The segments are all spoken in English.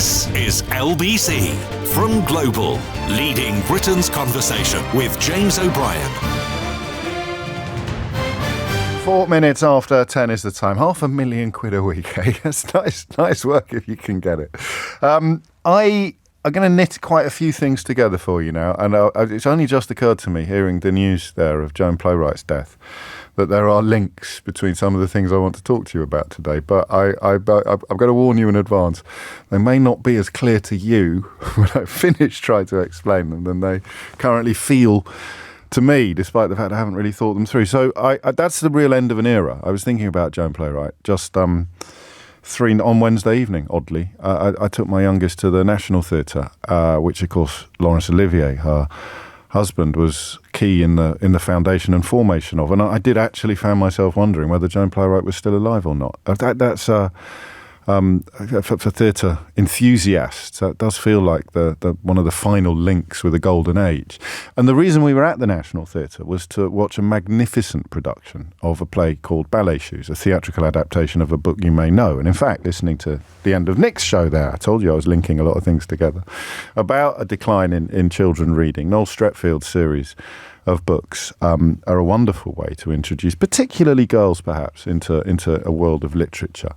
This is LBC from Global, leading Britain's conversation with James O'Brien. 4 minutes after 10 is the time. £500,000 a week, eh? That's nice work if you can get it. I'm going to knit quite a few things together for you now, and it's only just occurred to me, hearing the news there of Joan Plowright's death, that there are links between some of the things I want to talk to you about today. But I've got to warn you in advance. They may not be as clear to you when I finish trying to explain them than they currently feel to me, despite the fact I haven't really thought them through. So that's the real end of an era. I was thinking about Joan Plowright just on Wednesday evening, oddly. I took my youngest to the National Theatre, which, of course, Laurence Olivier, her husband, was key in the foundation and formation of. And I did actually find myself wondering whether Joan Plowright was still alive or not. That's for theatre enthusiasts, that does feel like the one of the final links with the golden age. And the reason we were at the National Theatre was to watch a magnificent production of a play called Ballet Shoes, a theatrical adaptation of a book you may know. And in fact, listening to the end of Nick's show there, I told you I was linking a lot of things together, about a decline in children reading. Noel Streatfield's series of books are a wonderful way to introduce, particularly girls perhaps, into a world of literature.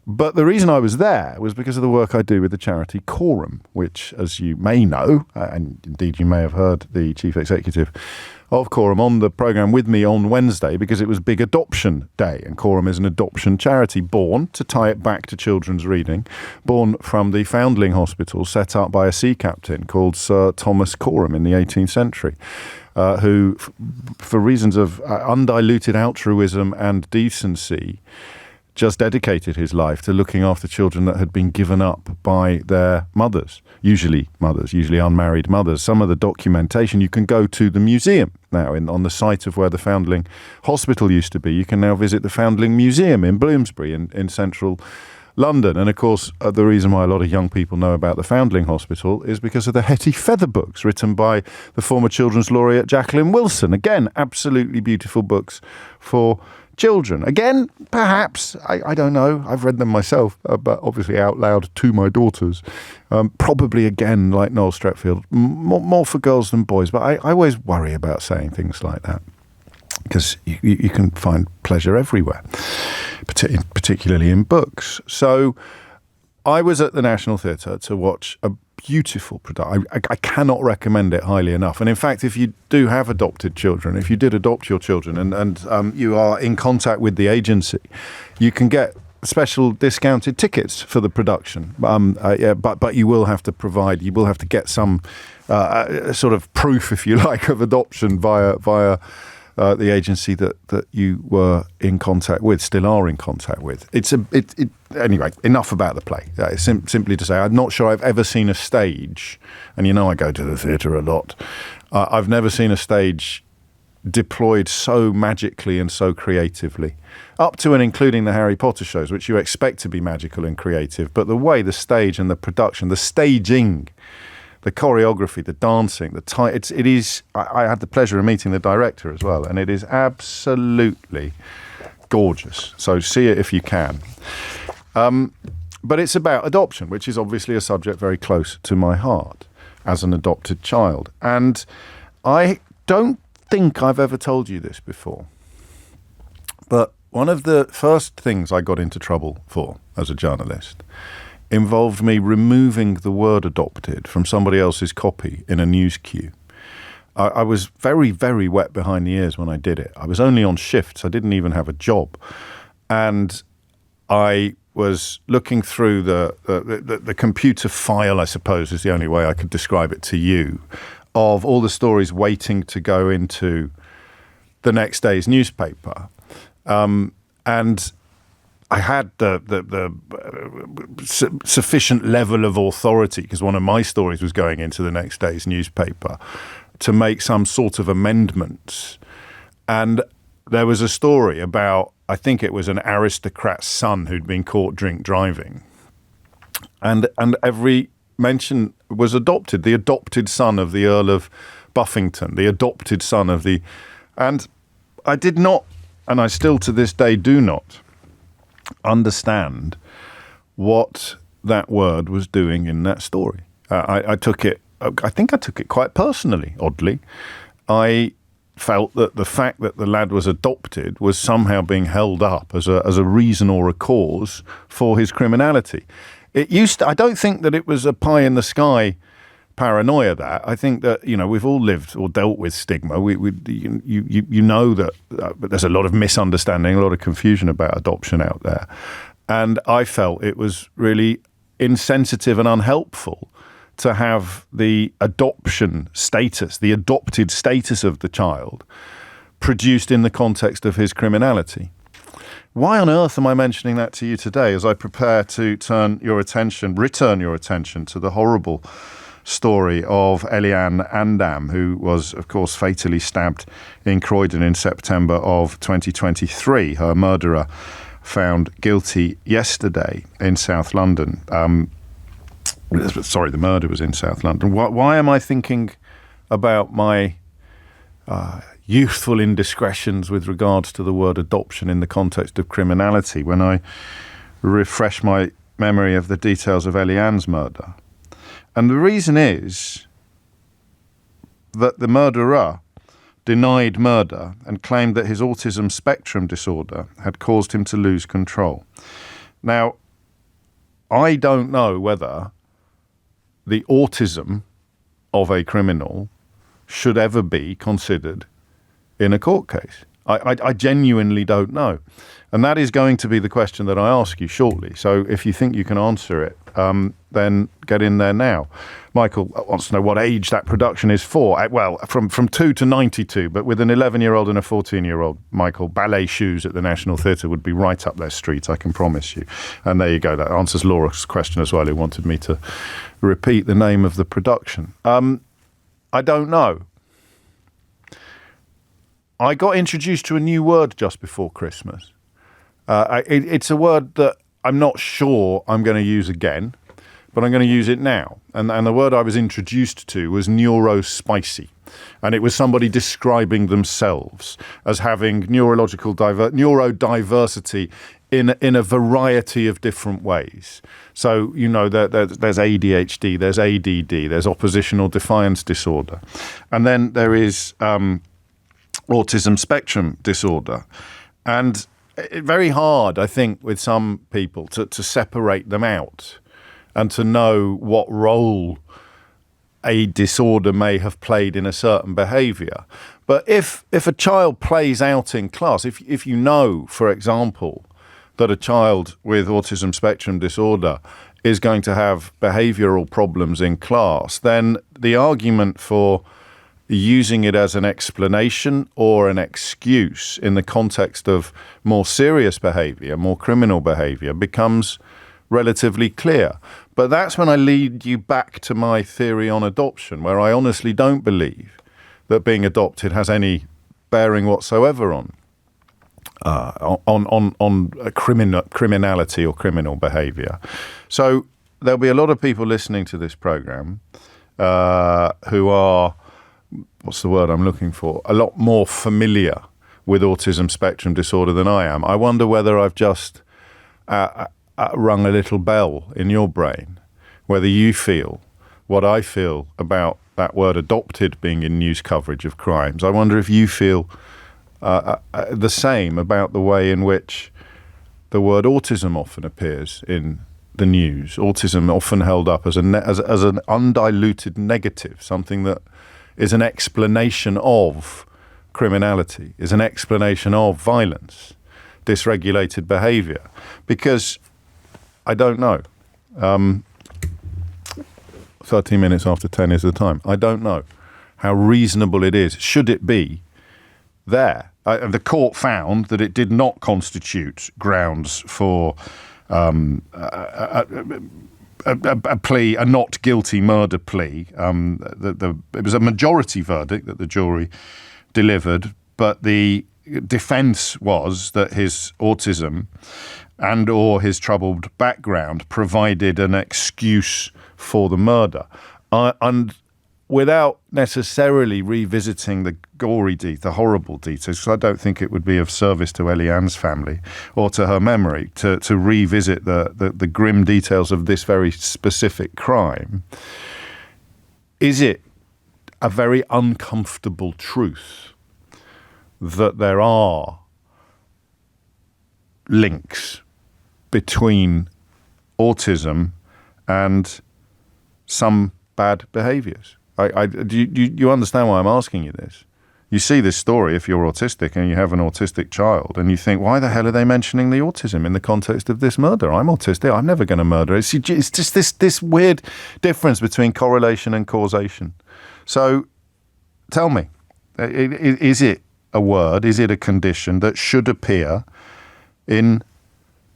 But the reason I was there was because of the work I do with the charity Quorum, which, as you may know, and indeed you may have heard the chief executive of Quorum on the programme with me on Wednesday, because it was Big Adoption Day, and Quorum is an adoption charity born, to tie it back to children's reading, born from the Foundling Hospital set up by a sea captain called Sir Thomas Quorum in the 18th century. Who, for reasons of undiluted altruism and decency, just dedicated his life to looking after children that had been given up by their mothers, usually unmarried mothers. Some of the documentation, you can go to the museum now on the site of where the Foundling Hospital used to be. You can now visit the Foundling Museum in Bloomsbury in central London. And of course, the reason why a lot of young people know about the Foundling Hospital is because of the Hetty Feather books written by the former children's laureate Jacqueline Wilson. Again, absolutely beautiful books for children. Again, perhaps, I don't know, I've read them myself, but obviously out loud to my daughters. Probably, again, like Noel Streatfield, more for girls than boys, but I always worry about saying things like that, because you can find pleasure everywhere, particularly in books. So I was at the National Theatre to watch a beautiful production. I cannot recommend it highly enough. And in fact, if you do have adopted children, if you did adopt your children and you are in contact with the agency, you can get special discounted tickets for the production. But you will have to get some sort of proof, if you like, of adoption via the agency that you were in contact with, still are in contact with. Anyway, enough about the play. Simply to say, I'm not sure I've ever seen a stage, and you know I go to the theatre a lot, I've never seen a stage deployed so magically and so creatively, up to and including the Harry Potter shows, which you expect to be magical and creative, but the way the stage and the production, the staging, the choreography, the dancing, it is. I had the pleasure of meeting the director as well, and it is absolutely gorgeous. So see it if you can. But it's about adoption, which is obviously a subject very close to my heart as an adopted child. And I don't think I've ever told you this before, but one of the first things I got into trouble for as a journalist involved me removing the word adopted from somebody else's copy in a news queue. I was very, very wet behind the ears when I did it. I was only on shifts. I didn't even have a job. And I was looking through the computer file, I suppose is the only way I could describe it to you, of all the stories waiting to go into the next day's newspaper. And I had the sufficient level of authority, because one of my stories was going into the next day's newspaper, to make some sort of amendments. And there was a story about, I think it was an aristocrat's son who'd been caught drink driving. And every mention was adopted, the adopted son of the Earl of Buffington, the adopted son of the... And I did not, and I still to this day do not, understand what that word was doing in that story. I think I took it quite personally, oddly. I felt that the fact that the lad was adopted was somehow being held up as a reason or a cause for his criminality. I don't think that it was a pie in the sky paranoia. That I think that we've all lived or dealt with stigma. You know that there's a lot of misunderstanding, a lot of confusion about adoption out there, and I felt it was really insensitive and unhelpful to have the adoption status, the adopted status of the child, produced in the context of his criminality. Why on earth am I mentioning that to you today as I prepare to return your attention to the horrible story of Eliane Andam, who was, of course, fatally stabbed in Croydon in September of 2023. Her murderer found guilty yesterday in South London. The murder was in South London. Why am I thinking about my youthful indiscretions with regards to the word adoption in the context of criminality when I refresh my memory of the details of Eliane's murder? And the reason is that the murderer denied murder and claimed that his autism spectrum disorder had caused him to lose control. Now, I don't know whether the autism of a criminal should ever be considered in a court case. I genuinely don't know. And that is going to be the question that I ask you shortly. So if you think you can answer it, then get in there now. Michael wants to know what age that production is for. Well, from 2 to 92, but with an 11-year-old and a 14-year-old, Michael, ballet shoes at the National Theatre would be right up their street, I can promise you. And there you go. That answers Laura's question as well, who wanted me to repeat the name of the production. I don't know. I got introduced to a new word just before Christmas. It's a word that I'm not sure I'm going to use again, but I'm going to use it now. And the word I was introduced to was neurospicy. And it was somebody describing themselves as having neurodiversity in a variety of different ways. So, there's ADHD, there's ADD, there's oppositional defiance disorder. And then there is autism spectrum disorder. And very hard, I think, with some people to separate them out and to know what role a disorder may have played in a certain behaviour. But if a child plays out in class, if you know, for example, that a child with autism spectrum disorder is going to have behavioural problems in class, then the argument for using it as an explanation or an excuse in the context of more serious behaviour, more criminal behaviour, becomes relatively clear. But that's when I lead you back to my theory on adoption, where I honestly don't believe that being adopted has any bearing whatsoever on criminality or criminal behaviour. So there'll be a lot of people listening to this programme who are, what's the word I'm looking for, a lot more familiar with autism spectrum disorder than I am. I wonder whether I've just rung a little bell in your brain, whether you feel what I feel about that word adopted being in news coverage of crimes. I wonder if you feel the same about the way in which the word autism often appears in the news. Autism often held up as an undiluted negative, something that is an explanation of criminality, is an explanation of violence, dysregulated behaviour. Because I don't know. 13 minutes after 10 is the time. I don't know how reasonable it is. Should it be there? The court found that it did not constitute grounds for a plea, a not guilty murder plea. It was a majority verdict that the jury delivered, but the defence was that his autism and or his troubled background provided an excuse for the murder. And without necessarily revisiting the gory the horrible details, because I don't think it would be of service to Eliane's family or to her memory to revisit the grim details of this very specific crime, is it a very uncomfortable truth that there are links between autism and some bad behaviours? Do you understand why I'm asking you this? You see this story if you're autistic and you have an autistic child and you think, why the hell are they mentioning the autism in the context of this murder? I'm autistic. I'm never going to murder. It's just this weird difference between correlation and causation. So tell me, is it a word, is it a condition that should appear in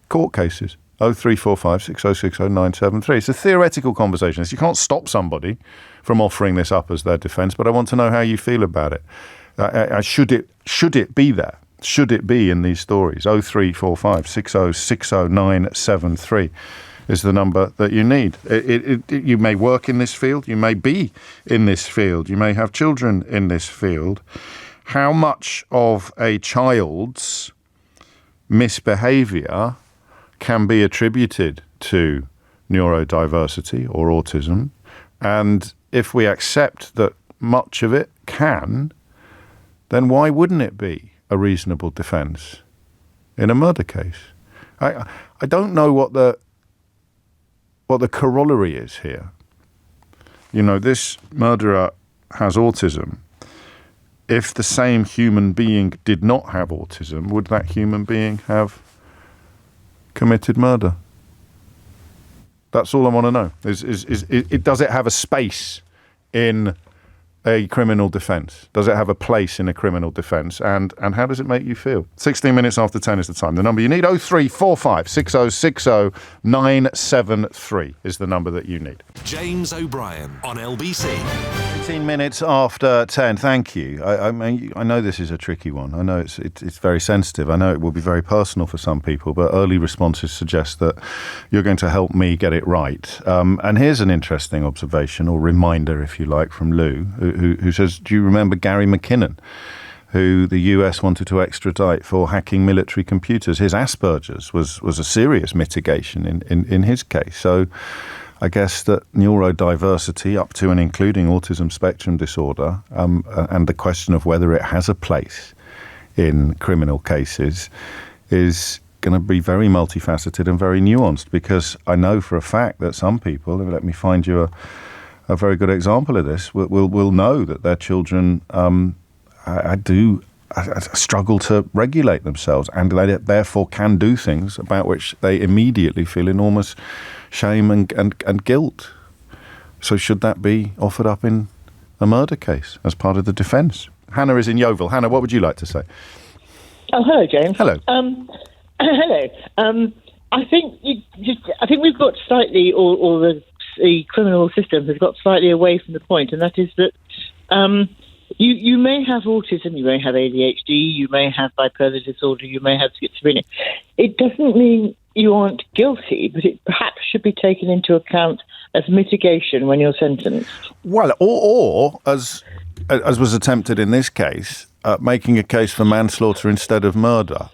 court cases? 0345 6060 973. It's a theoretical conversation. You can't stop somebody from offering this up as their defence, but I want to know how you feel about it. Should it be there? Should it be in these stories? 0345 6060 973 is the number that you need. You may work in this field. You may be in this field. You may have children in this field. How much of a child's misbehaviour can be attributed to neurodiversity or autism? And if we accept that much of it can, then why wouldn't it be a reasonable defence in a murder case? I don't know what the corollary is here. You know, this murderer has autism. If the same human being did not have autism, would that human being have committed murder? That's all I want to know. Does it have a space in a criminal defence? Does it have a place in a criminal defence? And how does it make you feel? 16 minutes after 10 is the time. The number you need, 0345 6060 973 is the number that you need. James O'Brien on LBC. 18 minutes after 10. Thank you. I mean, I know this is a tricky one. I know it's very sensitive. I know it will be very personal for some people, but early responses suggest that you're going to help me get it right. And here's an interesting observation, or reminder, if you like, from Lou, who says, do you remember Gary McKinnon, who the US wanted to extradite for hacking military computers? His Asperger's was a serious mitigation in his case. So I guess that neurodiversity, up to and including autism spectrum disorder, and the question of whether it has a place in criminal cases is going to be very multifaceted and very nuanced, because I know for a fact that some people, let me find you a very good example of this, will know that their children do struggle to regulate themselves, and they therefore can do things about which they immediately feel enormous shame and guilt. So should that be offered up in a murder case as part of the defence? Hannah is in Yeovil. Hannah, what would you like to say? Oh, hello, James. Hello. Hello. I think we've got slightly, or the criminal system has got slightly away from the point, and that is that you may have autism, you may have ADHD, you may have bipolar disorder, you may have schizophrenia. It doesn't mean you aren't guilty, but it perhaps should be taken into account as mitigation when you're sentenced. Well, or as was attempted in this case, making a case for manslaughter instead of murder,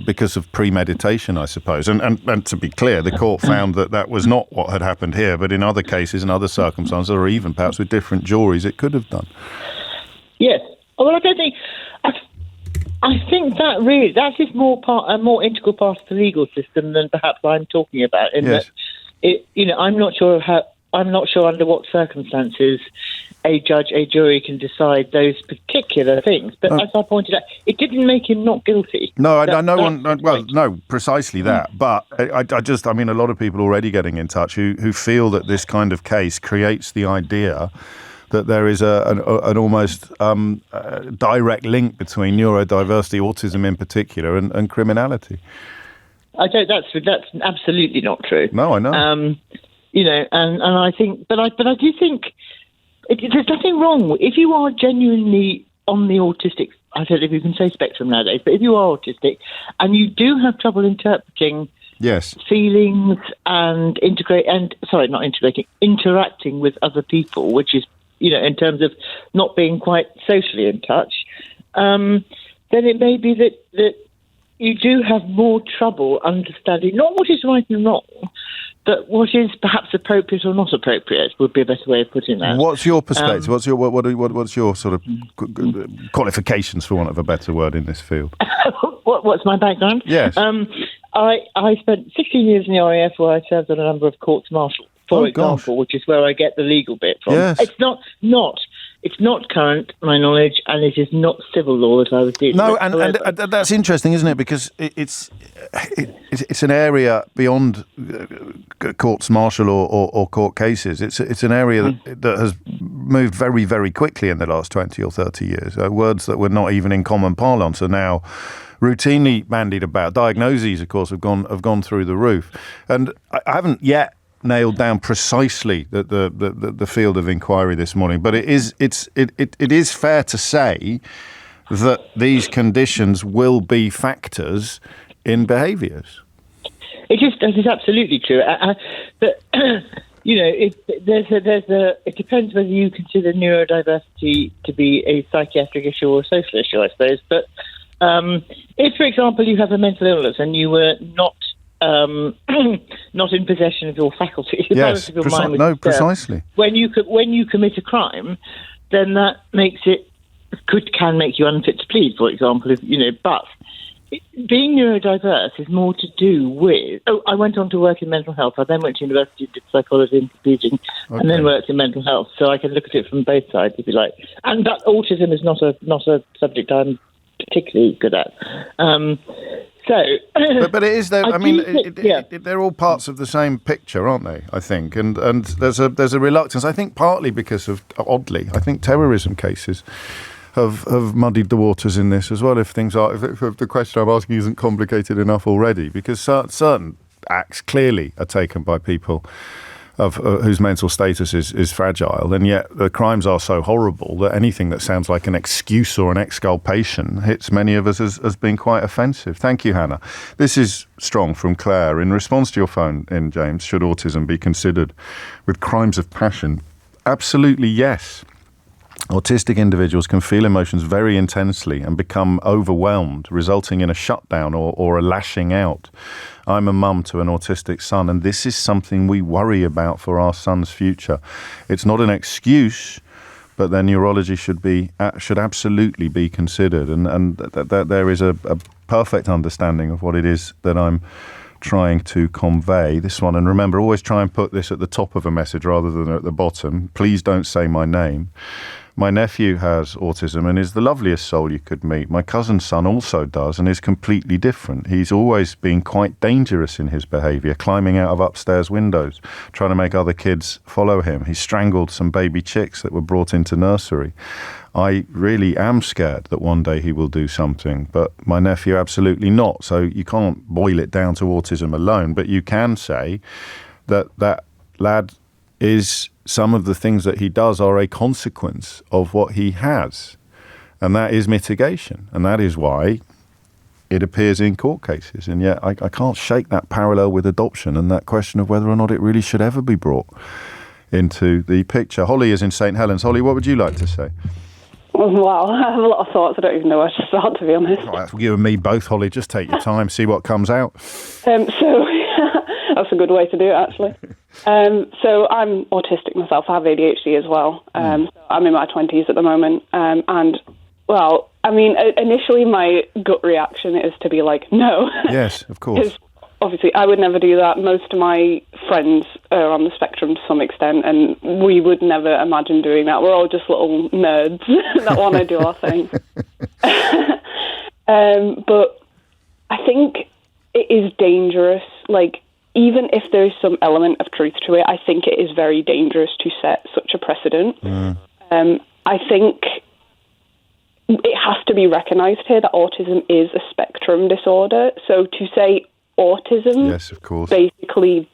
because of premeditation, I suppose. And to be clear, the court found that was not what had happened here, but in other cases and other circumstances, or even perhaps with different juries, it could have done. Yes. Well, I don't think... I think that is a more integral part of the legal system than perhaps I'm talking about. Yes. That I'm not sure under what circumstances a judge, a jury can decide those particular things. But as I pointed out, it didn't make him not guilty. No, no, precisely that. But I mean, a lot of people already getting in touch who feel that this kind of case creates the idea that there is an almost direct link between neurodiversity, autism in particular, and criminality. I don't. That's absolutely not true. No, I know. And I think, but I do think there's nothing wrong if you are genuinely on the autistic. I don't know if you can say spectrum nowadays, but if you are autistic and you do have trouble interpreting. Yes. Feelings and interacting with other people, which is in terms of not being quite socially in touch, then it may be that you do have more trouble understanding not what is right and wrong, but what is perhaps appropriate or not appropriate would be a better way of putting that. What's your perspective? What's your sort of qualifications, for want of a better word, in this field? What's my background? Yes. I spent 16 years in the RAF where I served on a number of courts martial, for example, which is where I get the legal bit from. Yes. It's not current, my knowledge, and it is not civil law that I was dealing with. No, and that's interesting, isn't it? Because it's an area beyond courts martial or court cases. It's an area that has moved very, very quickly in the last 20 or 30 years. Words that were not even in common parlance are now routinely bandied about. Diagnoses, of course, have gone through the roof, and I haven't yet nailed down precisely the field of inquiry this morning, but it is fair to say that these conditions will be factors in behaviours. That is absolutely true. But it depends whether you consider neurodiversity to be a psychiatric issue or a social issue, I suppose. But if, for example, you have a mental illness and you were not in possession of your faculties, yes, precisely. When you commit a crime, then that makes can make you unfit to plead, for example. But being neurodiverse is more to do with. I went on to work in mental health. I then went to university, did psychology and computing, and then worked in mental health. So I can look at it from both sides, if you like. And that autism is not a subject I'm particularly good at. But it is. They're all parts of the same picture, aren't they? I think, and there's a reluctance. I think partly because of, oddly, I think terrorism cases have muddied the waters in this as well. If the question I'm asking isn't complicated enough already, because certain acts clearly are taken by people of whose mental status is fragile, and yet the crimes are so horrible that anything that sounds like an excuse or an exculpation hits many of us as being quite offensive. Thank you, Hannah. This is strong from Claire. In response to your phone in, James, should autism be considered with crimes of passion? Absolutely yes. Autistic individuals can feel emotions very intensely and become overwhelmed, resulting in a shutdown or a lashing out. I'm a mum to an autistic son, and this is something we worry about for our son's future. It's not an excuse, but their neurology should absolutely be considered, and that there is a perfect understanding of what it is that I'm trying to convey. This one, and remember, always try and put this at the top of a message rather than at the bottom. Please don't say my name. My nephew has autism and is the loveliest soul you could meet. My cousin's son also does and is completely different. He's always been quite dangerous in his behaviour, climbing out of upstairs windows, trying to make other kids follow him. He strangled some baby chicks that were brought into nursery. I really am scared that one day he will do something, but my nephew absolutely not. So you can't boil it down to autism alone, but you can say that lad is, some of the things that he does are a consequence of what he has. And that is mitigation. And that is why it appears in court cases. And yet I can't shake that parallel with adoption and that question of whether or not it really should ever be brought into the picture. Holly is in St. Helens. Holly, what would you like to say? Wow, I have a lot of thoughts. I don't even know where to start, to be honest. Right, you and me both, Holly. Just take your time, see what comes out. That's a good way to do it, actually. So I'm autistic myself. I have ADHD as well. So I'm in my 20s at the moment. Initially my gut reaction is to be like, no. Yes, of course. Because obviously I would never do that. Most of my friends are on the spectrum to some extent, and we would never imagine doing that. We're all just little nerds that want to do our thing. But I think it is dangerous. Like, even if there is some element of truth to it, I think it is very dangerous to set such a precedent. I think it has to be recognised here that autism is a spectrum disorder. So to say autism, yes, of course, basically,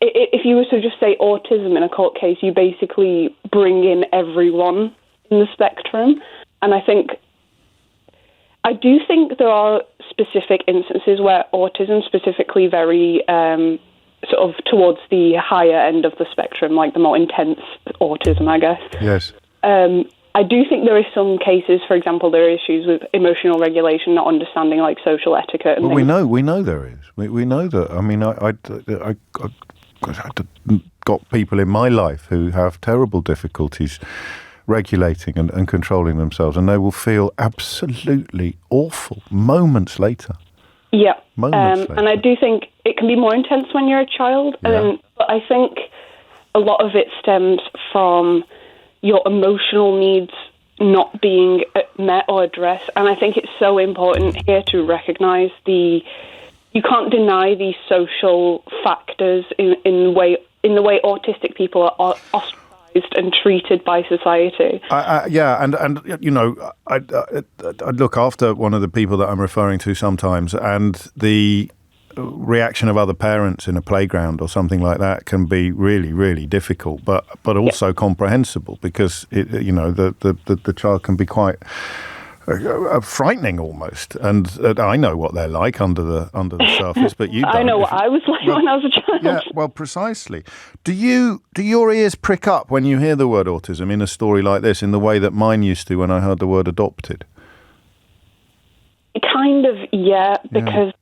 if you were to just say autism in a court case, you basically bring in everyone in the spectrum. And I do think there are specific instances where autism, specifically very sort of towards the higher end of the spectrum, like the more intense autism, I guess. Yes. I do think there is some cases, for example, there are issues with emotional regulation, not understanding like social etiquette and Well, things. we know there is. We know that. I mean, I got people in my life who have terrible difficulties regulating and controlling themselves, and they will feel absolutely awful moments later. Yeah, Moments later. and I do think it can be more intense when you're a child, Yeah. but I think a lot of it stems from your emotional needs not being met or addressed, and I think it's so important here to recognise you can't deny these social factors in the way autistic people are ostracized and treated by society. Yeah, and you know, I'd look after one of the people that I'm referring to sometimes, and the reaction of other parents in a playground or something like that can be really, really difficult, but also comprehensible, because the child can be quite frightening almost, and I know what they're like under the surface, but you don't. I know what I was like when I was a child. Yeah, well, precisely. Do your ears prick up when you hear the word autism in a story like this, in the way that mine used to when I heard the word adopted? Kind of, yeah, because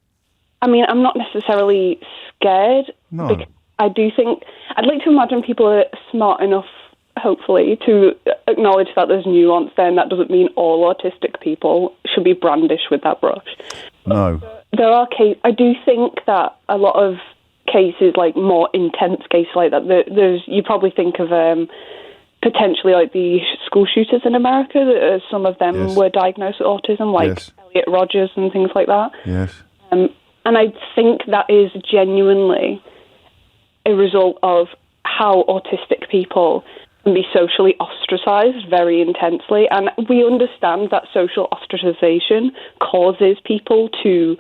I mean, I'm not necessarily scared. No. Because I do think I'd like to imagine people are smart enough, hopefully, to acknowledge that there's nuance there, and that doesn't mean all autistic people should be brandished with that brush. No. There are cases. I do think that a lot of cases, like more intense cases like that, you probably think of potentially like the school shooters in America. Some of them were diagnosed with autism, like Elliot Rogers and things like that. Yes. And I think that is genuinely a result of how autistic people can be socially ostracized very intensely. And we understand that social ostracization causes people to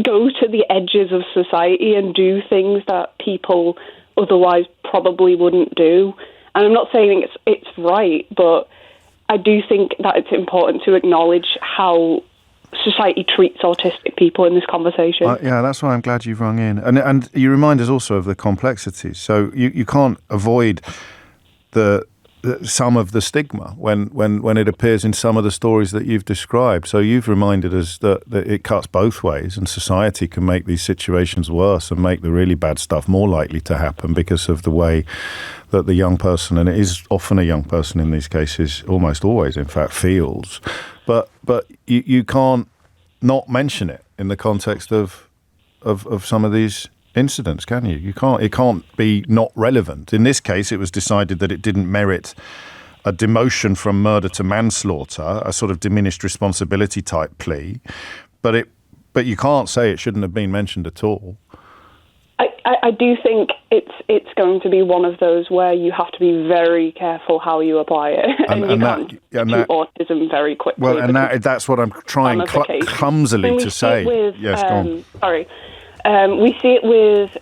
go to the edges of society and do things that people otherwise probably wouldn't do. And I'm not saying it's right, but I do think that it's important to acknowledge how society treats autistic people in this conversation. Yeah, that's why I'm glad you've rung in. And you remind us also of the complexities. So you can't avoid some of the stigma when it appears in some of the stories that you've described. So you've reminded us that it cuts both ways, and society can make these situations worse and make the really bad stuff more likely to happen because of the way that the young person, and it is often a young person in these cases, almost always in fact, feels. But you can't not mention it in the context of some of these incidents, can you? It can't be not relevant. In this case, it was decided that it didn't merit a demotion from murder to manslaughter, a sort of diminished responsibility type plea. But you can't say it shouldn't have been mentioned at all. I do think it's going to be one of those where you have to be very careful how you apply it, and you can't do autism very quickly. Well, and that's what I'm trying clumsily to say. Yes, go on. Sorry. We see it with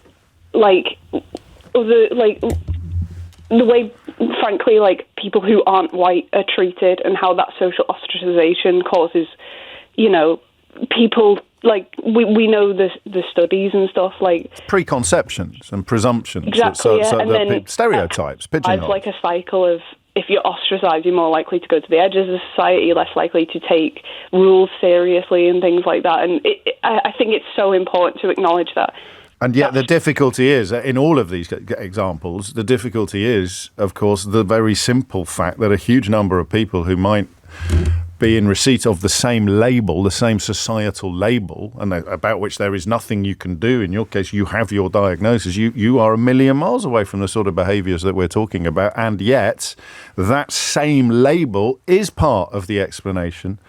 the way, frankly, like people who aren't white are treated, and how that social ostracization causes, people. Like we know the studies and stuff, like preconceptions and presumptions, exactly, and then stereotypes, pigeonholes. It's like a cycle of, if you're ostracized, you're more likely to go to the edges of society, less likely to take rules seriously and things like that. And I think it's so important to acknowledge that. And yet the difficulty is, in all of these examples, the difficulty is, of course, the very simple fact that a huge number of people who might be in receipt of the same label, the same societal label, and about which there is nothing you can do. In your case, you have your diagnosis. You are a million miles away from the sort of behaviours that we're talking about, and yet that same label is part of the explanation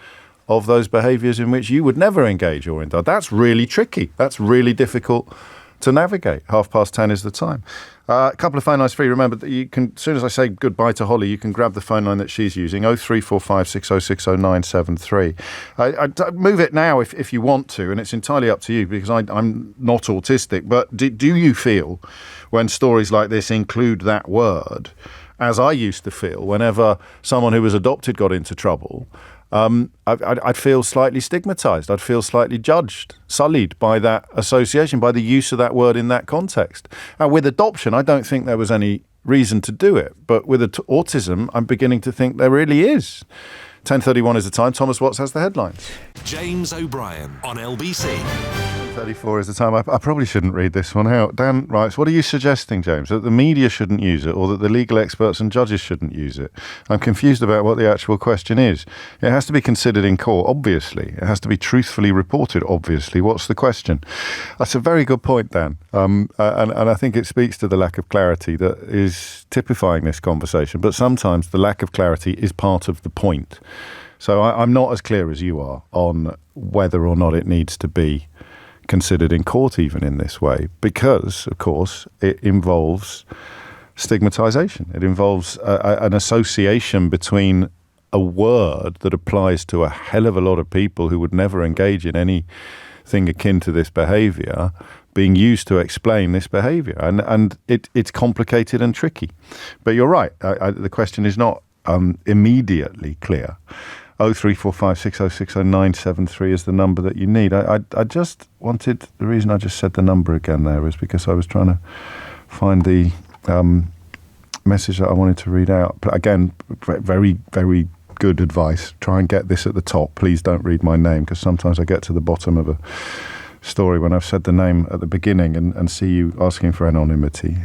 of those behaviours in which you would never engage or indulge. That's really tricky. That's really difficult to navigate. 10:30 is the time. A couple of phone lines free. Remember that you can, as soon as I say goodbye to Holly, you can grab the phone line that she's using, 0345 6060 973. Move it now if you want to, and it's entirely up to you, because I'm not autistic. But do you feel, when stories like this include that word, as I used to feel whenever someone who was adopted got into trouble, I'd feel slightly stigmatized. I'd feel slightly judged, sullied by that association, by the use of that word in that context. With adoption, I don't think there was any reason to do it. But with autism, I'm beginning to think there really is. 10:31 is the time. Thomas Watts has the headlines. James O'Brien on LBC. 34 is the time. I probably shouldn't read this one out. Dan writes, what are you suggesting, James? That the media shouldn't use it, or that the legal experts and judges shouldn't use it? I'm confused about what the actual question is. It has to be considered in court, obviously. It has to be truthfully reported, obviously. What's the question? That's a very good point, Dan. And I think it speaks to the lack of clarity that is typifying this conversation. But sometimes the lack of clarity is part of the point. So I'm not as clear as you are on whether or not it needs to be considered in court even in this way, because, of course, it involves stigmatization. It involves an association between a word that applies to a hell of a lot of people who would never engage in anything akin to this behavior being used to explain this behavior. And it's complicated and tricky. But you're right. The question is not immediately clear. 03456060973 is the number that you need. I just wanted, the reason I just said the number again there is because I was trying to find the message that I wanted to read out. But again, very, very good advice. Try and get this at the top. Please don't read my name, because sometimes I get to the bottom of a story when I've said the name at the beginning and see you asking for anonymity.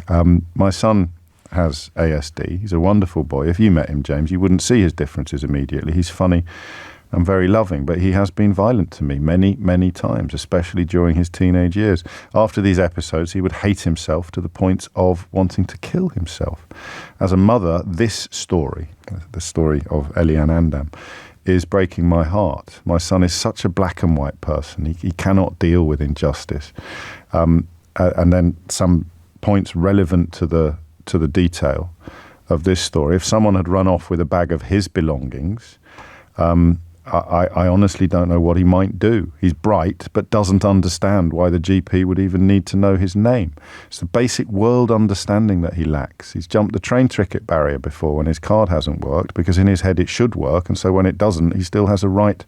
My son has ASD. He's a wonderful boy. If you met him, James, you wouldn't see his differences immediately. He's funny and very loving, but he has been violent to me many, many times, especially during his teenage years. After these episodes, he would hate himself to the point of wanting to kill himself. As a mother, this story, the story of Eliane Andam, is breaking my heart. My son is such a black and white person. He cannot deal with injustice. And then some points relevant to the detail of this story. If someone had run off with a bag of his belongings, I honestly don't know what he might do. He's bright, but doesn't understand why the GP would even need to know his name. It's the basic world understanding that he lacks. He's jumped the train ticket barrier before when his card hasn't worked, because in his head it should work, and so when it doesn't, he still has a right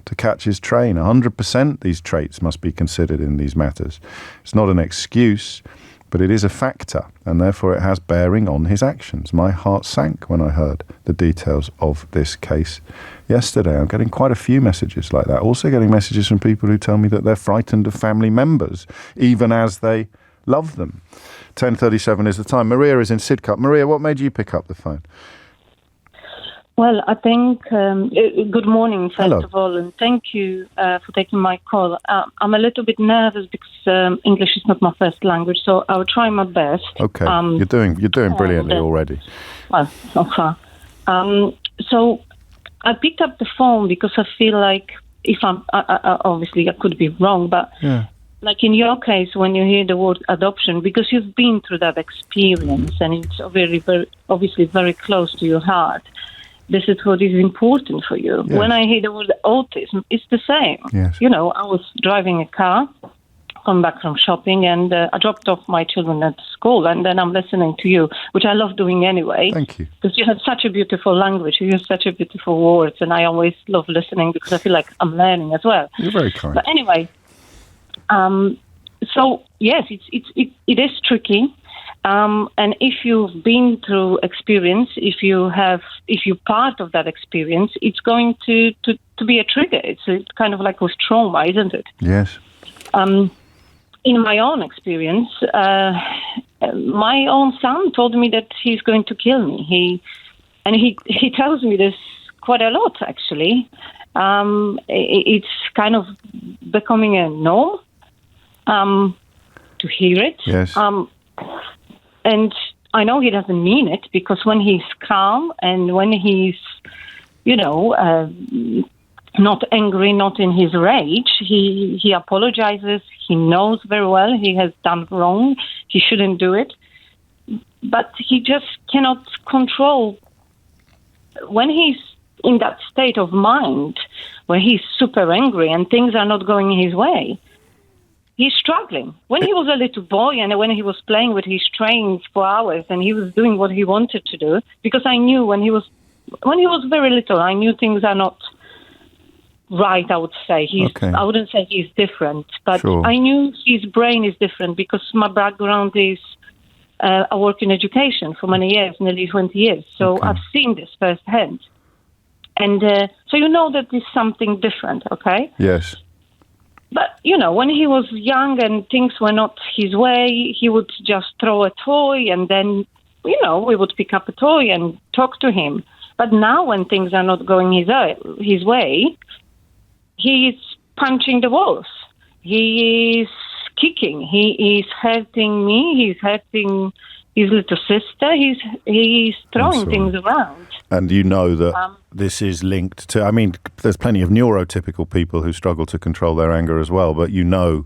to catch his train. 100% these traits must be considered in these matters. It's not an excuse, but it is a factor, and therefore it has bearing on his actions. My heart sank when I heard the details of this case yesterday. I'm getting quite a few messages like that. Also getting messages from people who tell me that they're frightened of family members, even as they love them. 10:37 is the time. Maria is in Sidcup. Maria, what made you pick up the phone? Well, I think, good morning, first Hello. of all, and thank you for taking my call. I'm a little bit nervous because English is not my first language, so I'll try my best. Okay, you're doing brilliantly already. Well, so far. So I picked up the phone because I feel like, if I'm, obviously I could be wrong, but Yeah. like in your case, when you hear the word adoption, because you've been through that experience and it's obviously very close to your heart, this is what is important for you. Yes. When I hear the word autism, it's the same. Yes. You know, I was driving a car, come back from shopping, and I dropped off my children at school, and then I'm listening to you, which I love doing anyway. Thank you. Because you have such a beautiful language, you use such a beautiful words, and I always love listening because I feel like I'm learning as well. You're very kind. But anyway, so yes, it is tricky. And if you've been through experience, if you're part of that experience, it's going to be a trigger. It's kind of like with trauma, isn't it? Yes. In my own experience, my own son told me that he's going to kill me. He tells me this quite a lot, actually. It's kind of becoming a norm to hear it. Yes. And I know he doesn't mean it, because when he's calm and when he's, not angry, not in his rage, he apologizes. He knows very well he has done wrong. He shouldn't do it. But he just cannot control when he's in that state of mind where he's super angry and things are not going his way. He's struggling. When he was a little boy and when he was playing with his trains for hours and he was doing what he wanted to do, because I knew when he was very little, I knew things are not right, I would say. I wouldn't say he's different, but Sure. I knew his brain is different because my background is I work in education for many years, nearly 20 years. So I've seen this firsthand. And so you know that there's something different, okay? Yes. But, you know, when he was young and things were not his way, he would just throw a toy and then, you know, we would pick up a toy and talk to him. But now when things are not going his way, he's punching the walls. He is kicking. He is hurting me. He's hurting his little sister. He's throwing things around. And you know that this is linked to, I mean, there's plenty of neurotypical people who struggle to control their anger as well, but you know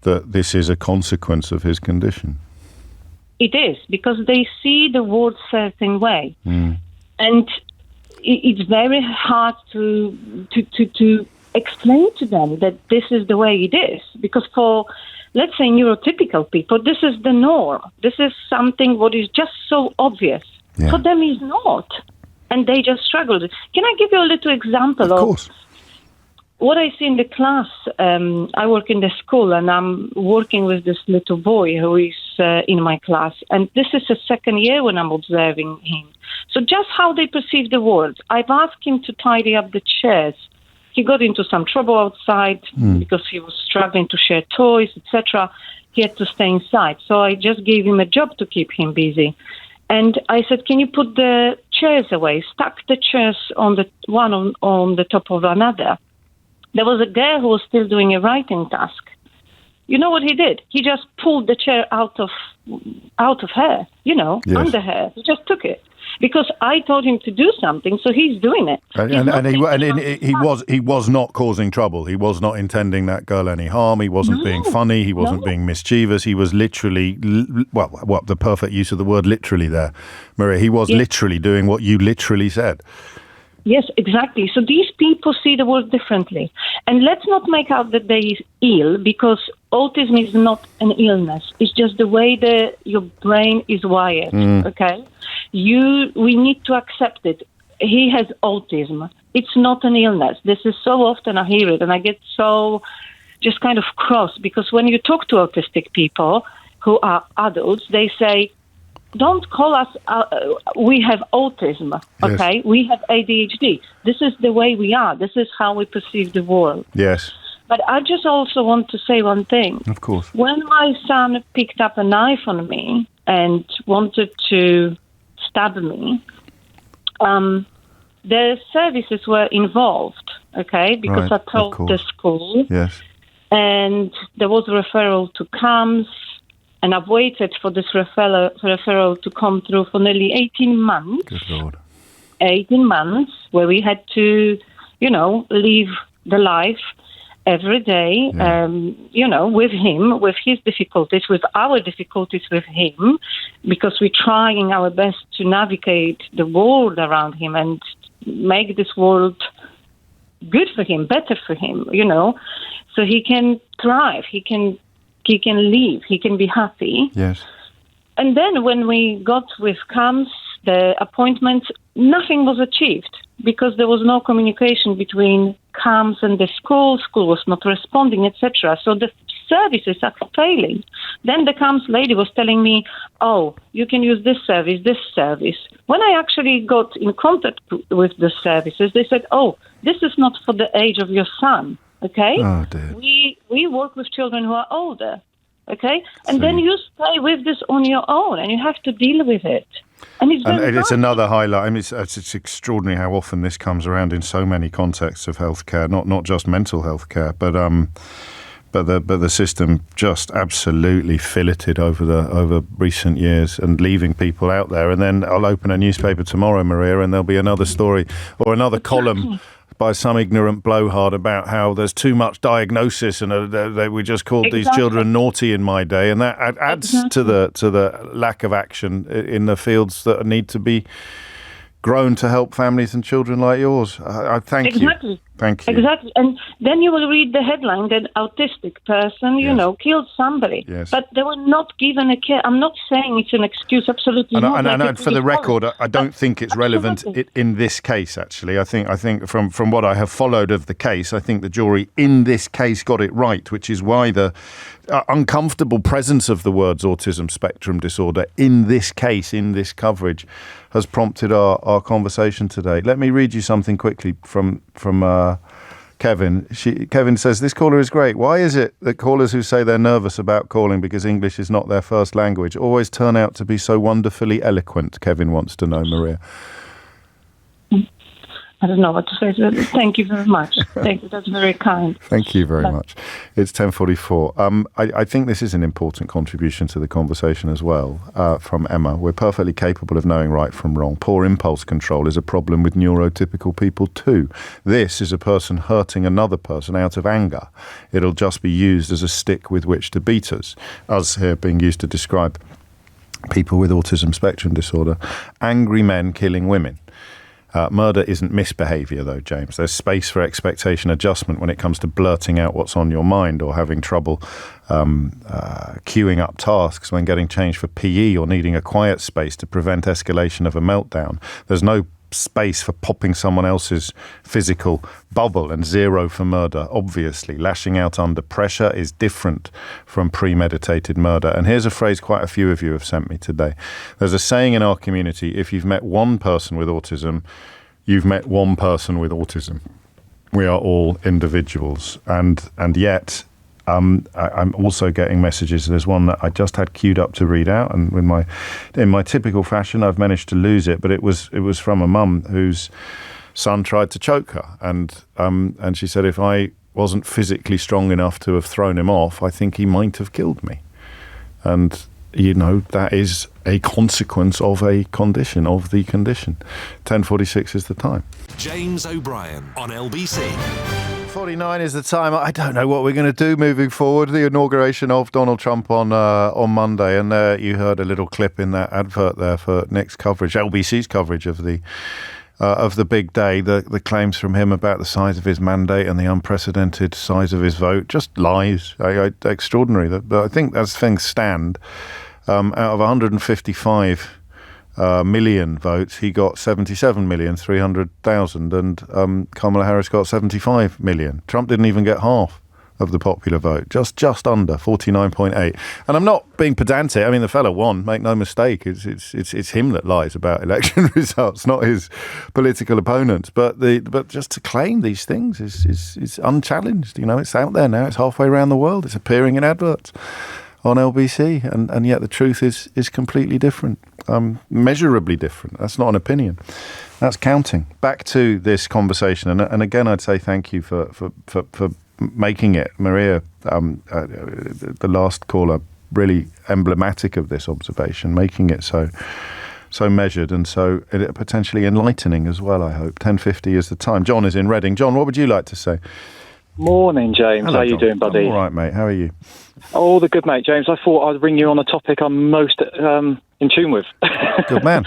that this is a consequence of his condition. It is, because they see the world certain way. And it's very hard to explain to them that this is the way it is. Because for, let's say, neurotypical people, this is the norm. This is something what is just so obvious. For them, it's not. And they just struggle. Can I give you a little example of what I see in the class? I work in the school, and I'm working with this little boy who is in my class. And this is the second year when I'm observing him. So just how they perceive the world. I've asked him to tidy up the chairs. He got into some trouble outside because he was struggling to share toys, etc. He had to stay inside. So I just gave him a job to keep him busy. And I said, can you put the chairs away? Stack the chairs on the one on the top of another. There was a girl who was still doing a writing task. You know what he did? He just pulled the chair out of her, under her. He just took it. Because I told him to do something, so he's doing it. He was not causing trouble. He was not intending that girl any harm. He wasn't being funny. He wasn't being mischievous. He was literally, the perfect use of the word literally there, Maria. He was literally doing what you literally said. Yes, exactly. So these people see the world differently. And let's not make out that they're ill, because autism is not an illness. It's just the way your brain is wired, okay? We need to accept it. He has autism. It's not an illness. This is so often I hear it, and I get so just kind of cross, because when you talk to autistic people who are adults, they say, don't call us, we have autism, okay? Yes. We have ADHD. This is the way we are. This is how we perceive the world. Yes. But I just also want to say one thing. Of course. When my son picked up a knife on me and wanted to stab me, the services were involved, okay? Because I told the school. Yes. And there was a referral to CAMS. And I've waited for this referral to come through for nearly 18 months. Good Lord. 18 months where we had to, live the life every day, with him, with his difficulties, with our difficulties with him, because we're trying our best to navigate the world around him and make this world good for him, better for him, so he can thrive, he can live, he can be happy. Yes. And then when we got with CAMS, the appointment, nothing was achieved because there was no communication between CAMS and the school. School was not responding, etc. So the services are failing. Then the CAMS lady was telling me, oh, you can use this service. When I actually got in contact with the services, they said, oh, this is not for the age of your son. Okay? Oh, dear. We work with children who are older. Okay? And then you stay with this on your own and you have to deal with it. And it's another highlight. I mean, it's extraordinary how often this comes around in so many contexts of healthcare, not just mental health care, but the system just absolutely filleted over recent years and leaving people out there. And then I'll open a newspaper tomorrow, Maria, and there'll be another story or another column by some ignorant blowhard about how there's too much diagnosis and we just called these children naughty in my day, and that adds to the lack of action in the fields that need to be grown to help families and children like yours. I thank you. Thank you. Exactly. And then you will read the headline that autistic person, killed somebody. Yes. But they were not given a care. I'm not saying it's an excuse, absolutely not. And for the record, I don't think it's relevant in this case, actually. I think from what I have followed of the case, I think the jury in this case got it right, which is why the uncomfortable presence of the words autism spectrum disorder in this case, in this coverage, has prompted our conversation today. Let me read you something quickly from Kevin. Kevin says, this caller is great. Why is it that callers who say they're nervous about calling because English is not their first language always turn out to be so wonderfully eloquent? Kevin wants to know, Maria. I don't know what to say. Thank you very much. Thank you. That's very kind. Thank you very much. It's 10:44. I think this is an important contribution to the conversation as well, from Emma. We're perfectly capable of knowing right from wrong. Poor impulse control is a problem with neurotypical people too. This is a person hurting another person out of anger. It'll just be used as a stick with which to beat us. Us here being used to describe people with autism spectrum disorder. Angry men killing women. Murder isn't misbehaviour, though, James. There's space for expectation adjustment when it comes to blurting out what's on your mind or having trouble queuing up tasks when getting changed for PE or needing a quiet space to prevent escalation of a meltdown. There's no space for popping someone else's physical bubble, and zero for murder. Obviously, lashing out under pressure is different from premeditated murder. And here's a phrase quite a few of you have sent me today. There's a saying in our community, if you've met one person with autism, you've met one person with autism. We are all individuals. And yet, I'm also getting messages. There's one that I just had queued up to read out, and in my typical fashion, I've managed to lose it. But it was from a mum whose son tried to choke her, and she said, if I wasn't physically strong enough to have thrown him off, I think he might have killed me. And that is a consequence of the condition. 10:46 is the time. James O'Brien on LBC. 49 is the time. I don't know what we're going to do moving forward. The inauguration of Donald Trump on Monday, and you heard a little clip in that advert there for Nick's coverage, LBC's coverage of the big day. The claims from him about the size of his mandate and the unprecedented size of his vote, just lies. Extraordinary. But I think as things stand, out of 155 million votes, he got 77,300,000, and Kamala Harris got 75 million. Trump didn't even get half of the popular vote, just under 49.8. And I'm not being pedantic. I mean, the fellow won. Make no mistake. It's him that lies about election results, not his political opponents. But just to claim these things is unchallenged. It's out there now. It's halfway around the world. It's appearing in adverts on LBC, and yet the truth is completely different, measurably different. That's not an opinion. That's counting. Back to this conversation, and again, I'd say thank you for making it, Maria, the last caller, really emblematic of this observation, making it so measured and so potentially enlightening as well, I hope. 10:50 is the time. John is in Reading. John, what would you like to say? Morning, James. Hello, how are you doing, buddy? I'm all right, mate. How are you? Oh, the good, mate, James. I thought I'd ring you on a topic I'm most in tune with. Good man.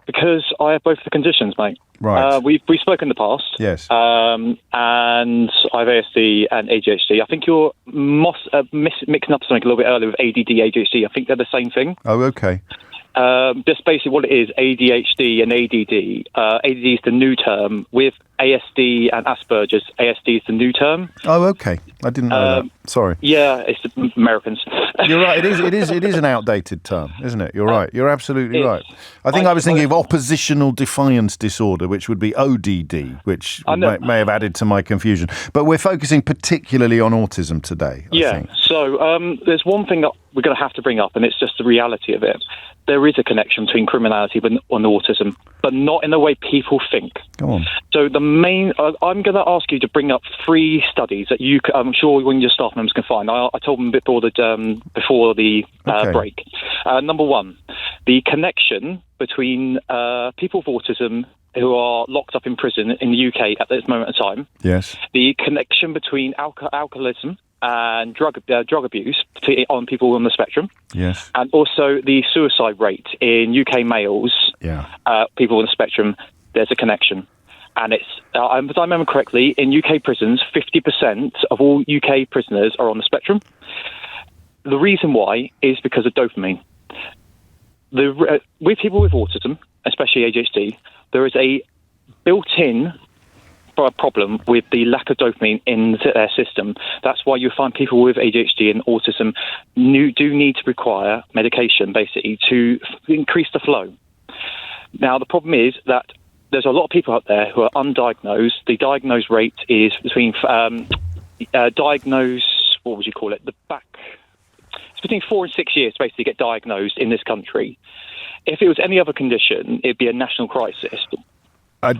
Because I have both the conditions, mate. Right. We've spoken in the past. Yes. And I have ASD and ADHD. I think you're mixing up something a little bit earlier with ADD, ADHD. I think they're the same thing. Oh, okay. Just basically what it is, ADHD and ADD. ADD is the new term. With ASD and Asperger's, ASD is the new term. Oh, okay. I didn't know that. Sorry. Yeah, it's the Americans. You're right. It is an outdated term, isn't it? You're right. You're absolutely right. I think I was thinking of oppositional defiance disorder, which would be ODD, which may have added to my confusion. But we're focusing particularly on autism today, I think. So there's one thing that we're going to have to bring up, and it's just the reality of it. There is a connection between criminality and autism, but not in the way people think. Go on. So I'm going to ask you to bring up 3 studies that I'm sure when your staff members can find. I told them before the break. Number 1, the connection between people with autism who are locked up in prison in the UK at this moment in time. Yes. The connection between alcoholism and drug abuse on people on the spectrum. Yes. And also the suicide rate in UK males, people on the spectrum. There's a connection. And it's, if I remember correctly, in UK prisons, 50% of all UK prisoners are on the spectrum. The reason why is because of dopamine. With people with autism, especially ADHD, there is a built-in problem with the lack of dopamine in their system. That's why you find people with ADHD and autism do need to require medication, basically, to increase the flow. Now, the problem is that there's a lot of people out there who are undiagnosed. The diagnosed rate is between it's between 4 and 6 years to basically get diagnosed in this country. If it was any other condition, it'd be a national crisis.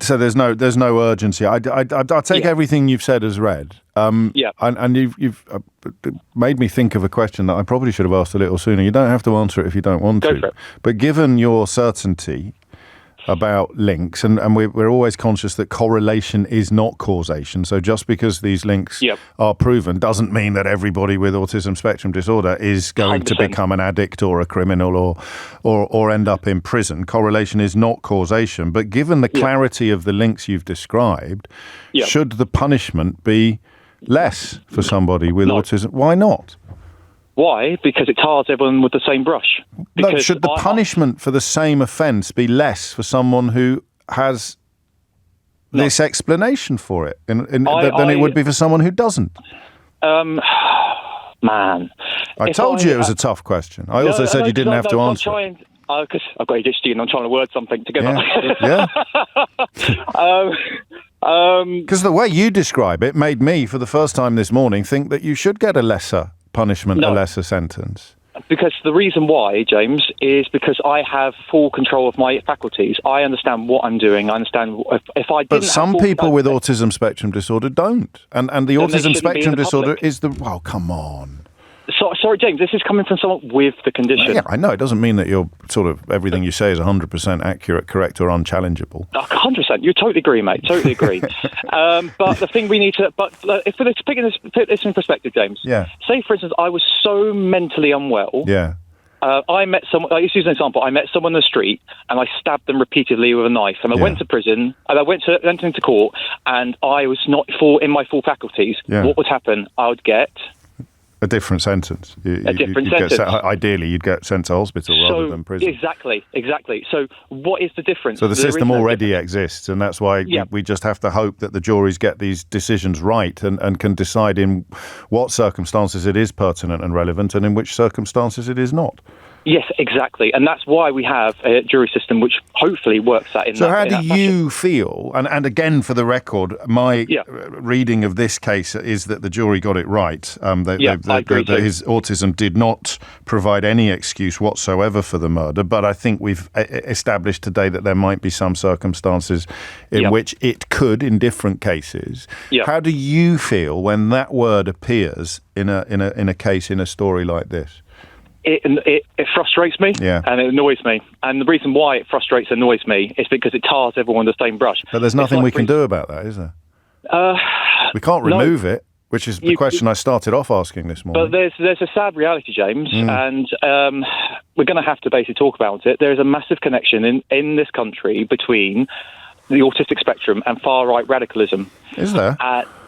So there's no urgency. I take everything you've said as read. And you've made me think of a question that I probably should have asked a little sooner. You don't have to answer it if you don't want to. Go for it. But given your certainty about links, and we're always conscious that correlation is not causation. So just because these links are proven doesn't mean that everybody with autism spectrum disorder is going 100%. To become an addict or a criminal or end up in prison. Correlation is not causation. But given the clarity of the links you've described, should the punishment be less for somebody with autism? Why not? Why? Because it tars everyone with the same brush. No, should the punishment for the same offence be less for someone who has this explanation for it than it would be for someone who doesn't? Man. I told you it was a tough question. I also said you didn't have to answer it. Because I've got ADHD and I'm trying to word something together. Yeah. Because the way you describe it made me, for the first time this morning, think that you should get a lesser punishment, a lesser sentence. Because the reason why, James, is because I have full control of my faculties. I understand what I'm doing. I understand if I didn't. But some people with autism spectrum disorder don't, and the autism spectrum disorder is the. Well, come on. Sorry, James, this is coming from someone with the condition. Yeah, I know. It doesn't mean that you're sort of everything you say is 100% accurate, correct, or unchallengeable. 100%. You totally agree, mate. Totally agree. But the thing we need to... But if we're put this in perspective, James. Yeah. Say, for instance, I was so mentally unwell. Yeah. I met someone... I used to use an example. I met someone in the street and I stabbed them repeatedly with a knife. And I went to prison and I went into court and I was not in my full faculties. Yeah. What would happen? I would get... a different sentence. Ideally, you'd get sent to hospital rather than prison. Exactly. So what is the difference? So the system already exists, and that's why we just have to hope that the juries get these decisions right and can decide in what circumstances it is pertinent and relevant and in which circumstances it is not. Yes, exactly. And that's why we have a jury system which hopefully works that in. So how do you feel? And again, for the record, my reading of this case is that the jury got it right. I agree too. His autism did not provide any excuse whatsoever for the murder. But I think we've established today that there might be some circumstances in which it could, in different cases. How do you feel when that word appears in a case, in a story like this? It frustrates me and it annoys me. And the reason why it frustrates and annoys me is because it tars everyone with the same brush. But there's nothing we can do about that, is there? We can't remove it, which is the question I started off asking this morning. But there's a sad reality, James, and we're going to have to basically talk about it. There is a massive connection in this country between the autistic spectrum and far-right radicalism. Is there?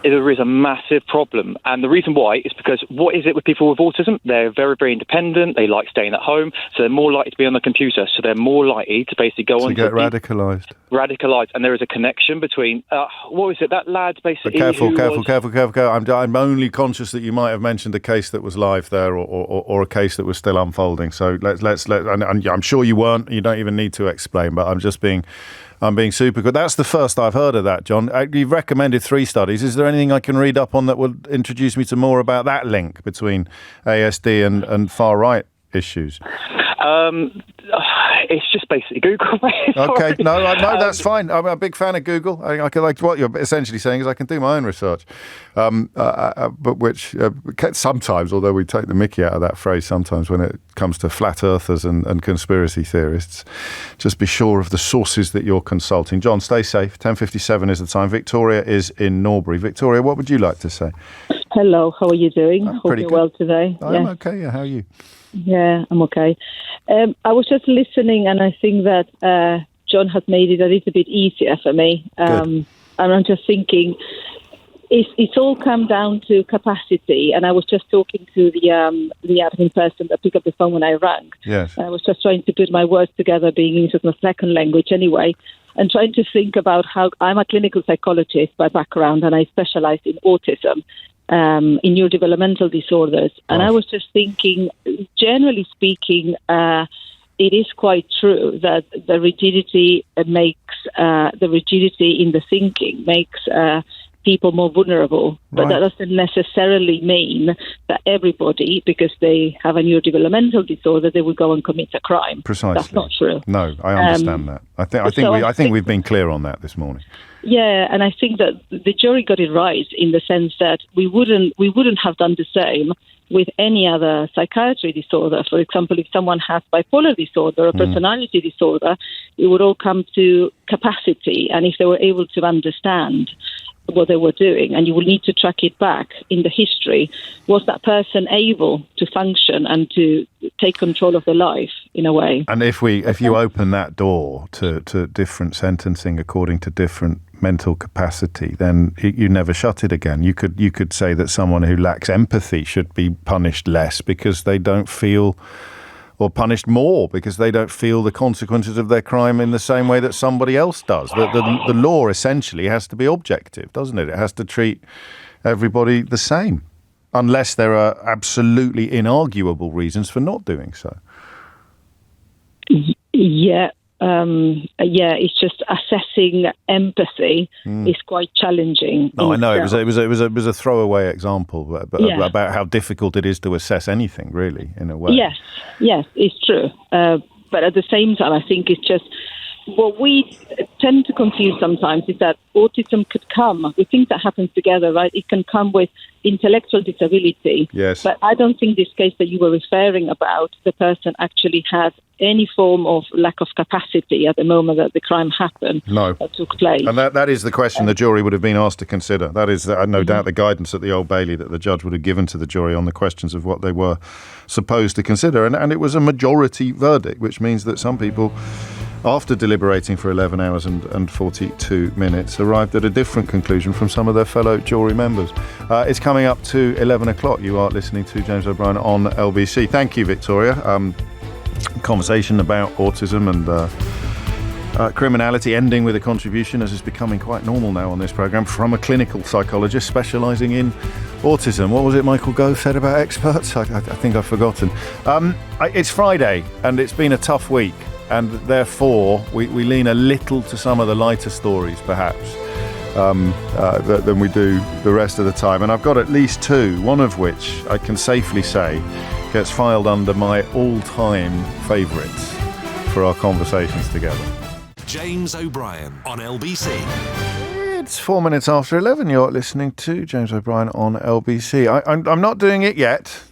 There is a massive problem. And the reason why is because what is it with people with autism? They're very, very independent. They like staying at home. So they're more likely to be on the computer. So they're more likely to basically go on to get radicalised. Radicalised. And there is a connection between, what was it? That lad's basically... Careful. I'm only conscious that you might have mentioned a case that was live there or a case that was still unfolding. So let's I'm sure you weren't. You don't even need to explain, but I'm being super good. That's the first I've heard of that, John. You've recommended 3 studies. Is there anything I can read up on that would introduce me to more about that link between ASD and far-right issues? It's just basically Google. Okay, no, that's fine. I'm a big fan of Google. I can, like, what you're essentially saying is I can do my own research, but which sometimes, although we take the mickey out of that phrase sometimes when it comes to flat earthers and conspiracy theorists, just be sure of the sources that you're consulting. John, stay safe. 10:57 is the time. Victoria is in Norbury. Victoria, what would you like to say? Hello, how are you doing? Hope you're well today. I'm okay. How are you? Yeah, I'm okay. I was just listening, and I think that John has made it a little bit easier for me. And I'm just thinking, it's all come down to capacity. And I was just talking to the admin person that picked up the phone when I rang. Yes. I was just trying to put my words together, being English as my second language anyway, and trying to think about how I'm a clinical psychologist by background, and I specialize in autism, in neurodevelopmental disorders. And I was just thinking, generally speaking, it is quite true that the rigidity in the thinking makes people more vulnerable. But that doesn't necessarily mean that everybody, because they have a neurodevelopmental disorder, they will go and commit a crime. Precisely. That's not true. No, I understand that. I think we've been clear on that this morning. Yeah, and I think that the jury got it right in the sense that we wouldn't have done the same with any other psychiatry disorder. For example, if someone has bipolar disorder or personality disorder, it would all come to capacity, and if they were able to understand what they were doing, and you will need to track it back in the history. Was that person able to function and to take control of their life in a way? And if you open that door to different sentencing according to different mental capacity, then you never shut it again. You could say that someone who lacks empathy should be punished less because they don't feel, or punished more because they don't feel the consequences of their crime in the same way that somebody else does. The law essentially has to be objective, doesn't it? It has to treat everybody the same, unless there are absolutely inarguable reasons for not doing so. Yeah. It's just assessing empathy is quite challenging. No, I know it was a throwaway example, but about how difficult it is to assess anything, really, in a way. Yes, it's true. But at the same time, I think it's just what we tend to confuse sometimes is that autism could come with things that happen together, right? It can come with intellectual disability. Yes. But I don't think this case that you were referring about, the person actually has any form of lack of capacity at the moment that the crime happened. No. That took place. And that is the question the jury would have been asked to consider. That is, no doubt, the guidance at the Old Bailey that the judge would have given to the jury on the questions of what they were supposed to consider. And it was a majority verdict, which means that some people, after deliberating for 11 hours and 42 minutes, arrived at a different conclusion from some of their fellow jury members. It's coming up to 11 o'clock. You are listening to James O'Brien on LBC. Thank you, Victoria. Conversation about autism and criminality, ending with a contribution, as is becoming quite normal now on this programme, from a clinical psychologist specialising in autism. What was it Michael Gove said about experts? I think I've forgotten. It's Friday, and it's been a tough week. And therefore, we lean a little to some of the lighter stories, perhaps, than we do the rest of the time. And I've got at least two, one of which I can safely say gets filed under my all-time favourites for our conversations together. James O'Brien on LBC. It's 4 minutes after 11. You're listening to James O'Brien on LBC. I'm not doing it yet.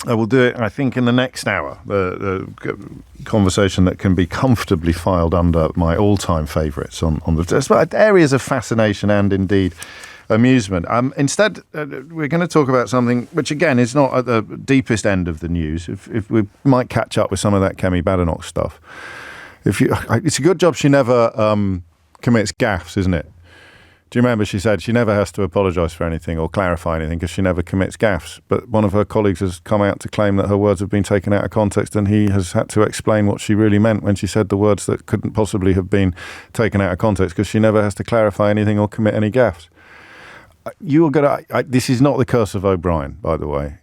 I will do it, I think, in the next hour. The conversation that can be comfortably filed under my all-time favourites on the areas of fascination and indeed amusement. Instead, we're going to talk about something which, again, is not at the deepest end of the news. If we might catch up with some of that Kemi Badenoch stuff. It's a good job she never commits gaffes, isn't it? Do you remember she said she never has to apologise for anything or clarify anything because she never commits gaffes? But one of her colleagues has come out to claim that her words have been taken out of context, and he has had to explain what she really meant when she said the words that couldn't possibly have been taken out of context because she never has to clarify anything or commit any gaffes. This is not the curse of O'Brien, by the way.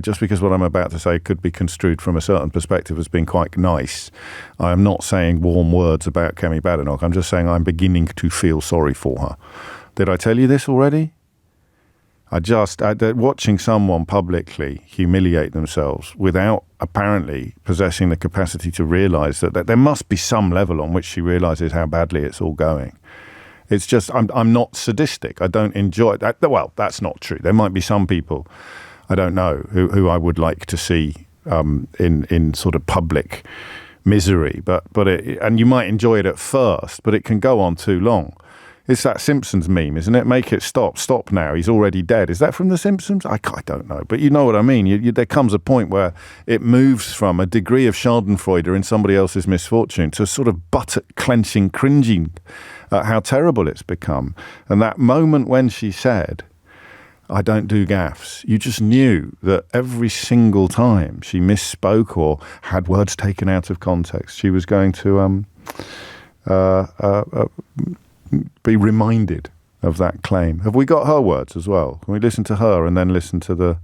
Just because what I'm about to say could be construed from a certain perspective as being quite nice, I am not saying warm words about Kemi Badenoch. I'm just saying I'm beginning to feel sorry for her. Did I tell you this already? Watching someone publicly humiliate themselves without apparently possessing the capacity to realise that there must be some level on which she realises how badly it's all going. It's just, I'm not sadistic. I don't enjoy that. Well, that's not true. There might be some people, I don't know, who I would like to see in sort of public misery. And you might enjoy it at first, but it can go on too long. It's that Simpsons meme, isn't it? Make it stop. Stop now. He's already dead. Is that from The Simpsons? I don't know. But you know what I mean. There comes a point where it moves from a degree of schadenfreude in somebody else's misfortune to sort of butt-clenching, cringing at how terrible it's become. And that moment when she said, I don't do gaffes, you just knew that every single time she misspoke or had words taken out of context, she was going to be reminded of that claim. Have we got her words as well? Can we listen to her and then listen to the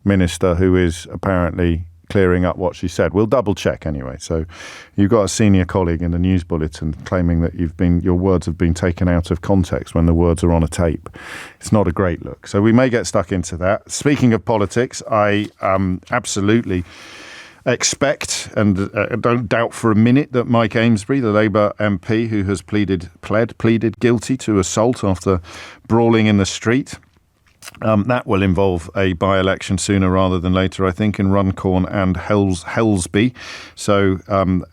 minister who is apparently clearing up what she said? We'll double check anyway. So you've got a senior colleague in the news bulletin claiming that your words have been taken out of context when the words are on a tape. It's not a great look. So we may get stuck into that. Speaking of politics, I absolutely expect and don't doubt for a minute that Mike Amesbury, the Labour MP who has pleaded guilty to assault after brawling in the street, that will involve a by-election sooner rather than later, I think, in Runcorn and Helsby. So,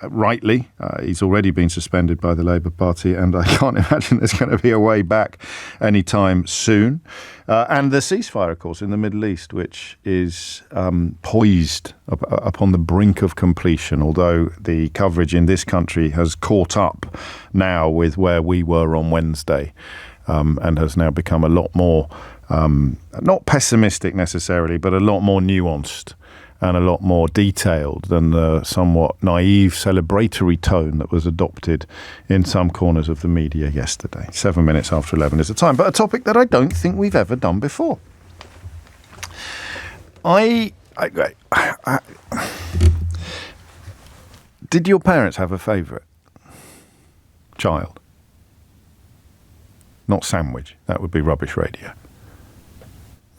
rightly, he's already been suspended by the Labour Party, and I can't imagine there's going to be a way back anytime soon. And the ceasefire, of course, in the Middle East, which is poised upon the brink of completion, although the coverage in this country has caught up now with where we were on Wednesday, and has now become a lot more not pessimistic necessarily, but a lot more nuanced and a lot more detailed than the somewhat naive celebratory tone that was adopted in some corners of the media yesterday. 7 minutes after 11 is the time, but a topic that I don't think we've ever done before. Did your parents have a favourite child? Not sandwich. That would be rubbish radio.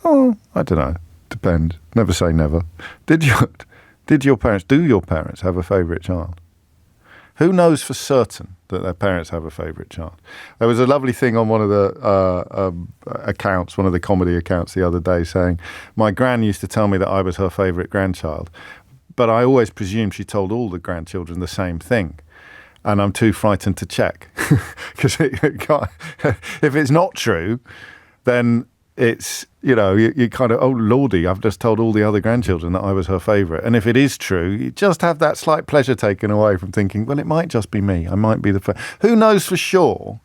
Oh, I don't know. Depends. Never say never. Do your parents have a favourite child? Who knows for certain that their parents have a favourite child? There was a lovely thing on one of the accounts, one of the comedy accounts the other day, saying, my gran used to tell me that I was her favourite grandchild, but I always presumed she told all the grandchildren the same thing. And I'm too frightened to check. Because if it's not true, then it's, you kind of, oh, lordy, I've just told all the other grandchildren that I was her favourite. And if it is true, you just have that slight pleasure taken away from thinking, well, it might just be me. I might be the Who knows for sure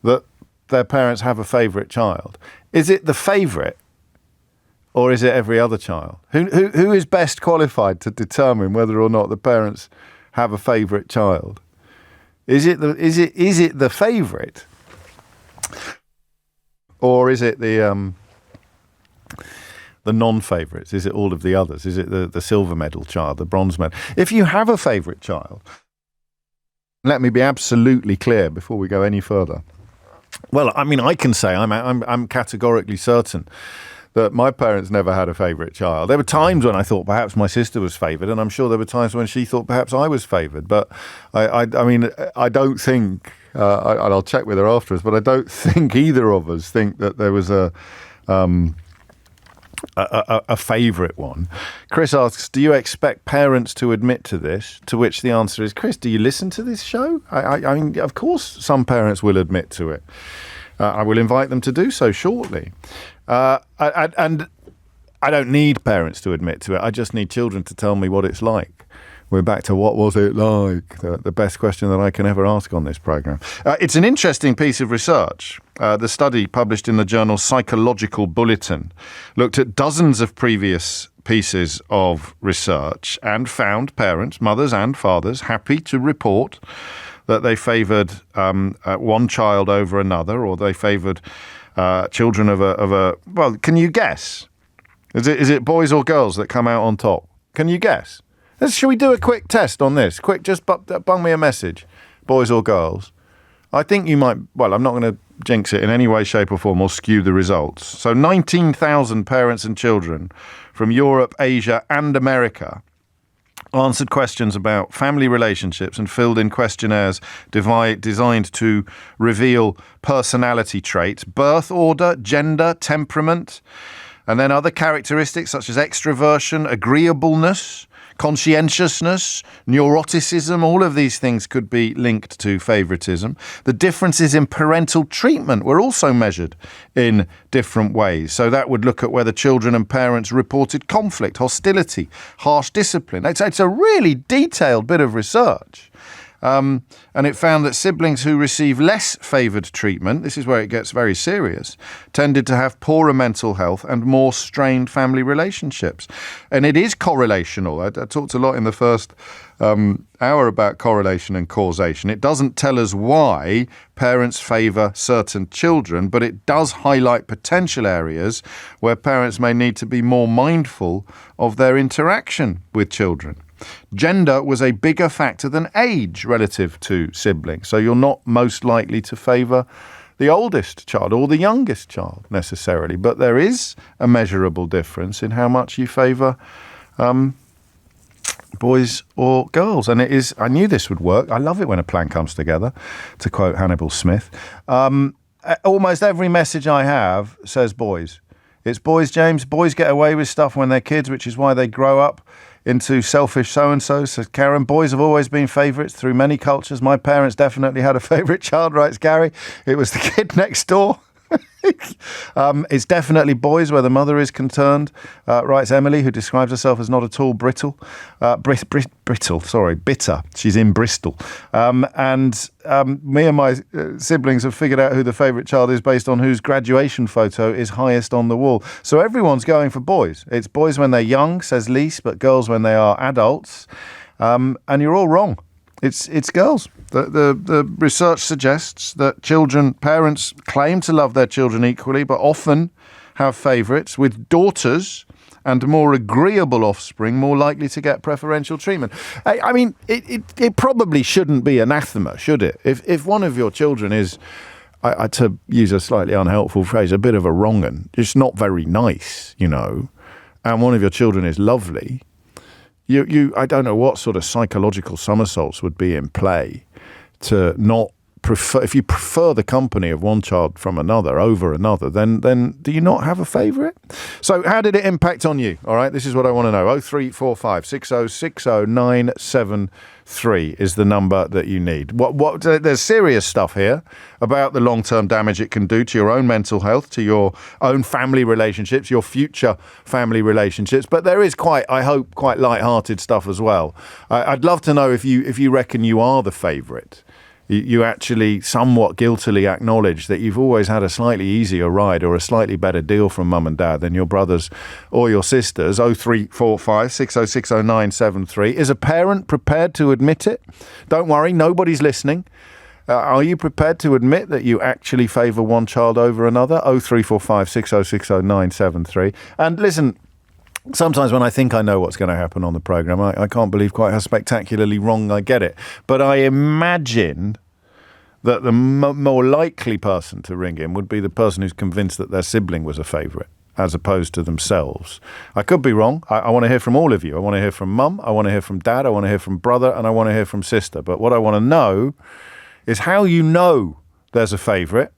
that their parents have a favourite child? Is it the favourite, or is it every other child? Who is best qualified to determine whether or not the parents have a favourite child? Is it the favourite? Or is it the non-favourites? Is it all of the others? Is it the silver medal child, the bronze medal? If you have a favourite child, let me be absolutely clear before we go any further. Well, I mean, I can say I'm categorically certain that my parents never had a favourite child. There were times when I thought perhaps my sister was favoured, and I'm sure there were times when she thought perhaps I was favoured. But I mean, I don't think, and I'll check with her afterwards, but I don't think either of us think that there was a favourite one. Chris asks, do you expect parents to admit to this? To which the answer is, Chris, do you listen to this show? I mean, of course some parents will admit to it. I will invite them to do so shortly. And I don't need parents to admit to it. I just need children to tell me what it's like. We're back to what was it like? The best question that I can ever ask on this programme. It's an interesting piece of research. The study published in the journal Psychological Bulletin looked at dozens of previous pieces of research and found parents, mothers and fathers, happy to report that they favoured one child over another, or they favoured children of a. Well, can you guess? Is it boys or girls that come out on top? Can you guess? Shall we do a quick test on this? Quick, just bung me a message. Boys or girls? I think you might. Well, I'm not going to jinx it in any way, shape, or form, or skew the results. So, 19,000 parents and children from Europe, Asia, and America answered questions about family relationships and filled in questionnaires designed to reveal personality traits, birth order, gender, temperament, and then other characteristics such as extroversion, agreeableness, Conscientiousness, neuroticism, all of these things could be linked to favouritism. The differences in parental treatment were also measured in different ways. So that would look at whether children and parents reported conflict, hostility, harsh discipline. It's a really detailed bit of research. And it found that siblings who receive less favoured treatment, this is where it gets very serious, tended to have poorer mental health and more strained family relationships. And it is correlational. I talked a lot in the first hour about correlation and causation. It doesn't tell us why parents favour certain children, but it does highlight potential areas where parents may need to be more mindful of their interaction with children. Gender was a bigger factor than age relative to siblings. So you're not most likely to favour the oldest child or the youngest child necessarily. But there is a measurable difference in how much you favour boys or girls. And it is, I knew this would work. I love it when a plan comes together, to quote Hannibal Smith. Almost every message I have says boys. It's boys, James. Boys get away with stuff when they're kids, which is why they grow up into selfish so-and-so, says Karen. Boys have always been favourites through many cultures. My parents definitely had a favourite child, writes Gary. It was the kid next door. It's definitely boys where the mother is concerned, writes Emily, who describes herself as not at all bitter. She's in Bristol. Me and my siblings have figured out who the favourite child is based on whose graduation photo is highest on the wall. So everyone's going for boys. It's boys when they're young, says Lise, but girls when they are adults. And you're all wrong. It's girls. The research suggests that parents claim to love their children equally, but often have favourites, with daughters and more agreeable offspring more likely to get preferential treatment. I mean, it probably shouldn't be anathema, should it? If one of your children is, to use a slightly unhelpful phrase, a bit of a wrong-un, it's not very nice, and one of your children is lovely, I don't know what sort of psychological somersaults would be in play to not prefer. If you prefer the company of one child from another over another, then do you not have a favourite? So how did it impact on you? All right, this is what I want to know. 0345 6060973 is the number that you need. There's serious stuff here about the long-term damage it can do to your own mental health, to your own family relationships, your future family relationships. But there is quite light-hearted stuff as well. I'd love to know if you reckon you are the favourite. You actually somewhat guiltily acknowledge that you've always had a slightly easier ride or a slightly better deal from mum and dad than your brothers or your sisters. 0345 6060973. Is a parent prepared to admit it? Don't worry, nobody's listening. Are you prepared to admit that you actually favour one child over another? 0345 6060973. And listen, sometimes when I think I know what's going to happen on the programme, I can't believe quite how spectacularly wrong I get it. But I imagine that the more likely person to ring in would be the person who's convinced that their sibling was a favourite, as opposed to themselves. I could be wrong. I want to hear from all of you. I want to hear from mum, I want to hear from dad, I want to hear from brother, and I want to hear from sister. But what I want to know is how you know there's a favourite,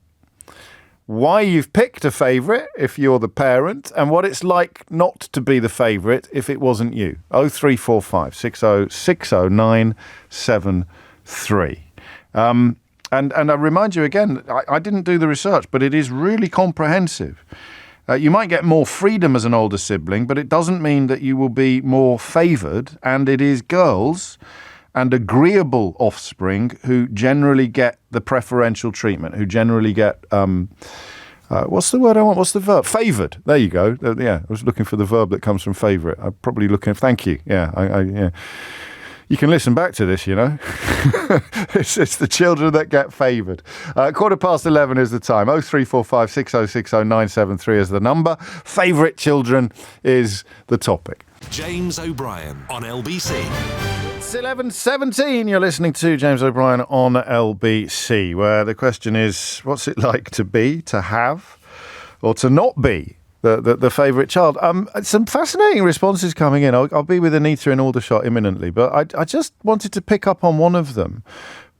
why you've picked a favourite if you're the parent, and what it's like not to be the favourite if it wasn't you. 0345 6060973. And I remind you again, I didn't do the research, but it is really comprehensive. You might get more freedom as an older sibling, but it doesn't mean that you will be more favoured, and it is girls and agreeable offspring who generally get the preferential treatment, who generally get, what's the word I want? What's the verb? Favoured. There you go. I was looking for the verb that comes from favourite. I'm probably looking, thank you. Yeah. You can listen back to this, it's the children that get favoured. 11:15 is the time. 0345 6060973 is the number. Favourite children is the topic. James O'Brien on LBC. It's 11:17. You're listening to James O'Brien on LBC, where the question is, what's it like to be, to have, or to not be the favourite child? Some fascinating responses coming in. I'll be with Anita in Aldershot imminently, but I just wanted to pick up on one of them.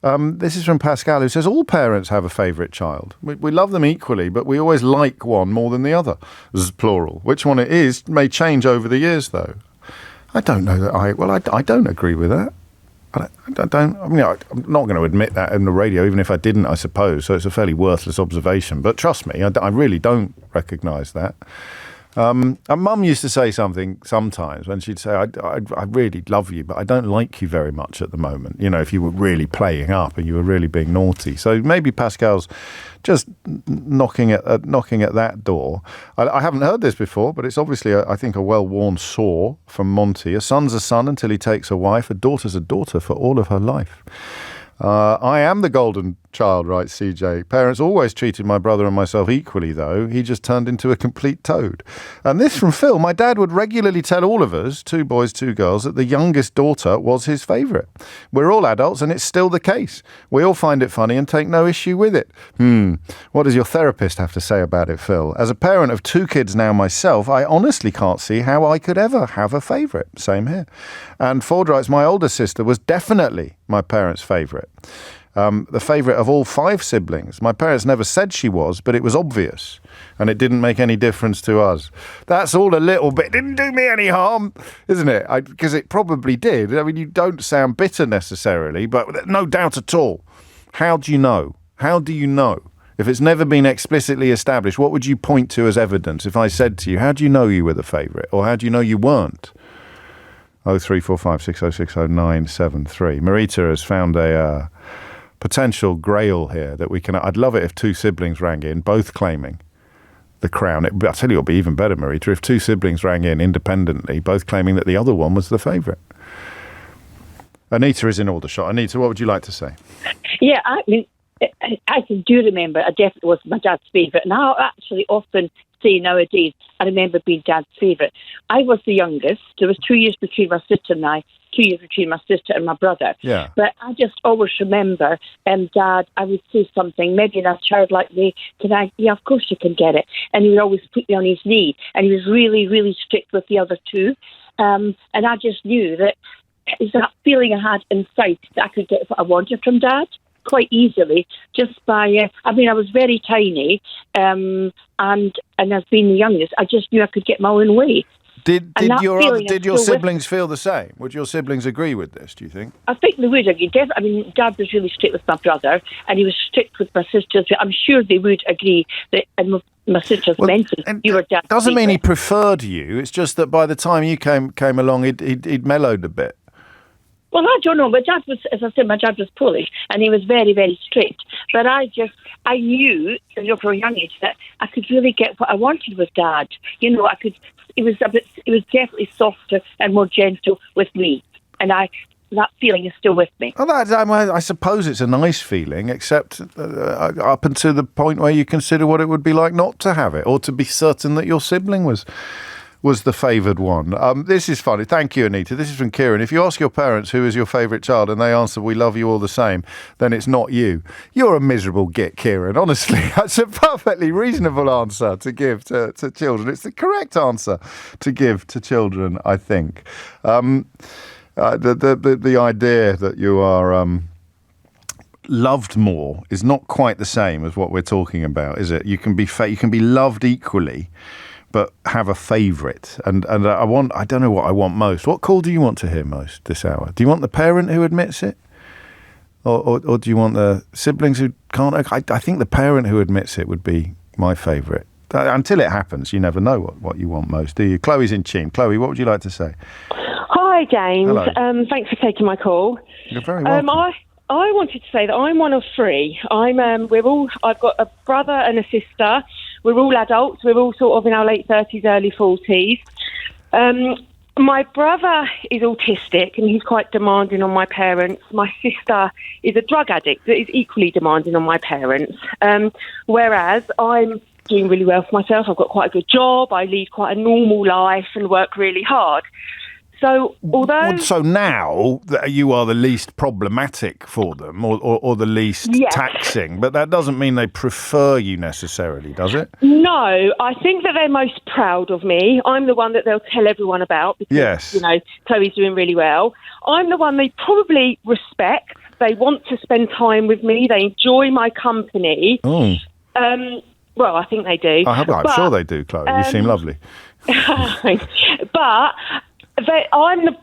This is from Pascal, who says, all parents have a favourite child. We love them equally, but we always like one more than the other. This is plural. Which one it is may change over the years, though. I don't know that I don't agree with that. I'm not going to admit that in the radio, even if I didn't, I suppose. So it's a fairly worthless observation. But trust me, I really don't recognise that. And Mum used to say something sometimes when she'd say, I really love you, but I don't like you very much at the moment. If you were really playing up and you were really being naughty. So maybe Pascal's just knocking at that door. I haven't heard this before, but it's obviously, I think, a well-worn saw from Monty. A son's a son until he takes a wife. A daughter's a daughter for all of her life. I am the golden child, writes CJ. Parents always treated my brother and myself equally, though. He just turned into a complete toad. And this from Phil. My dad would regularly tell all of us, 2 boys, 2 girls, that the youngest daughter was his favourite. We're all adults, and it's still the case. We all find it funny and take no issue with it. What does your therapist have to say about it, Phil? As a parent of 2 kids now myself, I honestly can't see how I could ever have a favourite. Same here. And Ford writes, my older sister was definitely my parents' favourite. The favourite of all 5 siblings. My parents never said she was, but it was obvious, and it didn't make any difference to us. That's all a little bit. Didn't do me any harm, isn't it? Because it probably did. I mean, you don't sound bitter necessarily, but no doubt at all. How do you know? How do you know? If it's never been explicitly established, what would you point to as evidence? If I said to you, how do you know you were the favourite? Or how do you know you weren't? 0345 6060 973. Marita has found a potential grail here that we can. I'd love it if 2 siblings rang in, both claiming the crown. I'll tell you, it'll be even better, Marita, if 2 siblings rang in independently, both claiming that the other one was the favourite. Anita is in Aldershot. Anita, what would you like to say? Yeah, I mean, I do remember I definitely was my dad's favourite. And I actually often say nowadays, I remember being dad's favourite. I was the youngest. There was 2 years between my sister and I, 2 years between my sister and my brother. Yeah. But I just always remember, Dad, I would say something, maybe in a childlike way, yeah, of course you can get it. And he would always put me on his knee. And he was really, really strict with the other 2. And I just knew that it's that feeling I had inside that I could get what I wanted from Dad quite easily, just by, I was very tiny, and as being the youngest, I just knew I could get my own way. Did your siblings feel the same? Would your siblings agree with this, do you think? I think they would agree. Dad was really strict with my brother, and he was strict with my sisters. I'm sure they would agree that, and my sisters mentioned you were Dad's doesn't favourite. mean he preferred you. It's just that by the time you came along, he'd mellowed a bit. Well, I don't know. My dad was, as I said, my dad was Polish, and he was very, very strict. But I knew, from a young age, that I could really get what I wanted with Dad. I could. It was definitely softer and more gentle with me, and that feeling is still with me. Well, I suppose it's a nice feeling, except up until the point where you consider what it would be like not to have it, or to be certain that your sibling was the favoured one. This is funny. Thank you, Anita. This is from Kieran. If you ask your parents who is your favourite child and they answer, we love you all the same, then it's not you. You're a miserable git, Kieran. Honestly, that's a perfectly reasonable answer to give to children. It's the correct answer to give to children, I think. The idea that you are loved more is not quite the same as what we're talking about, is it? You can be loved equally, but have a favourite. And I don't know what I want most. What call do you want to hear most this hour? Do you want the parent who admits it? Or do you want the siblings who can't? I think the parent who admits it would be my favourite. Until it happens, you never know what you want most, do you? Chloe's in Cheam. Chloe, what would you like to say? Hi, James. Hello. Thanks for taking my call. You're very welcome. I wanted to say that I'm one of 3. I've got a brother and a sister. We're all adults. We're all sort of in our late 30s, early 40s. My brother is autistic and he's quite demanding on my parents. My sister is a drug addict that is equally demanding on my parents. Whereas I'm doing really well for myself. I've got quite a good job. I lead quite a normal life and work really hard. So now you are the least problematic for them, or the least taxing, but that doesn't mean they prefer you necessarily, does it? No, I think that they're most proud of me. I'm the one that they'll tell everyone about because, Chloe's doing really well. I'm the one they probably respect. They want to spend time with me. They enjoy my company. Oh. Well, I think they do. I'm sure they do, Chloe. You seem lovely. But I'm the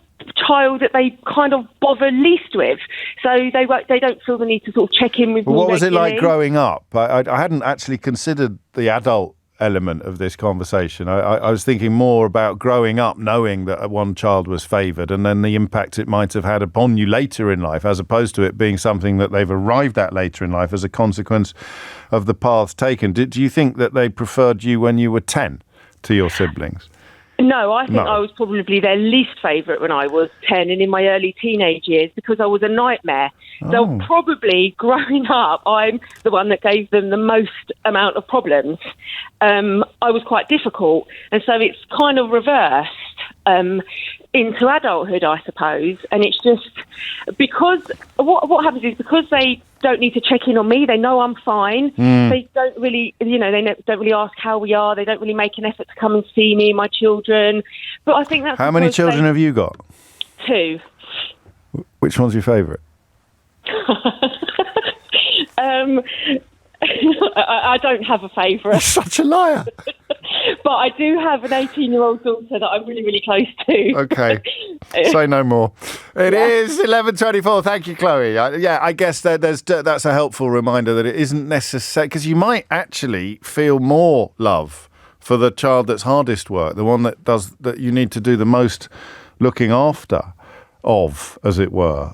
child that they kind of bother least with, so they don't feel the need to sort of check in with me. What was it regularly. like growing up? I hadn't actually considered the adult element of this conversation. I was thinking more about growing up knowing that one child was favoured, and then the impact it might have had upon you later in life, as opposed to it being something that they've arrived at later in life as a consequence of the paths taken. Do you think that they preferred you when you were 10 to your siblings? No, I think I was probably their least favourite when I was 10 and in my early teenage years, because I was a nightmare. So probably growing up, I'm the one that gave them the most amount of problems. I was quite difficult. And so it's kind of reversed into adulthood, I suppose. And it's just because what happens is, because they don't need to check in on me, they know I'm fine. They don't really, they don't really ask how we are. They don't really make an effort to come and see me, my children. But I think that's... How many children have you got? 2. Which one's your favourite? I don't have a favourite. You're such a liar. But I do have an 18-year-old daughter that I'm really, really close to. Okay. Say no more. It is 11:24. Thank you, Chloe. I guess that's a helpful reminder that it isn't necessary, because you might actually feel more love for the child that's hardest work, the one that you need to do the most looking after of, as it were.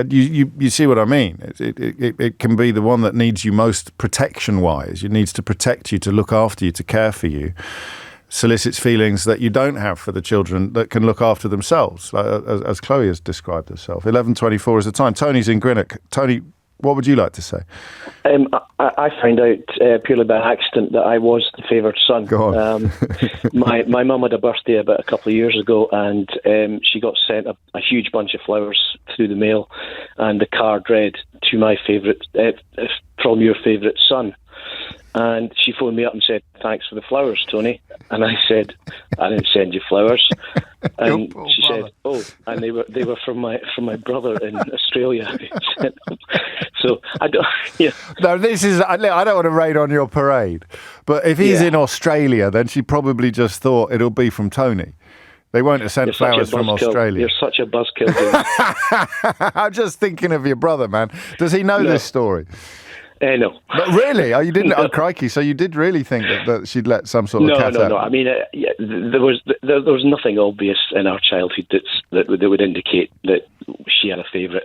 You see what I mean? It can be the one that needs you most protection-wise. It needs to protect you, to look after you, to care for you. Solicits feelings that you don't have for the children that can look after themselves, as Chloe has described herself. 11:24 is the time. Tony's in Greenock. Tony, what would you like to say? I found out purely by accident that I was the favoured son. Go on. My mum had a birthday about a couple of years ago, and she got sent a huge bunch of flowers through the mail, and the card read, "To my favourite, from your favourite son." And she phoned me up and said, "Thanks for the flowers, Tony." And I said, "I didn't send you flowers." And she said, "Oh, and they were from my brother in Australia." So I don't. Yeah. No, I don't want to rain on your parade, but if he's in Australia, then she probably just thought it'll be from Tony. They won't have sent flowers from Australia. You're such a buzzkill. I'm just thinking of your brother, man. Does he know this story? No. But really? Oh, you didn't? Oh, crikey. So you did really think that she'd let some sort of cat out? No. I mean, there was nothing obvious in our childhood that would indicate that she had a favourite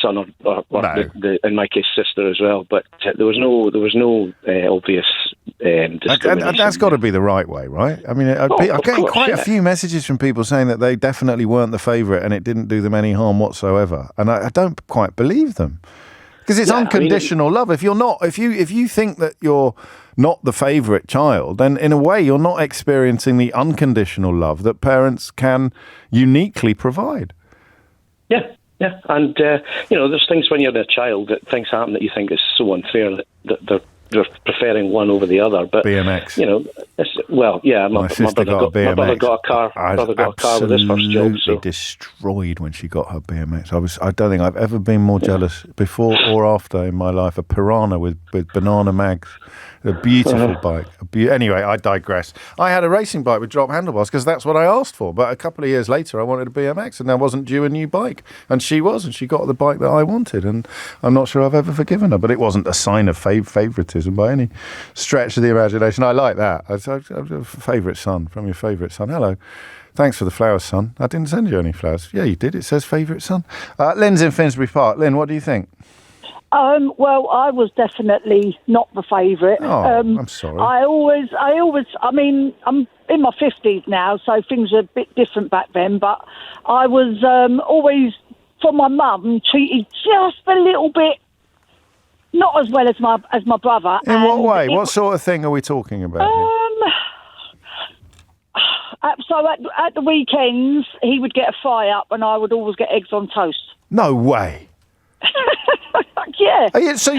son or in my case, sister as well. But there was no obvious discrimination. That's got to be the right way, right? I mean, I'm getting quite a few messages from people saying that they definitely weren't the favourite and it didn't do them any harm whatsoever. And I don't quite believe them. Because it's unconditional love. If you think that you're not the favourite child, then in a way you're not experiencing the unconditional love that parents can uniquely provide. Yeah. And, there's things when you're a child that things happen that you think is so unfair that they're preferring one over the other. But BMX. My brother got a car. With his first job. So. Destroyed when she got her BMX. I don't think I've ever been more jealous before or after in my life. A Piranha with banana mags. A beautiful bike. Anyway, I digress. I had a racing bike with drop handlebars because that's what I asked for. But a couple of years later, I wanted a BMX, and I wasn't due a new bike. And she was, and she got the bike that I wanted. And I'm not sure I've ever forgiven her. But it wasn't a sign of favouritism by any stretch of the imagination. I like that. I'm a favourite son from your favourite son. Hello. Thanks for the flowers, son. I didn't send you any flowers. Yeah, you did. It says favourite son. Lynn's in Finsbury Park. Lynn, what do you think? Well, I was definitely not the favourite. Oh, I'm sorry. I mean, I'm in my 50s now, so things are a bit different back then, but I was always, for my mum, treated just a little bit, not as well as my brother. In what way? What sort of thing are we talking about here? So at the weekends, he would get a fry up and I would always get eggs on toast. No way. Yeah. So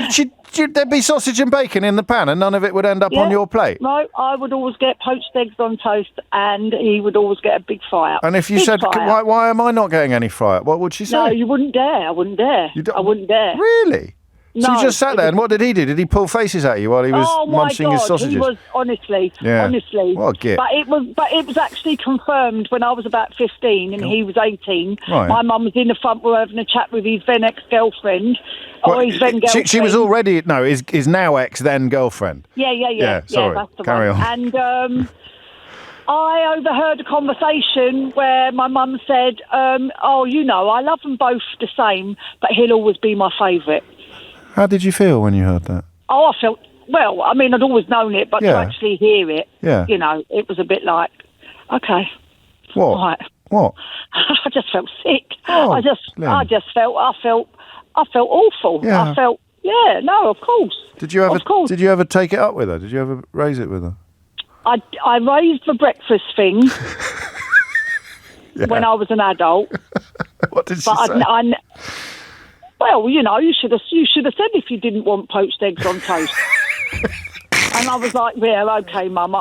there'd be sausage and bacon in the pan and none of it would end up on your plate? No, I would always get poached eggs on toast and he would always get a big fry up. And if you said, why am I not getting any fry up? What would she say? No, you wouldn't dare. I wouldn't dare. I wouldn't dare. Really? No. So you just sat there, and what did he do? Did he pull faces at you while he was munching his sausages? He was honestly. What a git. But it was actually confirmed when I was about 15 and he was 18. Right. My mum was in the front row having a chat with his then ex-girlfriend. Or his then girlfriend. She was already his now ex then girlfriend. Yeah. Sorry. That's the Carry one. on. And I overheard a conversation where my mum said, I love them both the same, but he'll always be my favourite. How did you feel when you heard that? Oh, I felt, well, I mean, I'd always known it, but to actually hear it, it was a bit like, okay. What? Right. What? I just felt sick. Oh, I felt awful. Yeah. I felt, of course. Did you ever take it up with her? Did you ever raise it with her? I raised the breakfast thing when I was an adult. What did she say? Well, you should have said if you didn't want poached eggs on toast. And I was like, yeah, okay, Mum.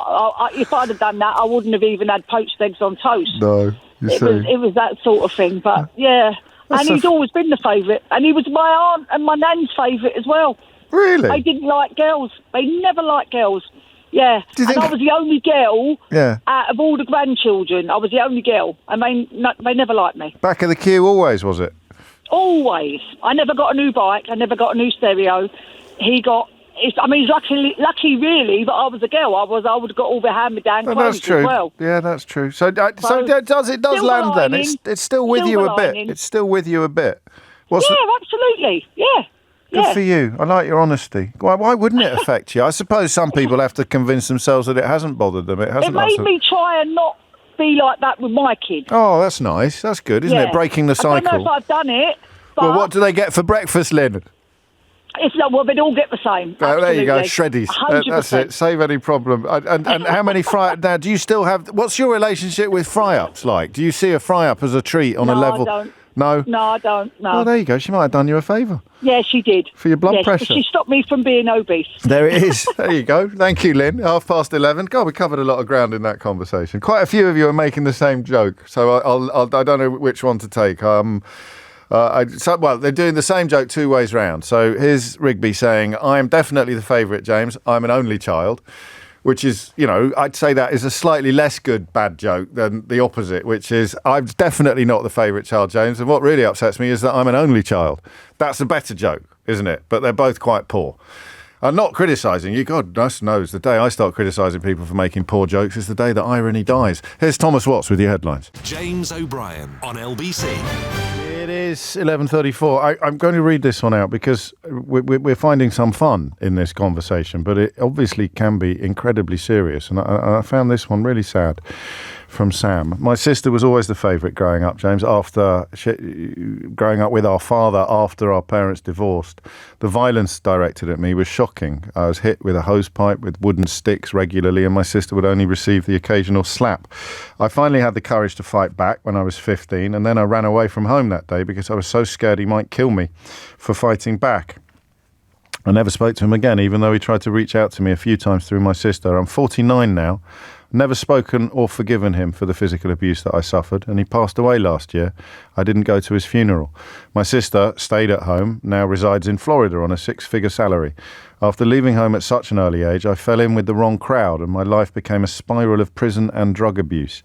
If I'd have done that, I wouldn't have even had poached eggs on toast. No, it was that sort of thing. But he's always been the favourite, and he was my aunt and my nan's favourite as well. Really? They didn't like girls. They never liked girls. Yeah, I was the only girl out of all the grandchildren. I was the only girl, and they never liked me. Back of the queue always, was it? Always. I never got a new bike. I never got a new stereo. He's lucky really that I was a girl. I would have got all the hand-me-down clothes that's true. as well. Yeah, that's true. So it does land then. It's still with you a bit. It's still with you a bit. Absolutely. Yeah. Good for you. I like your honesty. Why wouldn't it affect you? I suppose some people have to convince themselves that it hasn't bothered them. It made me try and not be like that with my kids. Oh, that's nice. That's good, isn't it? Breaking the cycle. I don't know if I've done it. But well, what do they get for breakfast, Lynn? They'd all get the same. There you go, shreddies. 100%. That's it. Save any problem. And how many fry-ups? Now, do you still have... What's your relationship with fry-ups like? Do you see a fry-up as a treat on a level... I don't. No? No, I don't, no. Oh, there you go. She might have done you a favour. Yeah, she did. For your blood pressure. She stopped me from being obese. There it is. There you go. Thank you, Lynn. 11:30. God, we covered a lot of ground in that conversation. Quite a few of you are making the same joke, so I don't know which one to take. They're doing the same joke two ways round. So here's Rigby saying, I am definitely the favourite, James. I'm an only child. Which is, I'd say that is a slightly less good bad joke than the opposite, which is I'm definitely not the favourite child, James. And what really upsets me is that I'm an only child. That's a better joke, isn't it? But they're both quite poor. I'm not criticising you. God knows the day I start criticising people for making poor jokes is the day that irony dies. Here's Thomas Watts with your headlines. James O'Brien on LBC. It is 11:34. I'm going to read this one out because we're finding some fun in this conversation, but it obviously can be incredibly serious. And I found this one really sad from Sam. My sister was always the favourite growing up, James, growing up with our father after our parents divorced. The violence directed at me was shocking. I was hit with a hosepipe with wooden sticks regularly, and my sister would only receive the occasional slap. I finally had the courage to fight back when I was 15, and then I ran away from home that day because I was so scared he might kill me for fighting back. I never spoke to him again, even though he tried to reach out to me a few times through my sister. I'm 49 now. Never spoken or forgiven him for the physical abuse that I suffered, and he passed away last year. I didn't go to his funeral. My sister stayed at home, now resides in Florida on a 6-figure salary. After leaving home at such an early age, I fell in with the wrong crowd, and my life became a spiral of prison and drug abuse.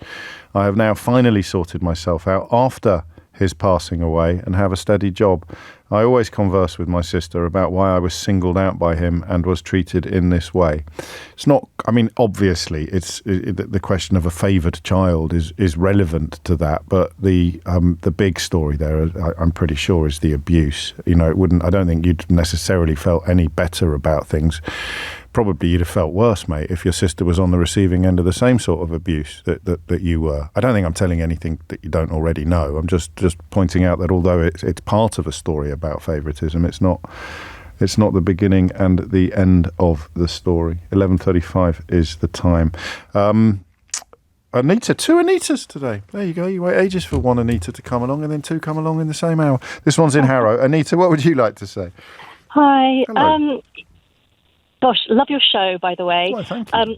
I have now finally sorted myself out after his passing away and have a steady job. I always converse with my sister about why I was singled out by him and was treated in this way. It's not, obviously, the question of a favoured child is relevant to that, but the big story there, I'm pretty sure, is the abuse. I don't think you'd necessarily felt any better about things. Probably you'd have felt worse, mate, if your sister was on the receiving end of the same sort of abuse that you were. I don't think I'm telling anything that you don't already know. I'm just pointing out that although it's part of a story about favouritism, it's not the beginning and the end of the story. 11:35 is the time. Anita, 2 Anitas today. There you go. You wait ages for one Anita to come along and then 2 come along in the same hour. This one's in Harrow. Anita, what would you like to say? Hi. Hello. Gosh, love your show, by the way. Oh, thank you.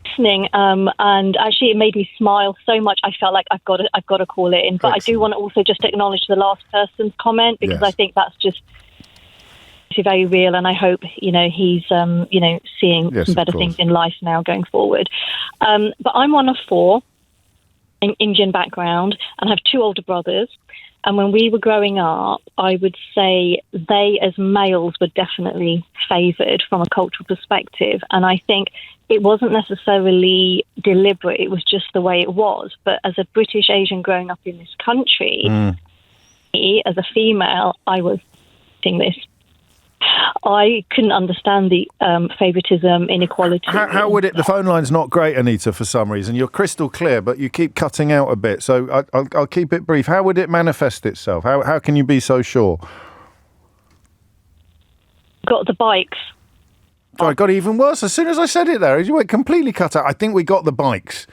Listening, and actually it made me smile so much. I felt like I've got to call it in. But excellent. I do want to also just acknowledge the last person's comment because I think that's just very real, and I hope he's seeing some better things in life now going forward. But I'm one of 4, in Indian background, and have 2 older brothers. And when we were growing up, I would say they, as males, were definitely favoured from a cultural perspective. And I think it wasn't necessarily deliberate; it was just the way it was. But as a British Asian growing up in this country, as a female, I was seeing this. I couldn't understand the favouritism, inequality. How would it... The phone line's not great, Anita, for some reason. You're crystal clear, but you keep cutting out a bit. So I'll keep it brief. How would it manifest itself? How can you be so sure? Got the bikes. Oh, it got even worse. As soon as I said it there, you went completely cut out. I think we got the bikes.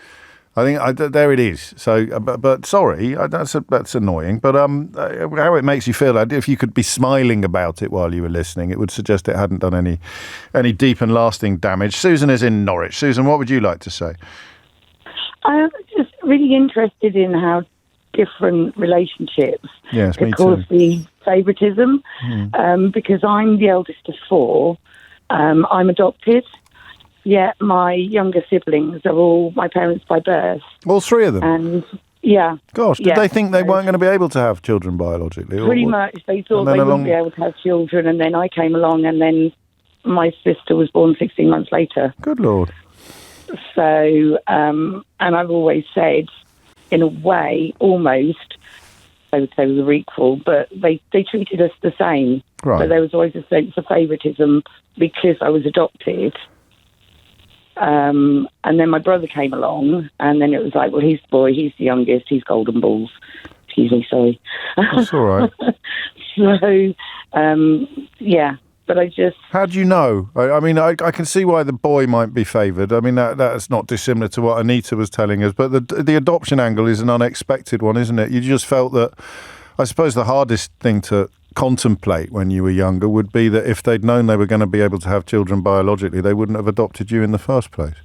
I think there it is. So, but sorry, that's annoying. But how it makes you feel? If you could be smiling about it while you were listening, it would suggest it hadn't done any deep and lasting damage. Susan is in Norwich. Susan, what would you like to say? I'm just really interested in how different relationships could cause the favouritism. Because I'm the eldest of 4. I'm adopted. Yeah, my younger siblings are all my parents by birth. All 3 of them? And, yeah. Gosh, did they think they weren't going to be able to have children biologically? Pretty much. They thought they wouldn't be able to have children, and then I came along, and then my sister was born 16 months later. Good Lord. So, and I've always said, in a way, almost, I would say we were equal, but they treated us the same. Right. But there was always a sense of favouritism because I was adopted. And then my brother came along, and then it was like, well, he's the boy, he's the youngest, he's golden balls. Excuse me, sorry. That's all right. So, yeah, but I just... How do you know? I mean, I can see why the boy might be favoured. I mean, that's not dissimilar to what Anita was telling us, but the adoption angle is an unexpected one, isn't it? You just felt that, I suppose the hardest thing to contemplate when you were younger would be that if they'd known they were going to be able to have children biologically, they wouldn't have adopted you in the first place.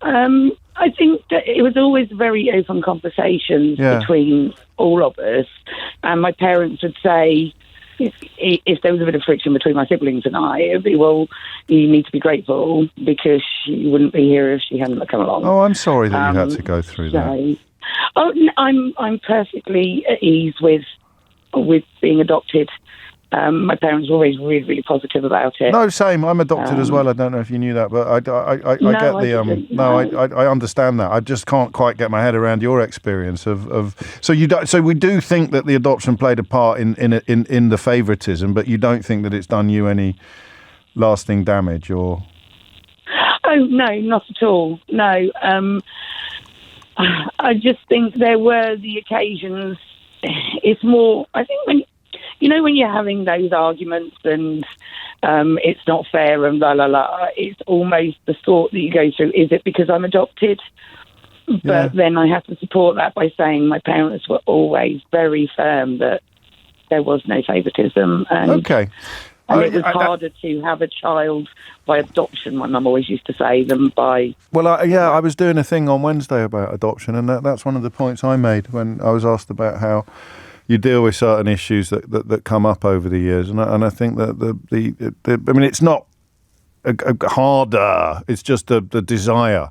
I think that it was always very open conversations between all of us, and my parents would say, if there was a bit of friction between my siblings and I, it'd be, well, you need to be grateful because you wouldn't be here if she hadn't come along. Oh, I'm sorry that you had to go through that. Oh, I'm perfectly at ease with being adopted. My parents were always really, really positive about it. No, same. I'm adopted as well. I don't know if you knew that, but I get the I understand that. I just can't quite get my head around your experience of. So we do think that the adoption played a part in the favouritism, but you don't think that it's done you any lasting damage, or? Oh no, not at all. No, I just think there were the occasions. It's more, I think, when you're having those arguments and it's not fair and la la la, it's almost the thought that you go through, is it because I'm adopted? But then I have to support that by saying my parents were always very firm that there was no favouritism. And it was harder to have a child by adoption, my mum always used to say, than by... Well, I was doing a thing on Wednesday about adoption, and that's one of the points I made when I was asked about how you deal with certain issues that come up over the years. And I think that I mean, it's not harder, it's just the desire.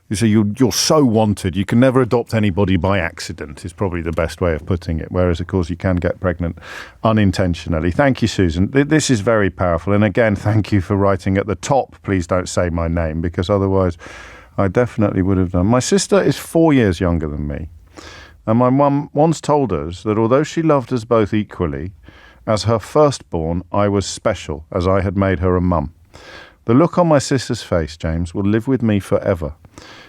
You see, you're so wanted. You can never adopt anybody by accident is probably the best way of putting it. Whereas, of course, you can get pregnant unintentionally. Thank you, Susan. This is very powerful. And again, thank you for writing at the top. Please don't say my name, because otherwise I definitely would have done. My sister is 4 years younger than me. And my mum once told us that although she loved us both equally, as her firstborn, I was special, as I had made her a mum. The look on my sister's face, James, will live with me forever.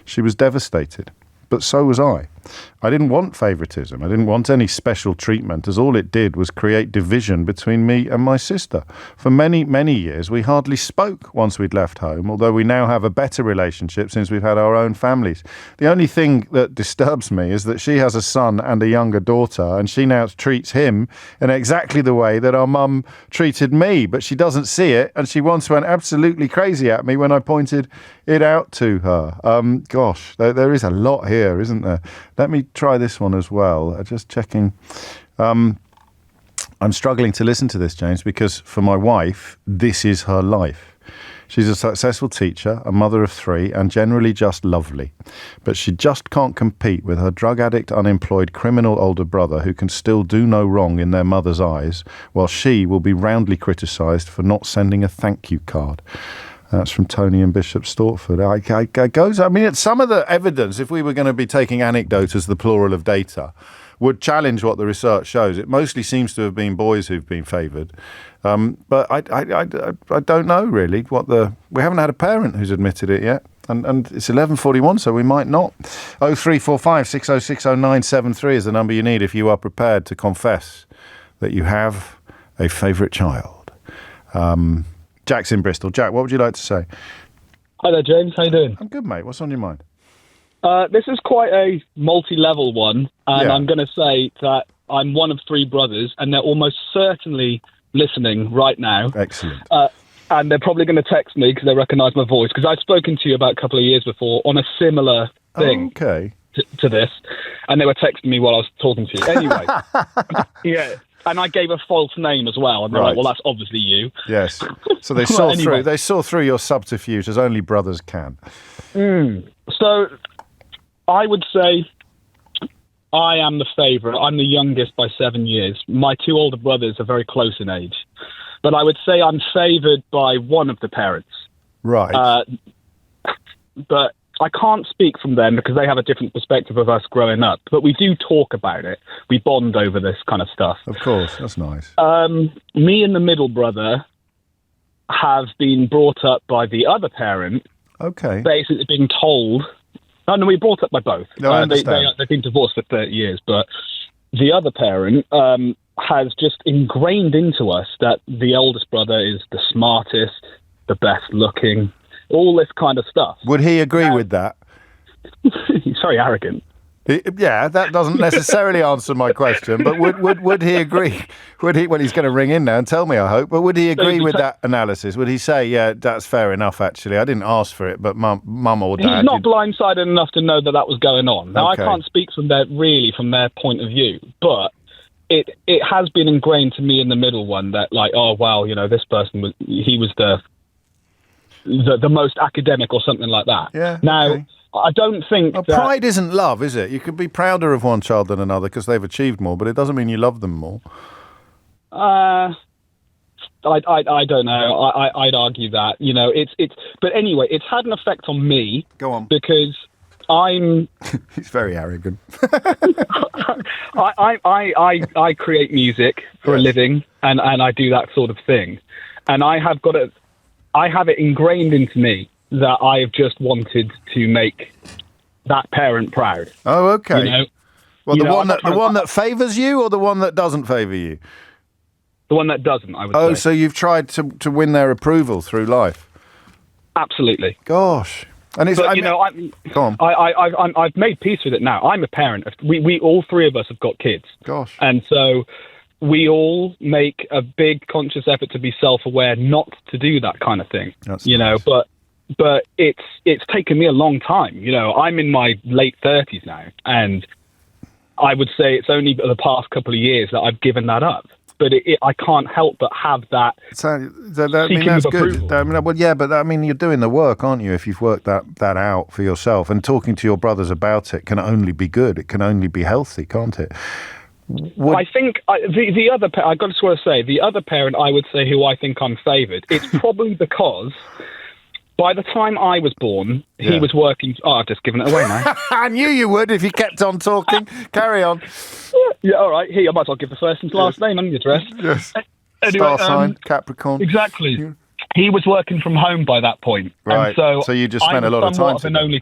She was devastated, but so was I. I didn't want favouritism. I didn't want any special treatment, as all it did was create division between me and my sister. For many, many years, we hardly spoke once we'd left home, although we now have a better relationship since we've had our own families. The only thing that disturbs me is that she has a son and a younger daughter, and she now treats him in exactly the way that our mum treated me, but she doesn't see it, and she once went absolutely crazy at me when I pointed it out to her. Gosh, there is a lot here, isn't there? Let me try this one as well. Just checking. I'm struggling to listen to this, James, because for my wife, this is her life. She's a successful teacher, a mother of 3, and generally just lovely. But she just can't compete with her drug addict, unemployed, criminal older brother who can still do no wrong in their mother's eyes, while she will be roundly criticised for not sending a thank you card. That's from Tony in Bishop Stortford. It's some of the evidence, if we were going to be taking anecdote as the plural of data, would challenge what the research shows. It mostly seems to have been boys who've been favoured. But I don't know really we haven't had a parent who's admitted it yet. And it's 11:41, so we might not. 0345 6060973 is the number you need if you are prepared to confess that you have a favourite child. Jack's in Bristol. Jack, what would you like to say? Hi there, James. How you doing? I'm good, mate. What's on your mind? This is quite a multi-level one, and I'm going to say that I'm one of 3 brothers, and they're almost certainly listening right now. Excellent. And they're probably going to text me because they recognise my voice, because I've spoken to you about a couple of years before on a similar thing to this, and they were texting me while I was talking to you. Anyway, yeah. And I gave a false name as well, and they're like, well, that's obviously you. Yes. So they saw through your subterfuge, as only brothers can. So I would say I am the favourite. I'm the youngest by 7 years. My 2 older brothers are very close in age. But I would say I'm favoured by one of the parents. Right. But I can't speak from them because they have a different perspective of us growing up. But we do talk about it. We bond over this kind of stuff. Of course, that's nice. Me and the middle brother have been brought up by the other parent. Okay. Basically being told... No, we were brought up by both. No, I understand. They've been divorced for 30 years. But the other parent has just ingrained into us that the oldest brother is the smartest, the best looking, all this kind of stuff. Would he agree with that? He's very arrogant. Yeah, that doesn't necessarily answer my question, but would he agree? Well, he's going to ring in now and tell me, I hope, but would he agree with that analysis? Would he say, yeah, that's fair enough, actually, I didn't ask for it, but mum or dad... He's not blindsided enough to know that was going on. Now, I can't speak from their point of view, but it has been ingrained to me in the middle one that, like, oh, well, this person, he was the most academic or something like that. Yeah, now... Okay. I don't think pride isn't love, is it? You could be prouder of one child than another because they've achieved more, but it doesn't mean you love them more. I don't know. I'd argue that, it's. But anyway, it's had an effect on me. Go on. Because I'm. He's very arrogant. I create music for a living, and I do that sort of thing, and I have it ingrained into me that I've just wanted to make that parent proud. Oh, okay. Well, the one that favours you, or the one that doesn't favour you? The one that doesn't, I would say. Oh, so you've tried to win their approval through life? Absolutely. Gosh. And it's, go on. I've made peace with it now. I'm a parent. We all 3 of us have got kids. Gosh. And so we all make a big conscious effort to be self-aware, not to do that kind of thing. That's nice. But it's taken me a long time. I'm in my late 30s now, and I would say it's only the past couple of years that I've given that up. But I can't help but have that. That's good. You're doing the work, aren't you? If you've worked that out for yourself, and talking to your brothers about it can only be good. It can only be healthy, can't it? I think the other. I got to say, the other parent, I would say, who I think I'm favoured. It's probably because. By the time I was born, he was working... Oh, I've just given it away now. I knew you would if you kept on talking. Carry on. Yeah, all right. Here, I might as well give the first and last name and the address. Yes. Anyway, Star sign, Capricorn. Exactly. He was working from home by that point. Right. And so you just spent a lot of time together.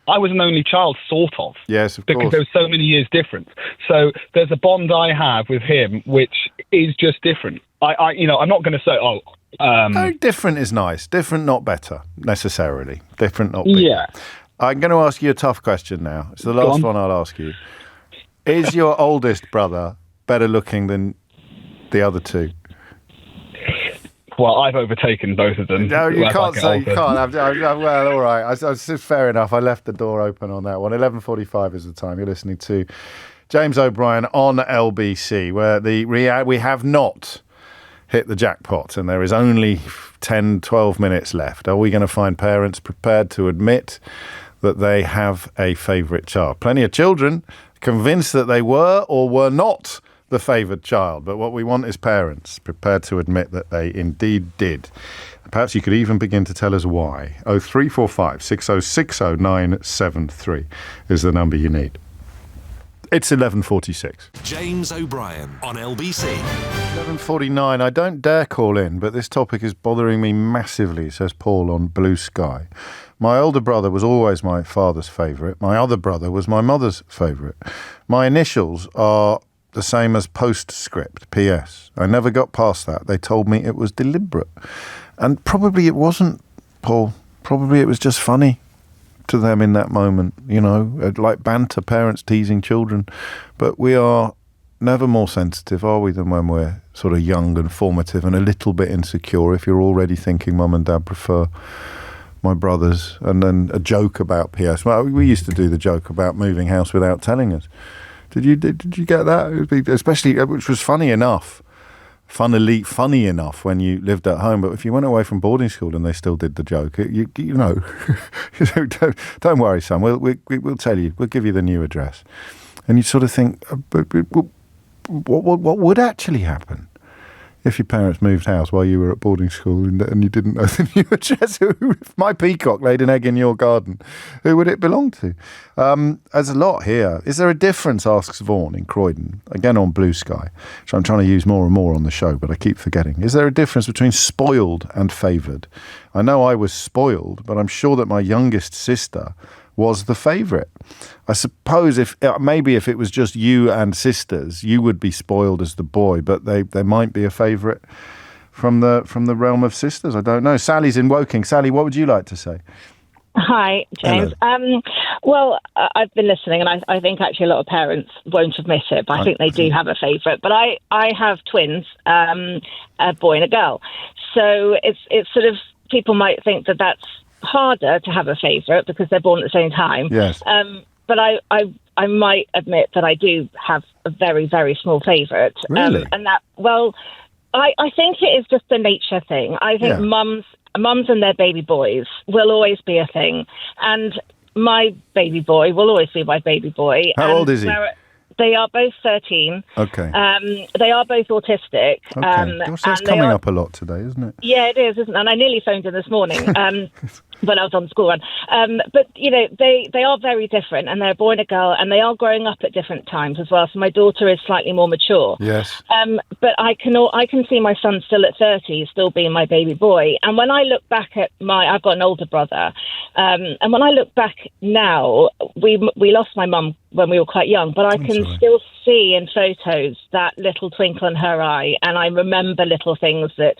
I was an only child, sort of. Yes, of course. Because there was so many years difference. So there's a bond I have with him, which is just different. I'm not going to say, no, different is nice. Different, not better, necessarily. Different, not better. Yeah. I'm going to ask you a tough question now. It's the last one I'll ask you. Is your oldest brother better looking than the other 2? Well, I've overtaken both of them. No, you can't say you can't. Well, all right. It's fair enough. I left the door open on that one. 11:45 is the time. You're listening to James O'Brien on LBC, where we have not hit the jackpot and there is only 10, 12 minutes left. Are we going to find parents prepared to admit that they have a favourite child? Plenty of children convinced that they were or were not the favoured child. But what we want is parents prepared to admit that they indeed did. Perhaps you could even begin to tell us why. 0345 6060 973 is the number you need. It's 11:46. James O'Brien on LBC. 11:49. I don't dare call in, but this topic is bothering me massively, says Paul on Blue Sky. My older brother was always my father's favourite. My other brother was my mother's favourite. My initials are the same as postscript, PS. I never got past that. They told me it was deliberate. And probably it wasn't, Paul. Probably it was just funny to them in that moment, like banter, parents teasing children. But we are never more sensitive, are we, than when we're sort of young and formative and a little bit insecure. If you're already thinking mum and dad prefer my brothers, and then a joke about PS. Well, we used to do the joke about moving house without telling us. Did you get that? Especially, which was funny enough when you lived at home, but if you went away from boarding school and they still did the joke, don't worry, son. We'll tell you. We'll give you the new address, and you sort of think, what would actually happen if your parents moved house while you were at boarding school and you didn't know the new address? If my peacock laid an egg in your garden, who would it belong to? There's a lot here. Is there a difference, asks Vaughan in Croydon, again on Blue Sky, which I'm trying to use more and more on the show, but I keep forgetting. Is there a difference between spoiled and favoured? I know I was spoiled, but I'm sure that my youngest sister was the favourite. I suppose if it was just you and sisters, you would be spoiled as the boy, but they might be a favourite from the realm of sisters. I don't know. Sally's in Woking. Sally, what would you like to say? Hi, James. Well, I've been listening, and I think actually a lot of parents won't admit it, but I think they do have a favourite. But I have twins, a boy and a girl. So it's sort of, people might think that that's harder to have a favourite because they're born at the same time. Yes. But I might admit that I do have a very, very small favourite. Really? And that, well, I think it is just a nature thing. I think mums and their baby boys will always be a thing. And my baby boy will always be my baby boy. How old is he? They are both 13. Okay. They are both autistic. Okay. Gosh, that's coming up a lot today, isn't it? Yeah, it is, isn't it? And I nearly phoned in this morning when I was on the school run. But, they are very different, and they're a boy and a girl, and they are growing up at different times as well. So my daughter is slightly more mature. Yes. But I can see my son still at 30, still being my baby boy. And when I look back at I've got an older brother, and when I look back now, we lost my mum when we were quite young, but I can still see in photos that little twinkle in her eye, and I remember little things that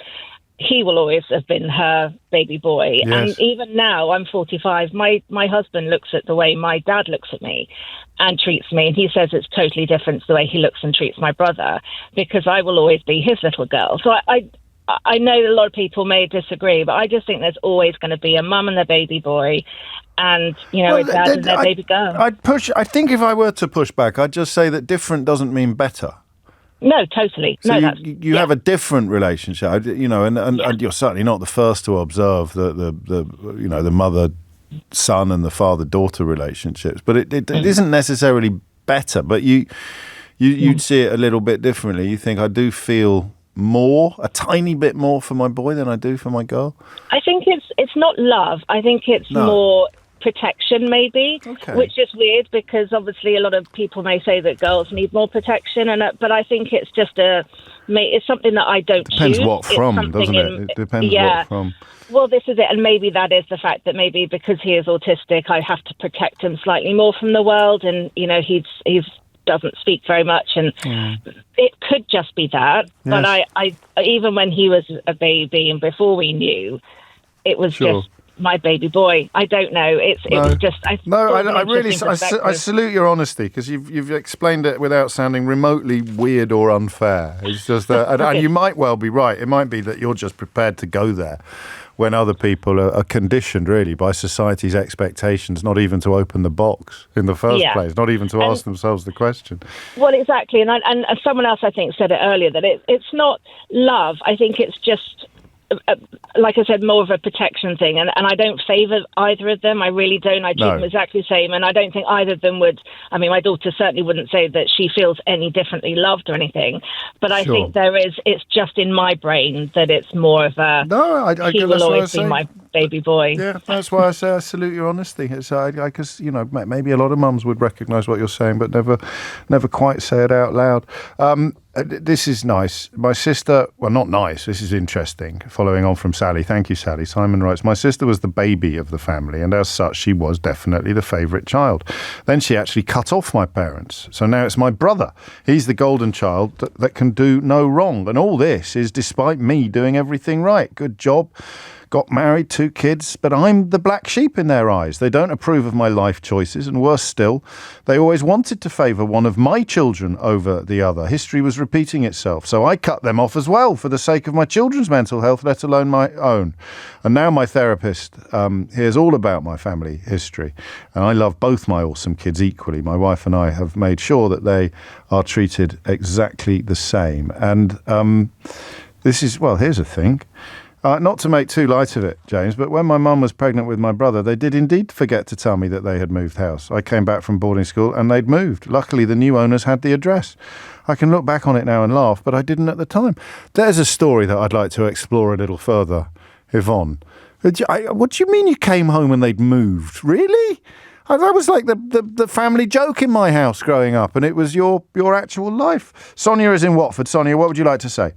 he will always have been her baby boy. Yes. And even now, I'm 45, my husband looks at the way my dad looks at me and treats me, and he says it's totally different to the way he looks and treats my brother, because I will always be his little girl. So I know a lot of people may disagree, but I just think there's always going to be a mum and their baby boy, and a dad and their baby girl. I think if I were to push back, I'd just say that different doesn't mean better. No, totally. So you have a different relationship, and you're certainly not the first to observe the mother-son and the father-daughter relationships. But it isn't necessarily better. But you'd see it a little bit differently. You think, I do feel a tiny bit more for my boy than I do for my girl. I think it's not love. I think it's more protection, maybe, which is weird because obviously a lot of people may say that girls need more protection, but I think it's just it's something that I don't choose. Depends what from, doesn't it? It depends what from. Well, this is it, and maybe that is the fact that maybe because he is autistic, I have to protect him slightly more from the world, and he's doesn't speak very much, and it could just be that. Yes. But I even when he was a baby and before we knew, it was just my baby boy. I don't know. It was just. I salute your honesty, because you've explained it without sounding remotely weird or unfair. It's just that, and you might well be right. It might be that you're just prepared to go there when other people are conditioned, really, by society's expectations, not even to open the box in the first place, not even to ask themselves the question. Well, exactly. And someone else, I think, said it earlier, that it's not love. I think it's just, like I said, more of a protection thing. And I don't favour either of them. I really don't. I treat them exactly the same. And I don't think either of them would. I mean, my daughter certainly wouldn't say that she feels any differently loved or anything. But I think it's just in my brain that it's more of a, he will always be my baby boy. Yeah, that's why I say I salute your honesty. It's because, maybe a lot of mums would recognise what you're saying, but never quite say it out loud. This is nice. My sister, well, not nice, this is interesting. Following on from Sally. Thank you, Sally. Simon writes, my sister was the baby of the family, and as such, she was definitely the favourite child. Then she actually cut off my parents. So now it's my brother. He's the golden child that can do no wrong. And all this is despite me doing everything right. Good job. Got married, 2 kids, but I'm the black sheep in their eyes. They don't approve of my life choices, and worse still, they always wanted to favour one of my children over the other. History was repeating itself, so I cut them off as well for the sake of my children's mental health, let alone my own. And now my therapist hears all about my family history, and I love both my awesome kids equally. My wife and I have made sure that they are treated exactly the same. And here's a thing. Not to make too light of it, James, but when my mum was pregnant with my brother, they did indeed forget to tell me that they had moved house. I came back from boarding school and they'd moved. Luckily, the new owners had the address. I can look back on it now and laugh, but I didn't at the time. There's a story that I'd like to explore a little further, Yvonne. What do you mean you came home and they'd moved? Really? That was like the family joke in my house growing up, and it was your actual life. Sonia is in Watford. Sonia, what would you like to say?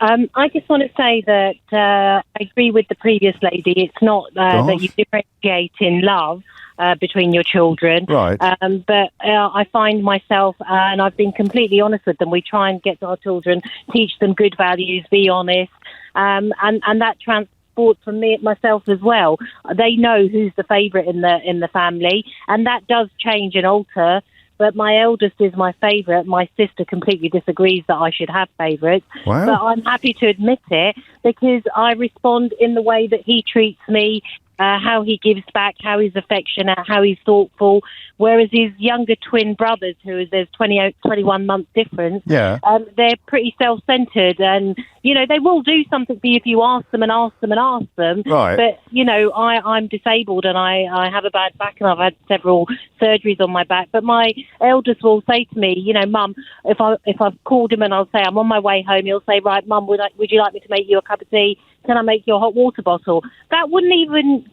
I just want to say that I agree with the previous lady. It's not that you differentiate in love between your children. Right. But I find myself, and I've been completely honest with them, we try and get our children, teach them good values, be honest, and that transports from myself as well. They know who's the favourite in the family, and that does change and alter. But my eldest is my favourite. My sister completely disagrees that I should have favourites. Wow. But I'm happy to admit it because I respond in the way that he treats me, how he gives back, how he's affectionate, how he's thoughtful. Whereas his younger twin brothers, there's 21 months difference, they're pretty self-centred. And, they will do something for you if you ask them and ask them and ask them. Right. But, I'm disabled and I have a bad back and I've had several surgeries on my back. But my eldest will say to me, Mum, if I've called him and I'll say I'm on my way home, he'll say, right, Mum, would you like me to make you a cup of tea? Can I make you a hot water bottle? That wouldn't even,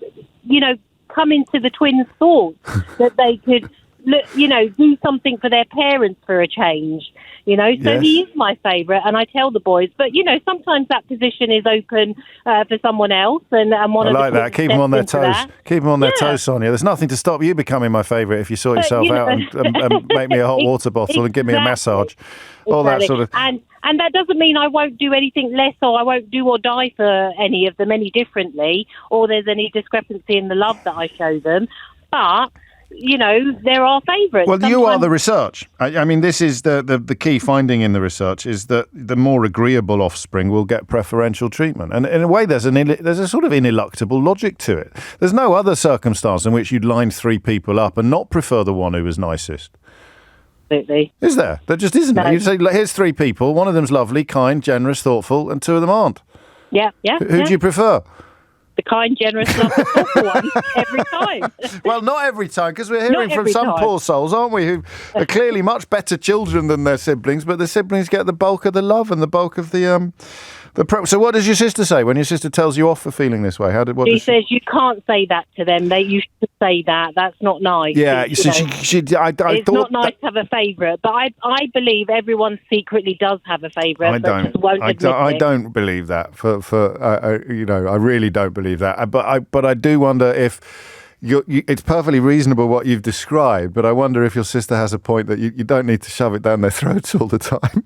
come into the twins' thoughts that they could, do something for their parents for a change. So he is my favourite, and I tell the boys. But sometimes that position is open for someone else, and one I of like that. Keep them on their toes. Keep them on their toes, Sonia. There's nothing to stop you becoming my favourite if you sort yourself out and make me a hot water bottle and give me a massage. All that sort of. And that doesn't mean I won't do anything less, or I won't do or die for any of them any differently, or there's any discrepancy in the love that I show them. But there are favourites. Well, you are the research. I mean, this is the key finding in the research is that the more agreeable offspring will get preferential treatment. And in a way, there's a sort of ineluctable logic to it. There's no other circumstance in which you'd line 3 people up and not prefer the one who was nicest. Absolutely. Is there? There just isn't. No. You say, here's 3 people. One of them's lovely, kind, generous, thoughtful, and 2 of them aren't. Yeah. Who do you prefer? The kind, generous, lovely, thoughtful one every time. Well, not every time, because we're hearing from some poor souls, aren't we, who are clearly much better children than their siblings, but the siblings get the bulk of the love and the bulk of the So what does your sister say when your sister tells you off for feeling this way? She says you can't say that to them. You should say that. That's not nice. Yeah, it's not nice to have a favourite, but I believe everyone secretly does have a favourite. I don't believe that. I really don't believe that. But I do wonder if. It's perfectly reasonable what you've described, but I wonder if your sister has a point that you don't need to shove it down their throats all the time.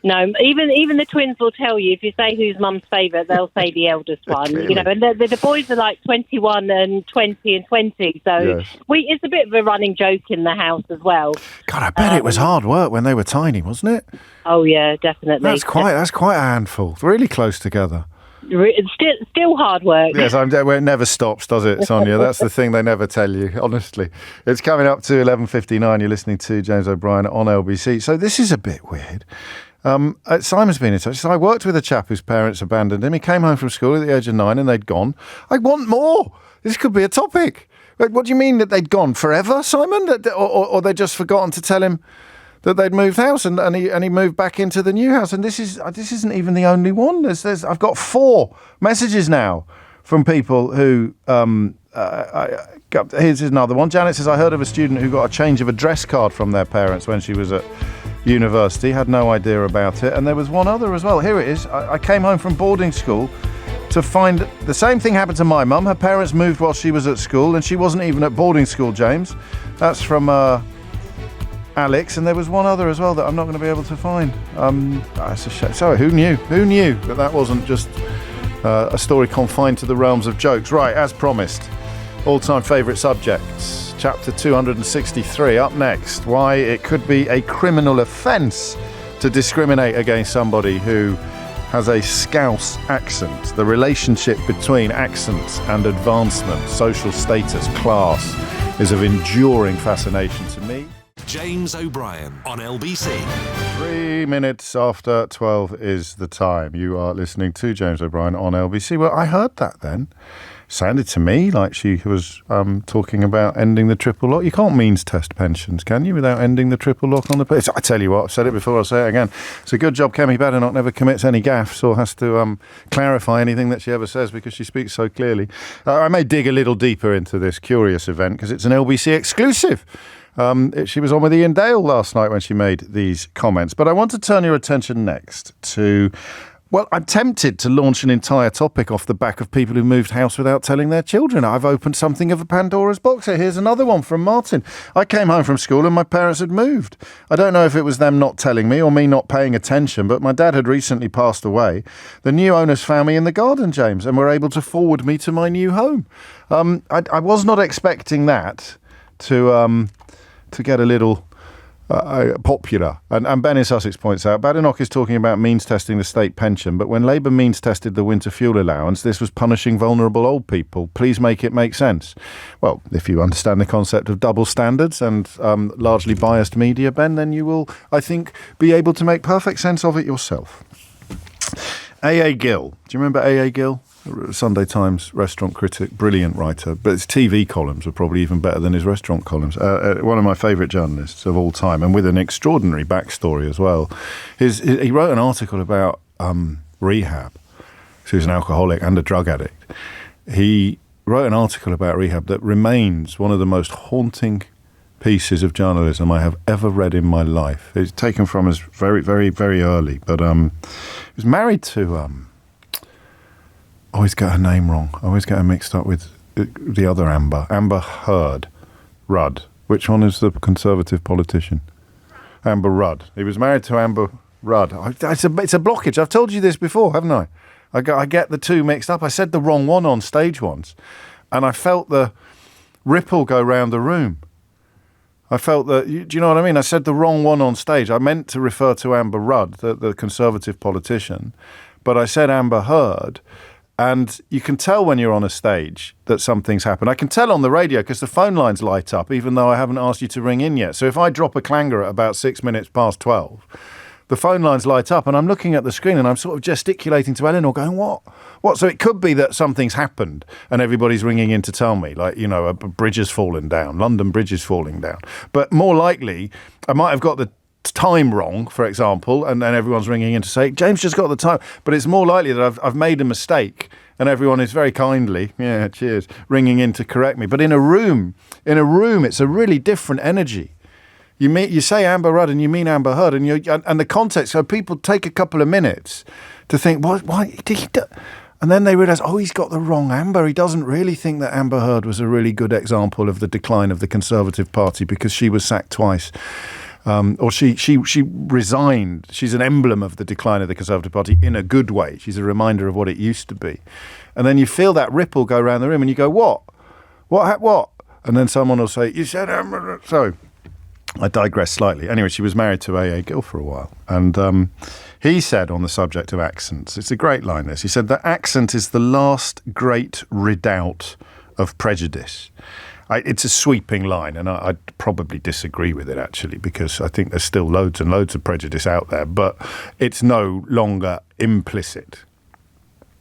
No, even the twins will tell you, if you say who's mum's favourite, they'll say the eldest one. And the boys are like 21 and 20 and 20. So it's a bit of a running joke in the house as well. God, I bet it was hard work when they were tiny, wasn't it? Oh, yeah, definitely. That's quite a handful. Really close together. It's still hard work. Yes, it never stops, does it, Sonia? That's the thing they never tell you, honestly. It's coming up to 11:59. You're listening to James O'Brien on LBC. So this is a bit weird. Simon's been in touch. So I worked with a chap whose parents abandoned him. He came home from school at the age of 9 and they'd gone. I want more. This could be a topic. What do you mean that they'd gone forever, Simon? Or they'd just forgotten to tell him that they'd moved house and he moved back into the new house? And this isn't even the only one. I've got 4 messages now from people who... here's another one. Janet says, I heard of a student who got a change of address card from their parents when she was at university, had no idea about it. And there was one other as well. Here it is. I came home from boarding school to find the same thing happened to my mum. Her parents moved while she was at school and she wasn't even at boarding school, James. That's from Alex. And there was one other as well that I'm not going to be able to find. It's a shame. Sorry, who knew that wasn't just a story confined to the realms of jokes? Right, as promised, all-time favourite subjects. Chapter 263 up next. Why it could be a criminal offence to discriminate against somebody who has a Scouse accent. The relationship between accents and advancement, social status, class, is of enduring fascination to me. James O'Brien on LBC. 3 minutes after 12 is the time. You are listening to James O'Brien on LBC. Well, I heard that then. Sounded to me like she was talking about ending the triple lock. You can't means test pensions, can you, without ending the triple lock on the place? I tell you what, I've said it before, I'll say it again. It's a good job Kemi Badenoch never commits any gaffes or has to clarify anything that she ever says because she speaks so clearly. I may dig a little deeper into this curious event because it's an LBC exclusive. She was on with Ian Dale last night when she made these comments. But I want to turn your attention next to... Well, I'm tempted to launch an entire topic off the back of people who moved house without telling their children. I've opened something of a Pandora's box here. Here's another one from Martin. I came home from school and my parents had moved. I don't know if it was them not telling me or me not paying attention, but my dad had recently passed away. The new owners found me in the garden, James, and were able to forward me to my new home. I was not expecting that to get a little... popular. And Ben in Sussex points out, Badenoch is talking about means testing the state pension, but when Labour means tested the winter fuel allowance, this was punishing vulnerable old people. Please make it make sense. Well, if you understand the concept of double standards and largely biased media, Ben, then you will, I think, be able to make perfect sense of it yourself. A.A. Gill. Do you remember A.A. Gill? Sunday Times restaurant critic, brilliant writer, but his TV columns were probably even better than his restaurant columns. One of my favourite journalists of all time, and with an extraordinary backstory as well. He wrote an article about rehab. So he was an alcoholic and a drug addict. He wrote an article about rehab that remains one of the most haunting pieces of journalism I have ever read in my life. It's taken from us very, very, very early, but he was married to... I always get her name wrong. I always get her mixed up with the other Amber. Amber Rudd. Which one is the Conservative politician? Amber Rudd. He was married to Amber Rudd. It's a blockage. I've told you this before, haven't I? I get the two mixed up. I said the wrong one on stage once, and I felt the ripple go round the room. I felt that, do you know what I mean? I said the wrong one on stage. I meant to refer to Amber Rudd, the Conservative politician, but I said Amber Heard. And you can tell when you're on a stage that something's happened. I can tell on the radio because the phone lines light up, even though I haven't asked you to ring in yet. So if I drop a clanger at about 6 minutes past 12, the phone lines light up and I'm looking at the screen and I'm sort of gesticulating to Eleanor going, what? So it could be that something's happened and everybody's ringing in to tell me, like, you know, a bridge has fallen down, London Bridge is falling down. But more likely, I might have got the time wrong, for example, and then everyone's ringing in to say, James just got the time. But it's more likely that I've made a mistake and everyone is very kindly, yeah, cheers, ringing in to correct me. But in a room, it's a really different energy. You say Amber Rudd and you mean Amber Heard, and the context. So people take a couple of minutes to think, why did he do? And then they realise, he's got the wrong Amber. He doesn't really think that Amber Heard was a really good example of the decline of the Conservative Party because she was sacked twice. Or she resigned. She's an emblem of the decline of the Conservative Party in a good way. She's a reminder of what it used to be. And then you feel that ripple go around the room and you go, what? And then someone will say, you said Amber. So I digress slightly. Anyway, she was married to A.A. Gill for a while. And He said on the subject of accents, it's a great line this, he said that accent is the last great redoubt of prejudice. It's a sweeping line, and I'd probably disagree with it, actually, because I think there's still loads and loads of prejudice out there, but it's no longer implicit.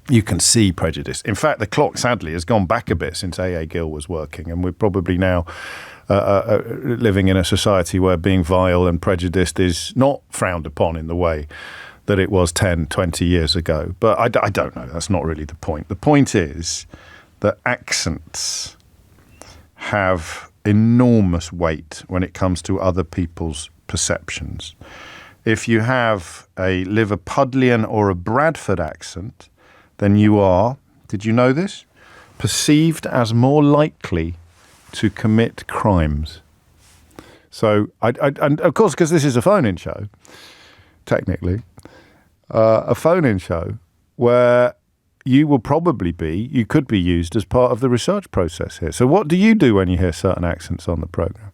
You can see prejudice. In fact, the clock, sadly, has gone back a bit since A.A. Gill was working, and we're probably now living in a society where being vile and prejudiced is not frowned upon in the way that it was 10, 20 years ago. But I don't know. That's not really the point. The point is that accents have enormous weight when it comes to other people's perceptions. If you have a Liverpudlian or a Bradford accent, then you are, did you know this, perceived as more likely to commit crimes. So, and of course, because this is a phone-in show, technically, a phone-in show where you could be used as part of the research process here. So what do you do when you hear certain accents on the programme?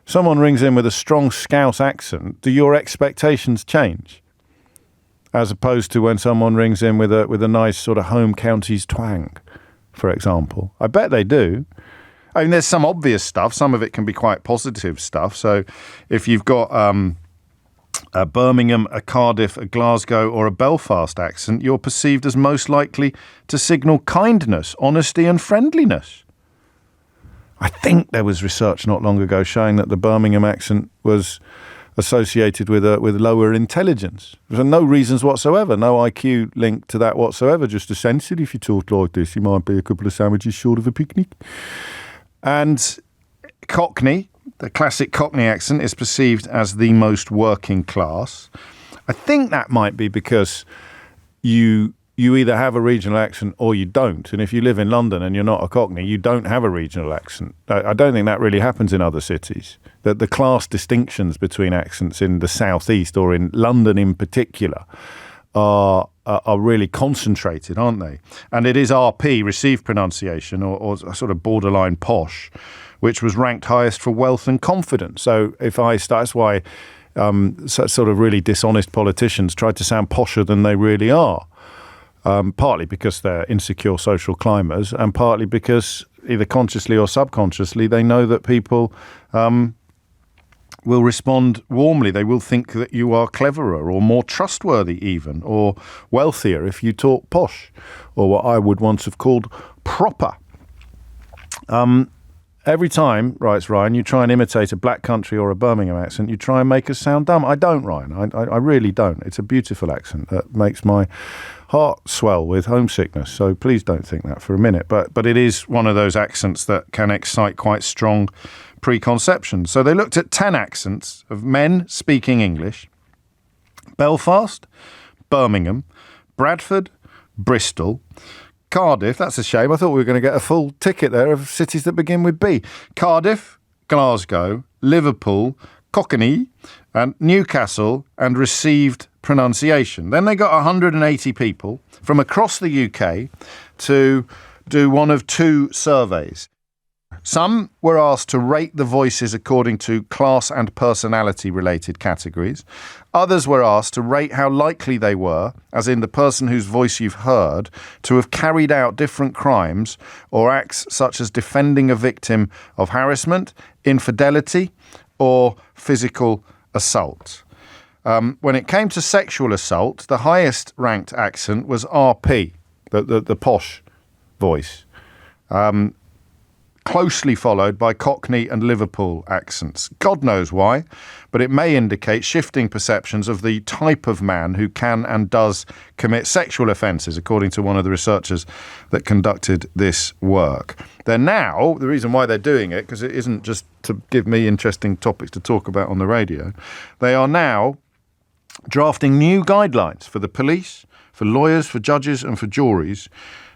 Someone rings in with a strong Scouse accent, do your expectations change? As opposed to when someone rings in with a nice sort of home counties twang, for example. I bet they do. I mean, there's some obvious stuff. Some of it can be quite positive stuff. So if you've got a Birmingham, a Cardiff, a Glasgow or a Belfast accent, you're perceived as most likely to signal kindness, honesty and friendliness. I think there was research not long ago showing that the Birmingham accent was associated with lower intelligence. There's no reasons whatsoever, no IQ link to that whatsoever, just a sense that if you talk like this, you might be a couple of sandwiches short of a picnic. And Cockney, the classic Cockney accent, is perceived as the most working class. I think that might be because you either have a regional accent or you don't. And if you live in London and you're not a Cockney, you don't have a regional accent. I don't think that really happens in other cities. That the class distinctions between accents in the southeast or in London in particular are really concentrated, aren't they? And it is RP, received pronunciation, or sort of borderline posh, which was ranked highest for wealth and confidence. So that's why sort of really dishonest politicians try to sound posher than they really are. Partly because they're insecure social climbers, and partly because either consciously or subconsciously they know that people will respond warmly. They will think that you are cleverer or more trustworthy even, or wealthier if you talk posh, or what I would once have called proper. Every time, writes Ryan, you try and imitate a Black Country or a Birmingham accent, you try and make us sound dumb. I don't, Ryan. I really don't. It's a beautiful accent that makes my heart swell with homesickness. So please don't think that for a minute. But it is one of those accents that can excite quite strong preconceptions. So they looked at 10 accents of men speaking English: Belfast, Birmingham, Bradford, Bristol, Cardiff. That's a shame. I thought we were going to get a full ticket there of cities that begin with B. Cardiff, Glasgow, Liverpool, Cockney, and Newcastle, and received pronunciation. Then they got 180 people from across the UK to do one of two surveys. Some were asked to rate the voices according to class and personality related categories. Others were asked to rate how likely they were, as in the person whose voice you've heard, to have carried out different crimes or acts such as defending a victim of harassment, infidelity, or physical assault. When it came to sexual assault, the highest ranked accent was RP, the posh voice. Closely followed by Cockney and Liverpool accents. God knows why, but it may indicate shifting perceptions of the type of man who can and does commit sexual offences, according to one of the researchers that conducted this work. They're now, the reason why they're doing it, because it isn't just to give me interesting topics to talk about on the radio, they are now drafting new guidelines for the police, for lawyers, for judges and for juries,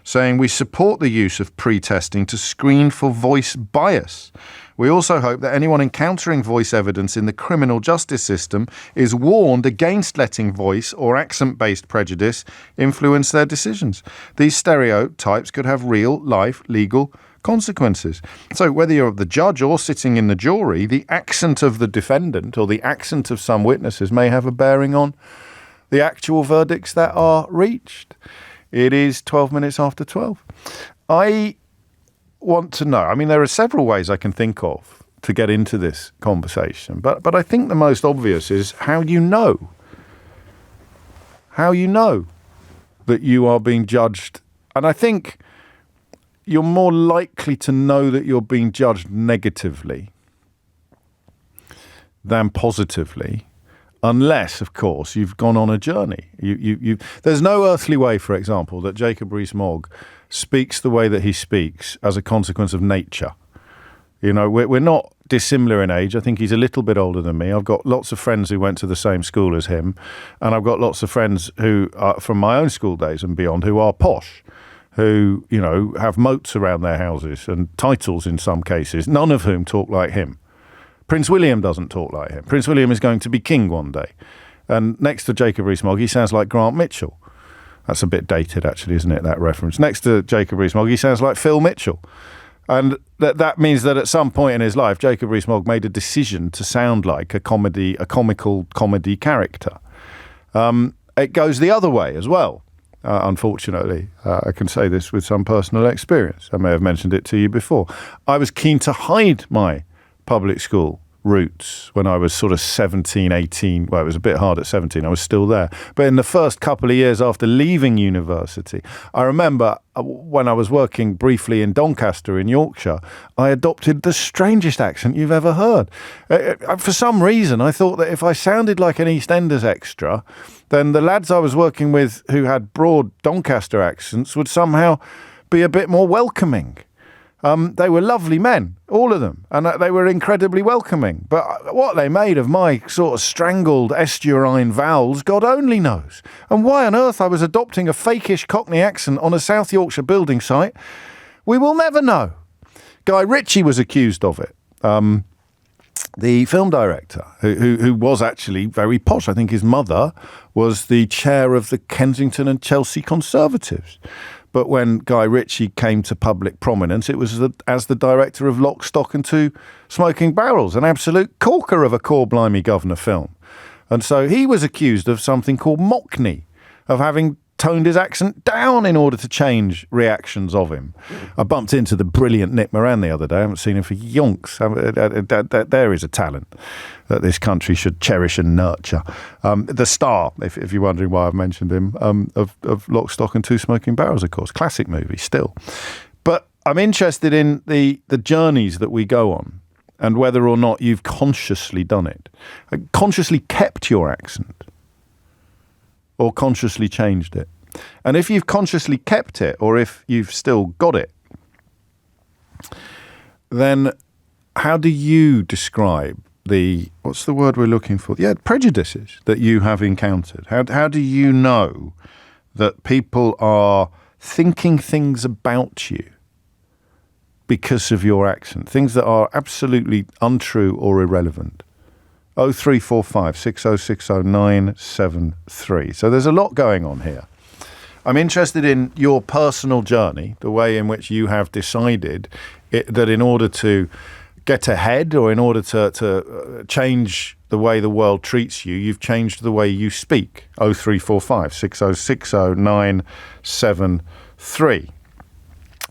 saying we support the use of pre-testing to screen for voice bias. We also hope that anyone encountering voice evidence in the criminal justice system is warned against letting voice or accent-based prejudice influence their decisions. These stereotypes could have real-life legal consequences. So whether you're the judge or sitting in the jury, the accent of the defendant or the accent of some witnesses may have a bearing on the actual verdicts that are reached. It is 12 minutes after 12. I want to know, I mean, there are several ways I can think of to get into this conversation, but I think the most obvious is how you know that you are being judged. And I think you're more likely to know that you're being judged negatively than positively, unless, of course, you've gone on a journey. There's no earthly way, for example, that Jacob Rees-Mogg speaks the way that he speaks as a consequence of nature. You know, we're not dissimilar in age. I think he's a little bit older than me. I've got lots of friends who went to the same school as him, and I've got lots of friends who are from my own school days and beyond who are posh, who, you know, have moats around their houses and titles in some cases, none of whom talk like him. Prince William doesn't talk like him. Prince William is going to be king one day. And next to Jacob Rees-Mogg, he sounds like Grant Mitchell. That's a bit dated, actually, isn't it, that reference? Next to Jacob Rees-Mogg, he sounds like Phil Mitchell. And that means that at some point in his life, Jacob Rees-Mogg made a decision to sound like a comical comedy character. It goes the other way as well, unfortunately. I can say this with some personal experience. I may have mentioned it to you before. I was keen to hide my public school roots when I was sort of 17, 18. Well, it was a bit hard at 17. I was still there. But in the first couple of years after leaving university, I remember when I was working briefly in Doncaster in Yorkshire, I adopted the strangest accent you've ever heard. For some reason, I thought that if I sounded like an EastEnders extra, then the lads I was working with who had broad Doncaster accents would somehow be a bit more welcoming. They were lovely men, all of them, and they were incredibly welcoming. But what they made of my sort of strangled estuarine vowels, God only knows. And why on earth I was adopting a fakish Cockney accent on a South Yorkshire building site, we will never know. Guy Ritchie was accused of it. The film director, who was actually very posh. I think his mother was the chair of the Kensington and Chelsea Conservatives. But when Guy Ritchie came to public prominence, it was as the director of Lock, Stock and Two Smoking Barrels, an absolute corker of a Core Blimey Governor film. And so he was accused of something called mockney, of having toned his accent down in order to change reactions of him. I bumped into the brilliant Nick Moran the other day. I haven't seen him for yonks. There is a talent that this country should cherish and nurture. The star, if you're wondering why I've mentioned him, of Lock, Stock and Two Smoking Barrels, of course. Classic movie still. But I'm interested in the journeys that we go on and whether or not you've consciously done it. Consciously kept your accent or consciously changed it. And if you've consciously kept it, or if you've still got it, then how do you describe what's the word we're looking for? Yeah, prejudices that you have encountered. How do you know that people are thinking things about you because of your accent, things that are absolutely untrue or irrelevant? 0345 6060 973. So there's a lot going on here. I'm interested in your personal journey, the way in which you have decided that in order to get ahead or in order to change the way the world treats you, you've changed the way you speak. 0345 6060 973.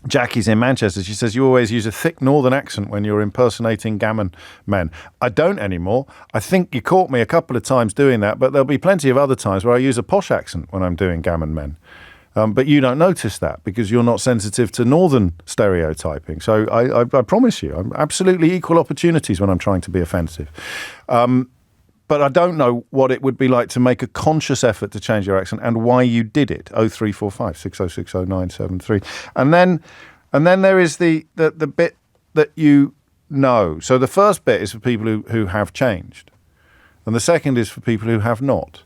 Jackie's in Manchester. She says, you always use a thick northern accent when you're impersonating gammon men. I don't anymore. I think you caught me a couple of times doing that, but there'll be plenty of other times where I use a posh accent when I'm doing gammon men. But you don't notice that because you're not sensitive to northern stereotyping. So I promise you, I'm absolutely equal opportunities when I'm trying to be offensive. But I don't know what it would be like to make a conscious effort to change your accent and why you did it. 0345 6060 973. And then there is the bit that you know. So the first bit is for people who have changed. And the second is for people who have not.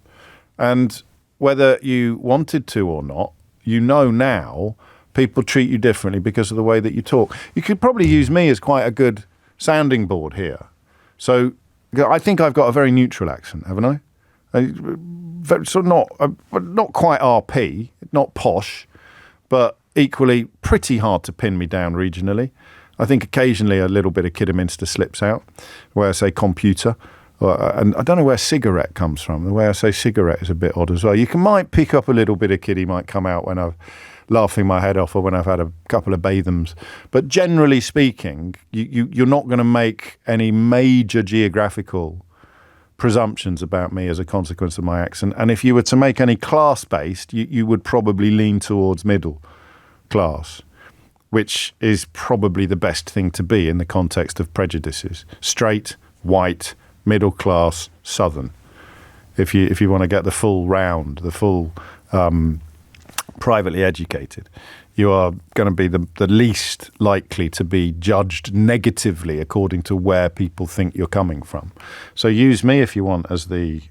And whether you wanted to or not, you know now people treat you differently because of the way that you talk. You could probably use me as quite a good sounding board here. So I think I've got a very neutral accent, haven't I? So not quite RP, not posh, but equally pretty hard to pin me down regionally. I think occasionally a little bit of Kidderminster slips out, where I say computer. And I don't know where cigarette comes from. The way I say cigarette is a bit odd as well. Might pick up a little bit of kiddie might come out when I'm laughing my head off or when I've had a couple of Bathams. But generally speaking, you're not going to make any major geographical presumptions about me as a consequence of my accent. And if you were to make any class-based, you would probably lean towards middle class, which is probably the best thing to be in the context of prejudices. Straight, white, middle class, southern. If you want to get the full round, the full privately educated, you are going to be the least likely to be judged negatively according to where people think you're coming from. So use me if you want as the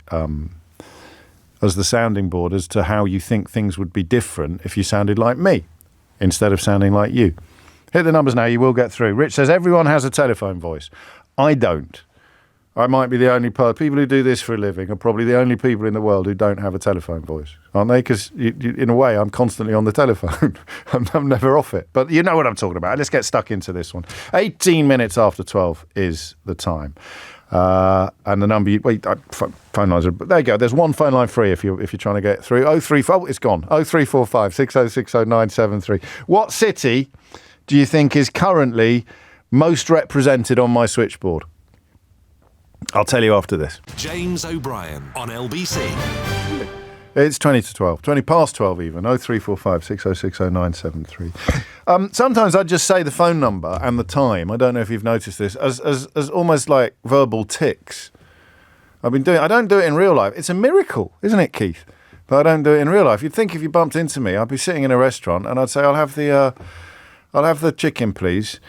sounding board as to how you think things would be different if you sounded like me instead of sounding like you. Hit the numbers now, you will get through. Rich says everyone has a telephone voice. I don't. I might be the only person. People who do this for a living are probably the only people in the world who don't have a telephone voice, aren't they? Because in a way, I'm constantly on the telephone. I'm never off it. But you know what I'm talking about. Let's get stuck into this one. 18 minutes after 12 is the time. And the number, phone lines are, there you go. There's one phone line free if you're trying to get through. 034, it's gone. 0345 6060 973. What city do you think is currently most represented on my switchboard? I'll tell you after this. James O'Brien on LBC. It's 20 to 12, 20 past 12 even, 0345 6060 973. Sometimes I just say the phone number and the time, I don't know if you've noticed this, as almost like verbal tics. I don't do it in real life. It's a miracle, isn't it, Keith? But I don't do it in real life. You'd think if you bumped into me, I'd be sitting in a restaurant and I'd say, I'll have the chicken, please.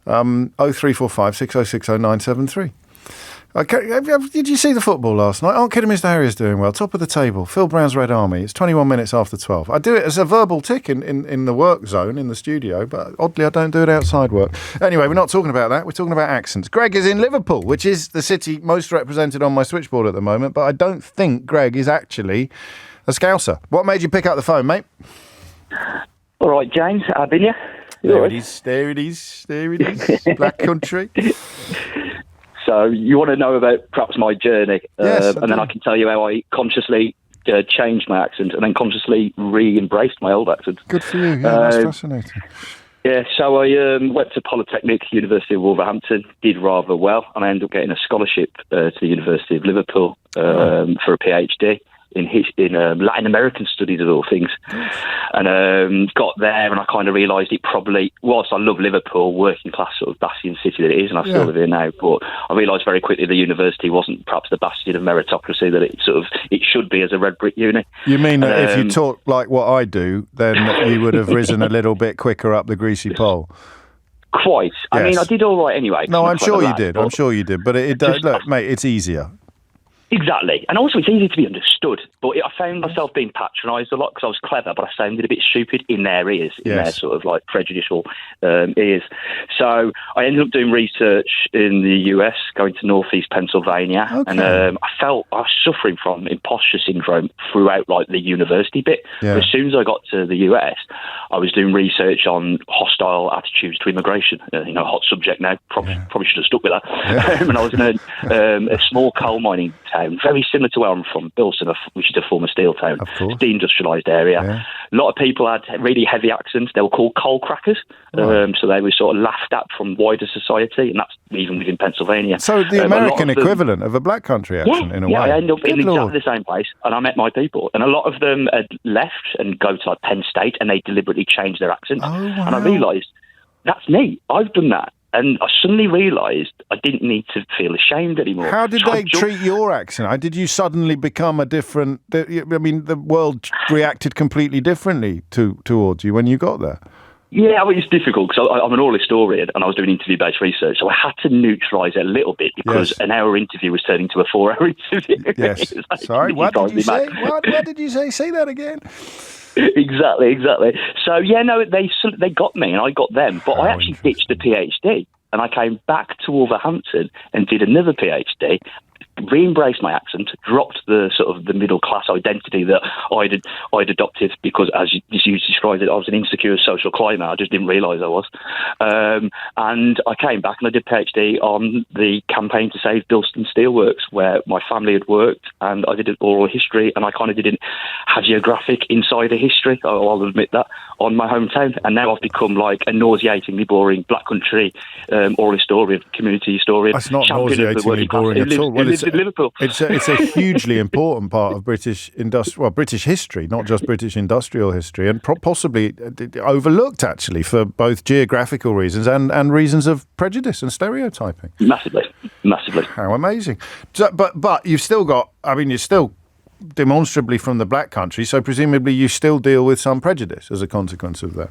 0345 6060 973. Did you see the football last night? Aunt Kidder Mr. Harry's doing well. Top of the table. Phil Brown's Red Army. It's 21 minutes after 12. I do it as a verbal tick in the work zone, in the studio, but oddly I don't do it outside work. Anyway, we're not talking about that. We're talking about accents. Greg is in Liverpool, which is the city most represented on my switchboard at the moment, but I don't think Greg is actually a Scouser. What made you pick up the phone, mate? All right, James. I've been here. There it is. Black country. So you want to know about perhaps my journey, yes, and then I can tell you how I consciously changed my accent and then consciously re-embraced my old accent. Good for you. Yeah, that's fascinating. Yeah, so I went to Polytechnic, University of Wolverhampton, did rather well, and I ended up getting a scholarship to the University of Liverpool for a PhD in Latin American studies of all things. And got there and I kind of realised it probably, whilst I love Liverpool, working class sort of bastion city that it is, and I still live here now, but I realised very quickly the university wasn't perhaps the bastion of meritocracy that it should be as a red brick uni. You mean that if you talk like what I do, then you would have risen a little bit quicker up the greasy pole? Quite. Yes. I mean, I did all right anyway. No, I'm sure you did. But look, mate, it's easier. Exactly. And also it's easy to be understood. But I found myself being patronised a lot because I was clever, but I sounded a bit stupid in their ears, in their sort of like prejudicial ears. So I ended up doing research in the US, going to northeast Pennsylvania. Okay. And I was suffering from imposter syndrome throughout like the university bit. Yeah. But as soon as I got to the US, I was doing research on hostile attitudes to immigration. Hot subject now. Probably should have stuck with that. Yeah. And I was in a small coal mining town, very similar to where I'm from, Bilson, which is a former steel town. It's deindustrialised area. Yeah. A lot of people had really heavy accents. They were called coal crackers. Right. So they were sort of laughed at from wider society, and that's even within Pennsylvania. So the American equivalent of a black country accent in a way. Yeah, I ended up in exactly the same place, and I met my people. And a lot of them had left and go to like Penn State, and they deliberately changed their accent. Oh, wow. And I realised, that's me. I've done that. And I suddenly realised I didn't need to feel ashamed anymore. How did they treat your accent? Did you suddenly become a different... I mean, the world reacted completely differently towards you when you got there. Yeah, it's difficult because I'm an oral historian and I was doing interview-based research, so I had to neutralise it a little bit because an hour interview was turning to a 4-hour interview. Yes. Sorry, what did you say? What did you say? Say that again. Exactly. So, they got me and I got them, but I actually ditched the PhD and I came back to Wolverhampton and did another PhD re-embraced my accent, dropped the sort of the middle class identity that I'd adopted because, as you described it, I was an insecure social climber. I just didn't realise I was. And I came back and I did a PhD on the campaign to save Bilston Steelworks, where my family had worked, and I did an oral history, and I kind of did a hagiographic insider history, I'll admit that, on my hometown. And now I've become like a nauseatingly boring black country oral historian, community historian. That's not nauseatingly boring at all. Well, in Liverpool. It's a hugely important part of British history, not just British industrial history, and possibly overlooked actually for both geographical reasons and reasons of prejudice and stereotyping. Massively. How amazing! But you've still got. I mean, you're still demonstrably from the black country, so presumably you still deal with some prejudice as a consequence of that.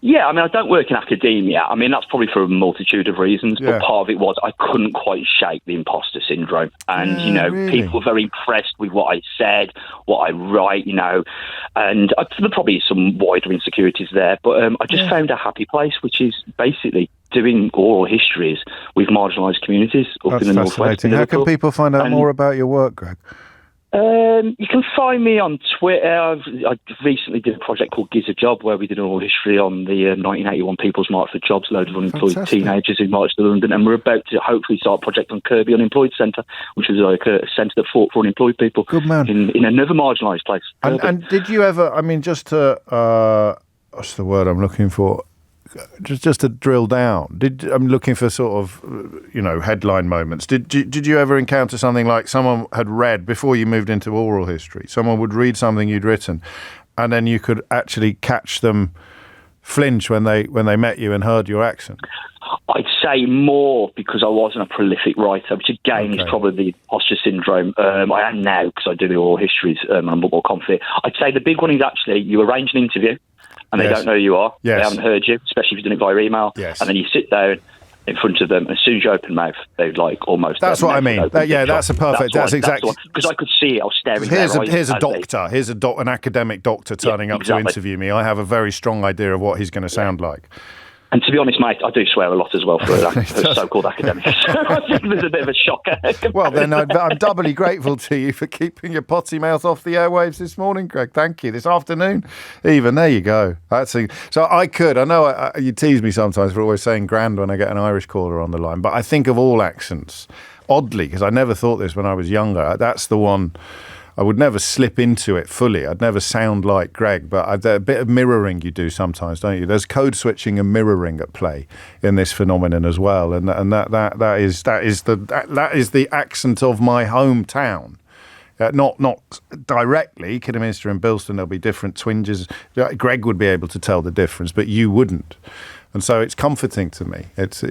Yeah, I mean, I don't work in academia. I mean, that's probably for a multitude of reasons, but part of it was I couldn't quite shake the imposter syndrome. And, really? People were very impressed with what I said, what I write, and there probably is some wider insecurities there. But I just found a happy place, which is basically doing oral histories with marginalised communities up in the northwest. How can people find out more about your work, Greg? You can find me on Twitter. I recently did a project called Giz a Job, where we did an oral history on the 1981 People's March for Jobs, loads of unemployed teenagers who marched to London, and we're about to hopefully start a project on Kirby Unemployed Centre, which was like a centre that fought for unemployed people. Good man. In another marginalised place. And did you ever, I mean, just to, what's the word I'm looking for? Just to drill down, I'm looking for sort of, headline moments. Did you ever encounter something like someone had read, before you moved into oral history, someone would read something you'd written, and then you could actually catch them flinch when they met you and heard your accent? I'd say more because I wasn't a prolific writer, which again is probably the imposter syndrome. I am now because I do the oral histories and I'm more confident. I'd say the big one is actually you arrange an interview and they don't know who you are. They haven't heard you, especially if you've done it via email. And then you sit down in front of them, and as soon as you open mouth, they'd like almost... That's what I mean. That's a perfect... That's exactly... Because I could see it, I was staring Here's a doctor. Here's an academic doctor turning up to interview me. I have a very strong idea of what he's going to sound like. And to be honest, mate, I do swear a lot as well for so-called academics. I think there's a bit of a shocker. Well, then I'm doubly grateful to you for keeping your potty mouth off the airwaves this morning, Greg. Thank you. This afternoon, even. There you go. So I know you tease me sometimes for always saying grand when I get an Irish caller on the line, but I think of all accents, oddly, because I never thought this when I was younger, that's the one... I would never slip into it fully. I'd never sound like Greg, but a bit of mirroring you do sometimes, don't you? There's code switching and mirroring at play in this phenomenon as well, and that is the accent of my hometown. Not directly, Kidderminster and Bilston. There'll be different twinges. Greg would be able to tell the difference, but you wouldn't, and so it's comforting to me. It's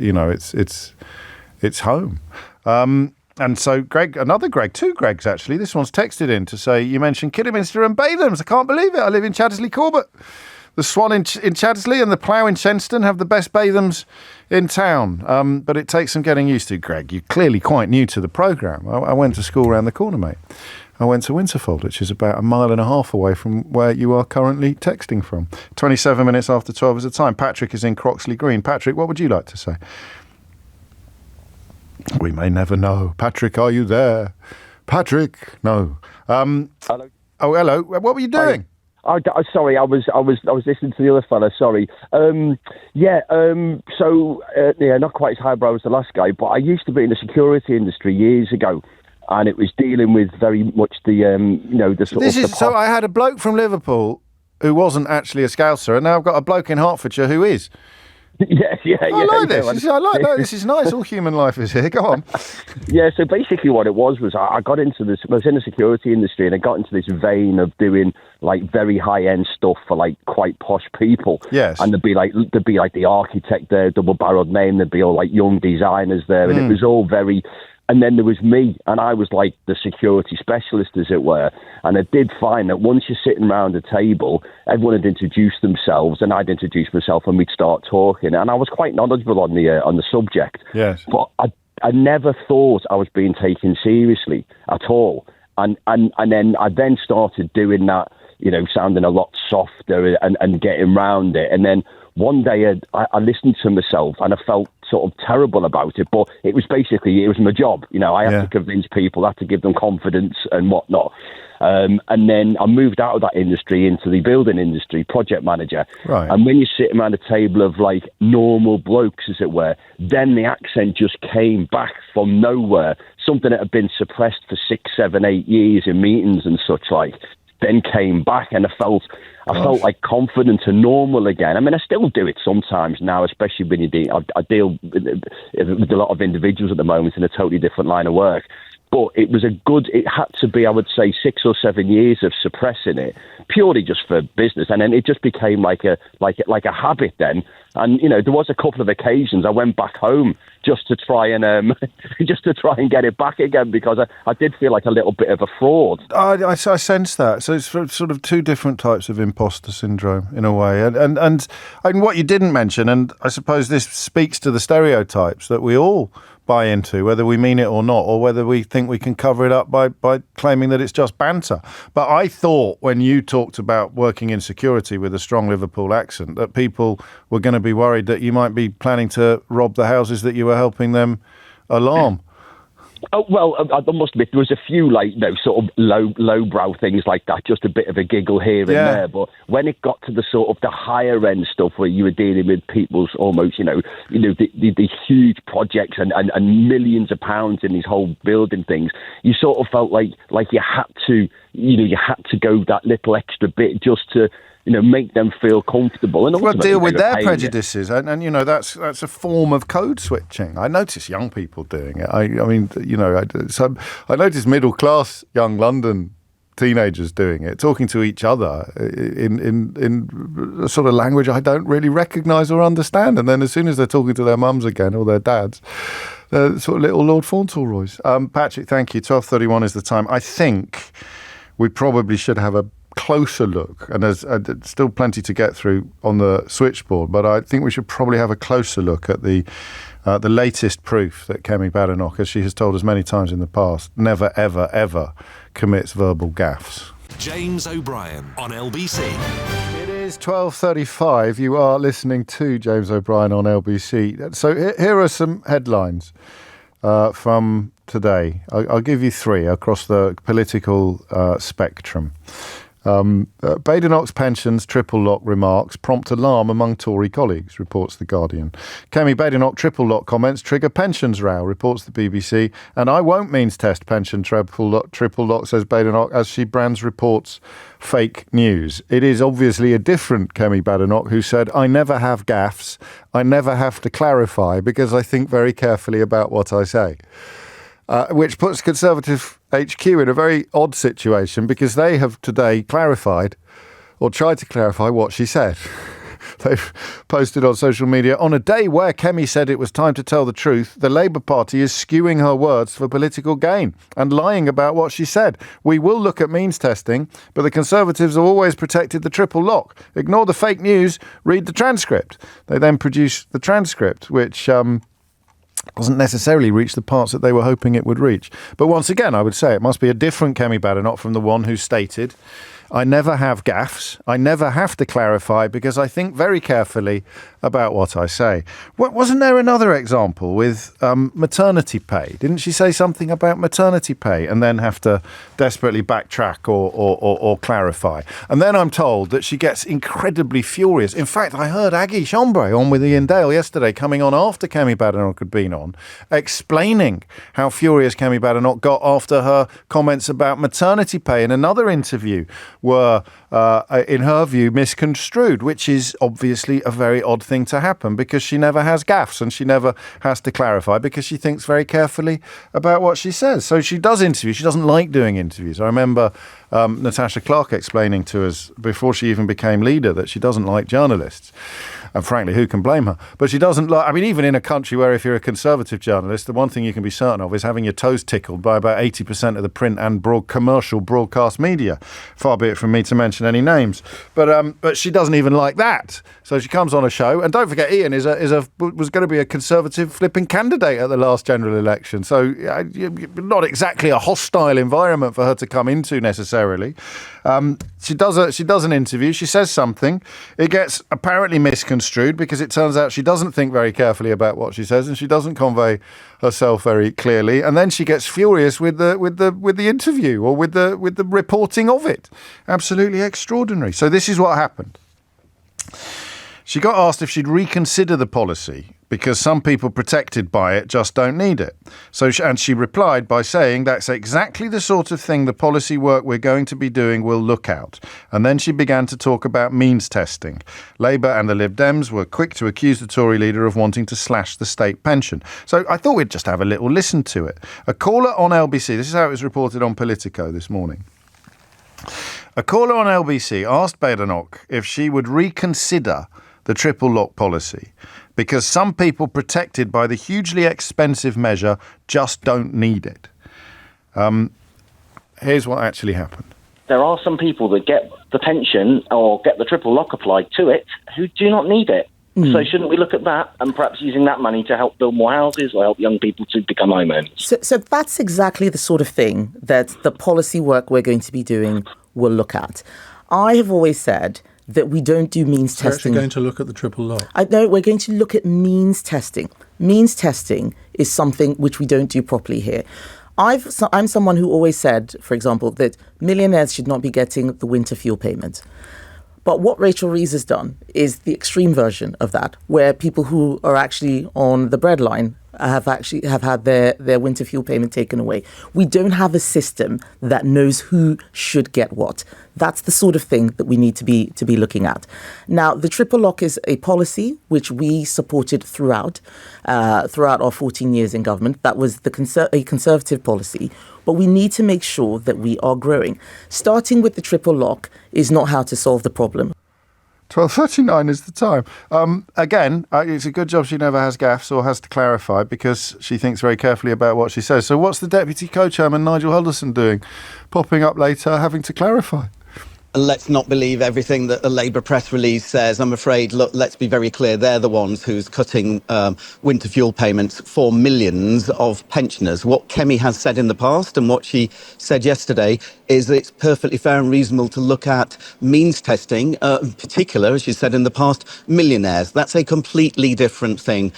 home. And so, Greg, another Greg, two Gregs actually. This one's texted in to say, you mentioned Kidderminster and Bathams. I can't believe it. I live in Chattersley Corbett. The Swan in Chattersley and the Plough in Chenston have the best Bathams in town. But it takes some getting used to, Greg. You're clearly quite new to the programme. I went to school around the corner, mate. I went to Winterfold, which is about 1.5 miles away from where you are currently texting from. 27 minutes after 12 is the time. Patrick is in Croxley Green. Patrick, what would you like to say? We may never know. Patrick, are you there? Patrick, no. Hello. Oh, hello. What were you doing? Sorry, I was listening to the other fella. Sorry. Not quite as highbrow as the last guy, but I used to be in the security industry years ago, and it was dealing with very much the sort of. So I had a bloke from Liverpool who wasn't actually a Scouser, and now I've got a bloke in Hertfordshire who is. I like this. This is nice. All human life is here. Go on. Yeah. So basically, what it was I got into this. I was in the security industry, and I got into this vein of doing like very high end stuff for like quite posh people. Yes. And there'd be like the architect there, double barreled name. There'd be all like young designers there, and it was all very. And then there was me, and I was like the security specialist, as it were. And I did find that once you're sitting around a table, everyone had introduced themselves, and I'd introduce myself, and we'd start talking. And I was quite knowledgeable on the subject. Yes. But I never thought I was being taken seriously at all. And then I started doing that, sounding a lot softer and getting round it. And then one day I listened to myself, and I felt sort of terrible about it, but it was my job. You know, I had to convince people, I had to give them confidence and whatnot. And then I moved out of that industry into the building industry, project manager. Right. And when you're sitting around a table of like normal blokes, as it were, then the accent just came back from nowhere. Something that had been suppressed for 6, 7, 8 years in meetings and such like, then came back, and I felt like confident and normal again. I mean, I still do it sometimes now, especially when I deal with a lot of individuals at the moment in a totally different line of work. But it had to be, I would say, 6 or 7 years of suppressing it, purely just for business. And then it just became like a habit then. And, you know, there was a couple of occasions I went back home just to try and get it back again, because I did feel like a little bit of a fraud. I sense that. So it's sort of two different types of imposter syndrome in a way. And what you didn't mention, and I suppose this speaks to the stereotypes that we all buy into, whether we mean it or not, or whether we think we can cover it up by claiming that it's just banter. But I thought when you talked about working in security with a strong Liverpool accent, that people were going to be worried that you might be planning to rob the houses that you were helping them alarm. Oh, well, I must admit, there was a few, like, you know, sort of lowbrow things like that, just a bit of a giggle here and there. But when it got to the sort of the higher end stuff where you were dealing with people's almost, the huge projects and millions of pounds in these whole building things, you sort of felt like you had to go that little extra bit just to, make them feel comfortable and deal with their prejudices, and that's a form of code switching. I notice young people doing it. I notice middle class young London teenagers doing it, talking to each other in a sort of language I don't really recognise or understand. And then as soon as they're talking to their mums again or their dads, they're sort of little Lord Fauntleroys. Patrick, thank you. 12:31 is the time. I think we probably should have a closer look, and there's still plenty to get through on the switchboard, but I think we should probably have a closer look at the latest proof that Kemi Badenoch, as she has told us many times in the past, never, ever, ever commits verbal gaffes. James O'Brien on LBC. It is 12:35. You are listening to James O'Brien on LBC. So here are some headlines from today. I'll give you three across the political spectrum. Badenoch's pensions triple lock remarks prompt alarm among Tory colleagues, reports The Guardian. Kemi Badenoch triple lock comments trigger pensions row, reports the BBC. And I won't means test pension triple lock, says Badenoch, as she brands reports fake news. It is obviously a different Kemi Badenoch who said, I never have gaffes, I never have to clarify because I think very carefully about what I say. Which puts Conservative HQ in a very odd situation because they have today clarified or tried to clarify what she said. They've posted on social media, on a day where Kemi said it was time to tell the truth, the Labour Party is skewing her words for political gain and lying about what she said. We will look at means testing, but the Conservatives have always protected the triple lock. Ignore the fake news, read the transcript. They then produced the transcript, which doesn't necessarily reach the parts that they were hoping it would reach. But once again, I would say it must be a different Kemi Badenoch from the one who stated, I never have gaffes, I never have to clarify because I think very carefully about what I say. Wasn't there another example with maternity pay? Didn't she say something about maternity pay and then have to desperately backtrack or clarify? And then I'm told that she gets incredibly furious. In fact, I heard Aggie Chambray on with Ian Dale yesterday, coming on after Kemi Badenoch had been on, explaining how furious Kemi Badenoch got after her comments about maternity pay in another interview were, in her view, misconstrued, which is obviously a very odd thing to happen because she never has gaffes and she never has to clarify because she thinks very carefully about what she says. So she does interviews. She doesn't like doing interviews. I remember Natasha Clark explaining to us before she even became leader that she doesn't like journalists. And frankly, who can blame her? But she doesn't like, I mean, even in a country where if you're a Conservative journalist, the one thing you can be certain of is having your toes tickled by about 80% of the print and commercial broadcast media. Far be it from me to mention any names. But she doesn't even like that. So she comes on a show. And don't forget, Ian was going to be a Conservative flipping candidate at the last general election. So not exactly a hostile environment for her to come into necessarily. She does an interview. She says something. It gets apparently misconstrued because it turns out she doesn't think very carefully about what she says and she doesn't convey herself very clearly. And then she gets furious with the interview or with the reporting of it. Absolutely extraordinary. So this is what happened. She got asked if she'd reconsider the policy because some people protected by it just don't need it. And she replied by saying that's exactly the sort of thing the policy work we're going to be doing will look at. And then she began to talk about means testing. Labour and the Lib Dems were quick to accuse the Tory leader of wanting to slash the state pension. So I thought we'd just have a little listen to it. A caller on LBC, this is how it was reported on Politico this morning. A caller on LBC asked Badenoch if she would reconsider the triple lock policy because some people protected by the hugely expensive measure just don't need it. Here's what actually happened. There are some people that get the pension or get the triple lock applied to it who do not need it. So shouldn't we look at that and perhaps using that money to help build more houses or help young people to become homeowners? So that's exactly the sort of thing that the policy work we're going to be doing will look at. I have always said that we don't do means testing. We're actually going to look at the triple lock. No, we're going to look at means testing. Means testing is something which we don't do properly here. I'm someone who always said, for example, that millionaires should not be getting the winter fuel payment. But what Rachel Reeves has done is the extreme version of that, where people who are actually on the breadline have had their winter fuel payment taken away. We don't have a system that knows who should get what. That's the sort of thing that we need to be looking at. Now, the triple lock is a policy which we supported throughout our 14 years in government. That was a Conservative policy. But we need to make sure that we are growing. Starting with the triple lock is not how to solve the problem. 12:39 is the time. Again, it's a good job she never has gaffes or has to clarify because she thinks very carefully about what she says. So what's the Deputy Co-Chairman, Nigel Huddleston, doing? Popping up later, having to clarify. Let's not believe everything that the Labour press release says. I'm afraid, look, let's be very clear. They're the ones who's cutting winter fuel payments for millions of pensioners. What Kemi has said in the past and what she said yesterday is that it's perfectly fair and reasonable to look at means testing, in particular, as she said in the past, millionaires. That's a completely different thing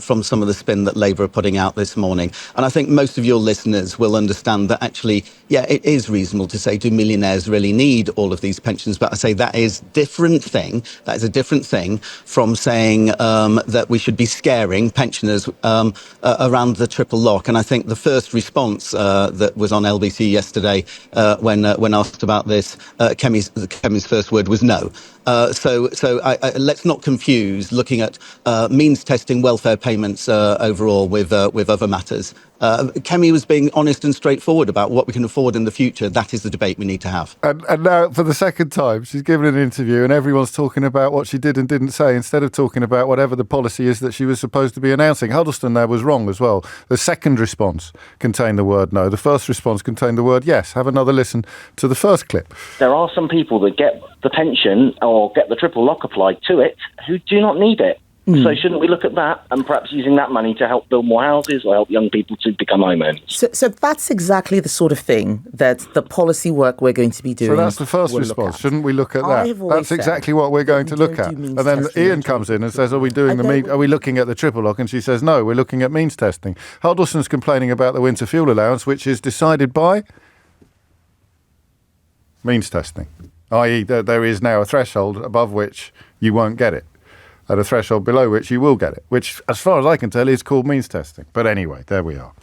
from some of the spin that Labour are putting out this morning. And I think most of your listeners will understand that actually, yeah, it is reasonable to say, do millionaires really need all of these pensions? But I say that is different thing. That is a different thing from saying that we should be scaring pensioners around the triple lock. And I think the first response that was on LBC yesterday when asked about this, Kemi's first word was no. So let's not confuse looking at means testing welfare payments overall with other matters. Kemi was being honest and straightforward about what we can afford in the future. That is the debate we need to have. And now, for the second time, she's given an interview and everyone's talking about what she did and didn't say instead of talking about whatever the policy is that she was supposed to be announcing. Huddleston there was wrong as well. The second response contained the word no. The first response contained the word yes. Have another listen to the first clip. There are some people that get the pension or get the triple lock applied to it who do not need it. So shouldn't we look at that and perhaps using that money to help build more houses or help young people to become homeowners? So that's exactly the sort of thing that the policy work we're going to be doing. So that's the first response. Shouldn't we look at that? That's exactly what we're going to look at. And then Ian comes in and says, are we looking at the triple lock? And she says, no, we're looking at means testing. Huddleston's complaining about the winter fuel allowance, which is decided by means testing, i.e. that there is now a threshold above which you won't get it, at a threshold below which you will get it, which, as far as I can tell, is called means testing. But anyway, there we are.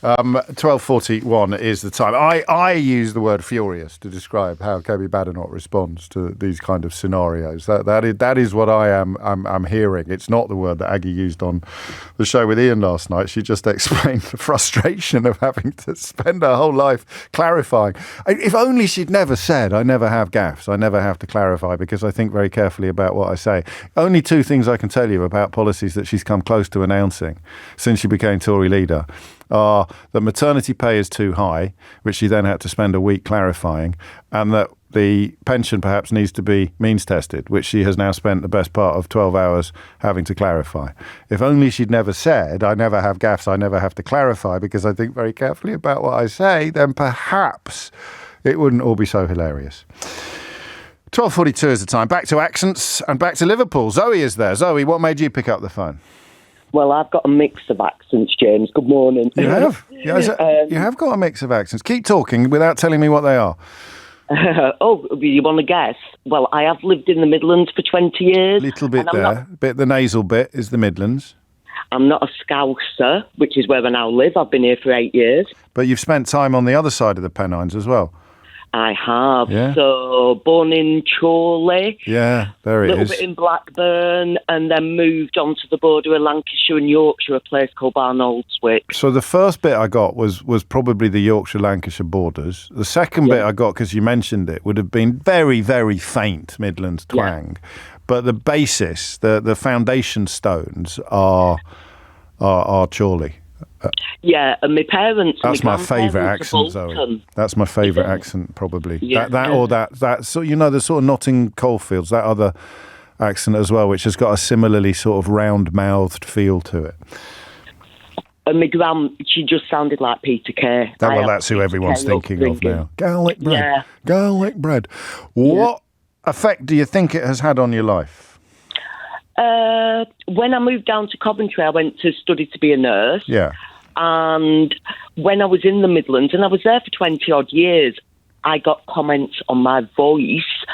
12:41 is the time. I use the word furious to describe how Kemi Badenoch responds to these kind of scenarios. That is what I'm hearing. It's not the word that Aggie used on the show with Ian last night. She just explained the frustration of having to spend her whole life clarifying. If only she'd never said, I never have gaffes, I never have to clarify because I think very carefully about what I say. Only two things I can tell you about policies that she's come close to announcing since she became Tory leader are that maternity pay is too high, which she then had to spend a week clarifying, and that the pension perhaps needs to be means tested, which she has now spent the best part of 12 hours having to clarify. If only she'd never said, I never have gaffes, I never have to clarify because I think very carefully about what I say, then perhaps it wouldn't all be so hilarious. 12:42 is the time. Back to accents and back to Liverpool. Zoe is there. Zoe, what made you pick up the phone? Well, I've got a mix of accents, James. Good morning. You have? You have got a mix of accents. Keep talking without telling me what they are. You want to guess? Well, I have lived in the Midlands for 20 years. Little bit there. The nasal bit is the Midlands. I'm not a Scouser, which is where I now live. I've been here for 8 years. But you've spent time on the other side of the Pennines as well. I have. Yeah. So, born in Chorley. Yeah, there it is. A little bit in Blackburn, and then moved on to the border of Lancashire and Yorkshire, a place called Barnoldswick. So the first bit I got was probably the Yorkshire-Lancashire borders. The second bit I got, because you mentioned it, would have been very, very faint Midlands twang. Yeah. But the basis, the foundation stones are Chorley. Yeah, and my parents. That's my favourite accent, Zoe. That's my favourite accent, probably. Yeah. That. So the sort of Notting Coalfields, that other accent as well, which has got a similarly sort of round-mouthed feel to it. And my gran, she just sounded like Peter Kay. That's who everyone's thinking of now. Garlic bread. Yeah. Garlic bread. What effect do you think it has had on your life? When I moved down to Coventry, I went to study to be a nurse. Yeah. And when I was in the Midlands, and I was there for 20-odd years, I got comments on my voice,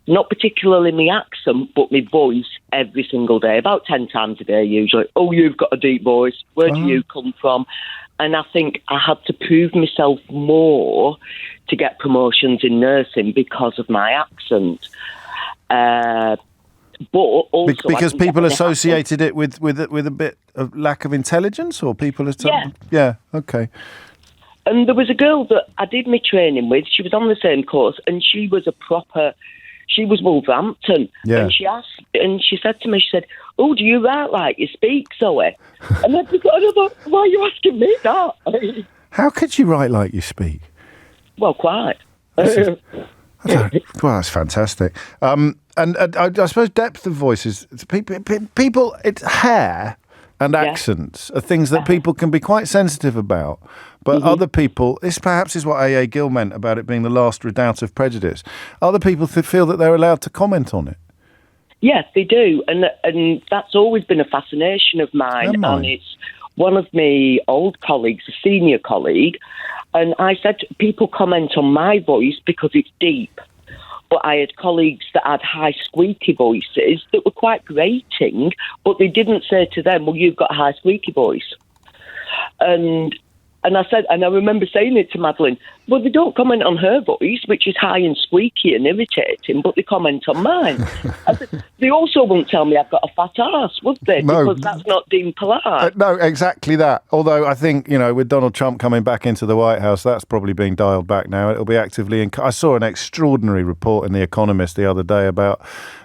not particularly my accent, but my voice every single day, about 10 times a day usually. Oh, you've got a deep voice. Where do you come from? And I think I had to prove myself more to get promotions in nursing because of my accent. But also because people associated it with a bit of lack of intelligence, or people are okay. And there was a girl that I did my training with. She was on the same course, and she was she was Wolverhampton. Yeah. And she said to me, she said, "Oh, do you write like you speak, Zoe?" And I thought, why are you asking me that? How could you write like you speak? Well, quite. Well, that's fantastic. And I suppose depth of voices, people, it's hair and accents are things that people can be quite sensitive about. But other people, this perhaps is what A.A. Gill meant about it being the last redoubt of prejudice. Other people feel that they're allowed to comment on it. Yes, they do. And that's always been a fascination of mine. And it's one of my old colleagues, a senior colleague, and I said people comment on my voice because it's deep. But I had colleagues that had high squeaky voices that were quite grating, but they didn't say to them, well, you've got a high squeaky voice. And I said, and I remember saying it to Madeline, well, they don't comment on her voice, which is high and squeaky and irritating, but they comment on mine. I said, they also won't tell me I've got a fat ass, would they? No. Because that's not deemed polite. No, exactly that. Although I think, with Donald Trump coming back into the White House, that's probably being dialed back now. It'll be actively... I saw an extraordinary report in The Economist the other day about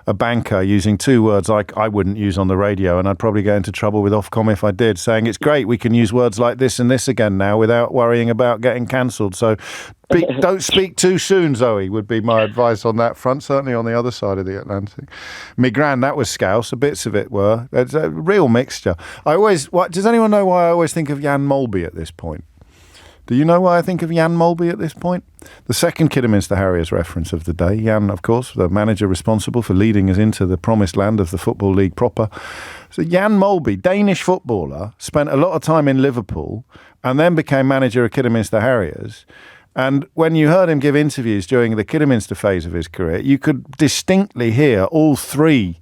a banker using two words I wouldn't use on the radio, and I'd probably get into trouble with Ofcom if I did, saying it's great, we can use words like this and this again now without worrying about getting cancelled. So don't speak too soon, Zoe, would be my advice on that front, certainly on the other side of the Atlantic. My gran, that was Scouse, bits of it were. It's a real mixture. Does anyone know why I always think of Jan Molby at this point? Do you know why I think of Jan Molby at this point? The second Kidderminster Harriers reference of the day. Jan, of course, the manager responsible for leading us into the promised land of the Football League proper. So Jan Molby, Danish footballer, spent a lot of time in Liverpool and then became manager of Kidderminster Harriers. And when you heard him give interviews during the Kidderminster phase of his career, you could distinctly hear all three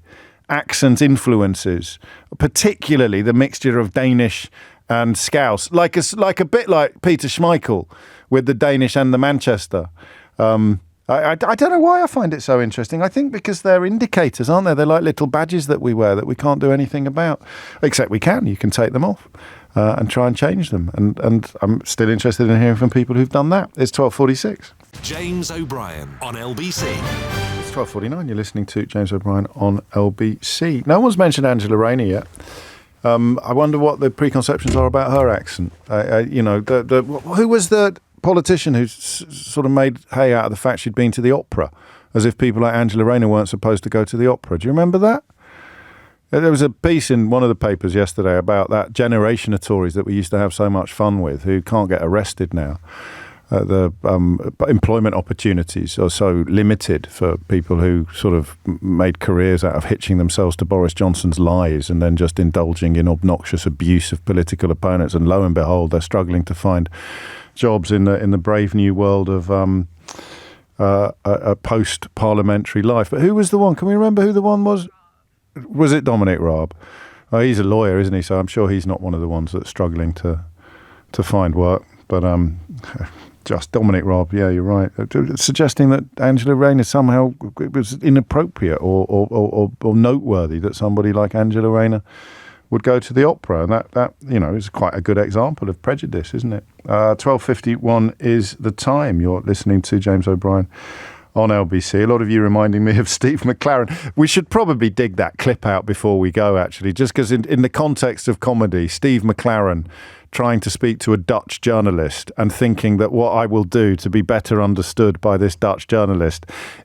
accent influences, particularly the mixture of Danish and Scouse, like a bit like Peter Schmeichel with the Danish and the Manchester. I don't know why I find it so interesting. I think because they're indicators, aren't they? They're like little badges that we wear that we can't do anything about. Except we can. You can take them off and try and change them. And I'm still interested in hearing from people who've done that. It's 12:46. James O'Brien on LBC. It's 12:49. You're listening to James O'Brien on LBC. No one's mentioned Angela Rayner yet. I wonder what the preconceptions are about her accent. Who was the politician who sort of made hay out of the fact she'd been to the opera, as if people like Angela Rayner weren't supposed to go to the opera? Do you remember that? There was a piece in one of the papers yesterday about that generation of Tories that we used to have so much fun with, who can't get arrested now. employment opportunities are so limited for people who sort of made careers out of hitching themselves to Boris Johnson's lies and then just indulging in obnoxious abuse of political opponents. And lo and behold, they're struggling to find jobs in the brave new world of a post-parliamentary life. But who was the one? Can we remember who the one was? Was it Dominic Raab? Oh, he's a lawyer, isn't he? So I'm sure he's not one of the ones that's struggling to find work. But just Dominic Raab, yeah, you're right. Suggesting that Angela Rayner somehow it was inappropriate or noteworthy that somebody like Angela Rayner would go to the opera, and that is quite a good example of prejudice, isn't it? 12:51 is the time. You're listening to James O'Brien on LBC. A lot of you reminding me of Steve McLaren. We should probably dig that clip out before we go, actually, just because in the context of comedy, Steve McLaren trying to speak to a Dutch journalist and thinking that what I will do to be better understood by this Dutch journalist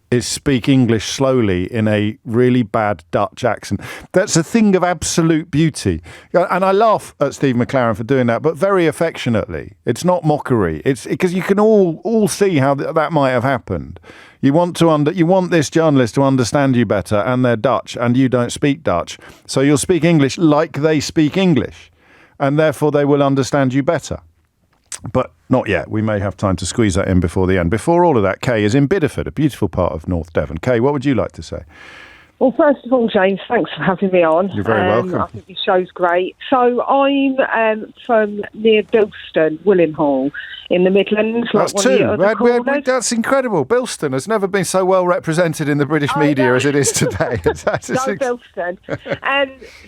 is speak English slowly in a really bad Dutch accent. That's a thing of absolute beauty. And I laugh at Steve McLaren for doing that, but very affectionately. It's not mockery. It's because you can all see how that might have happened. You want this journalist to understand you better, and they're Dutch, and you don't speak Dutch. So you'll speak English like they speak English, and therefore they will understand you better. But not yet. We may have time to squeeze that in before the end. Before all of that, Kay is in Bideford, a beautiful part of North Devon. Kay, what would you like to say? Well, first of all, James, thanks for having me on. You're very welcome. I think your show's great. So I'm from near Bilston, Willenhall, in the Midlands. That's two. That's incredible. Bilston has never been so well represented in the British media as it is today. Bilston.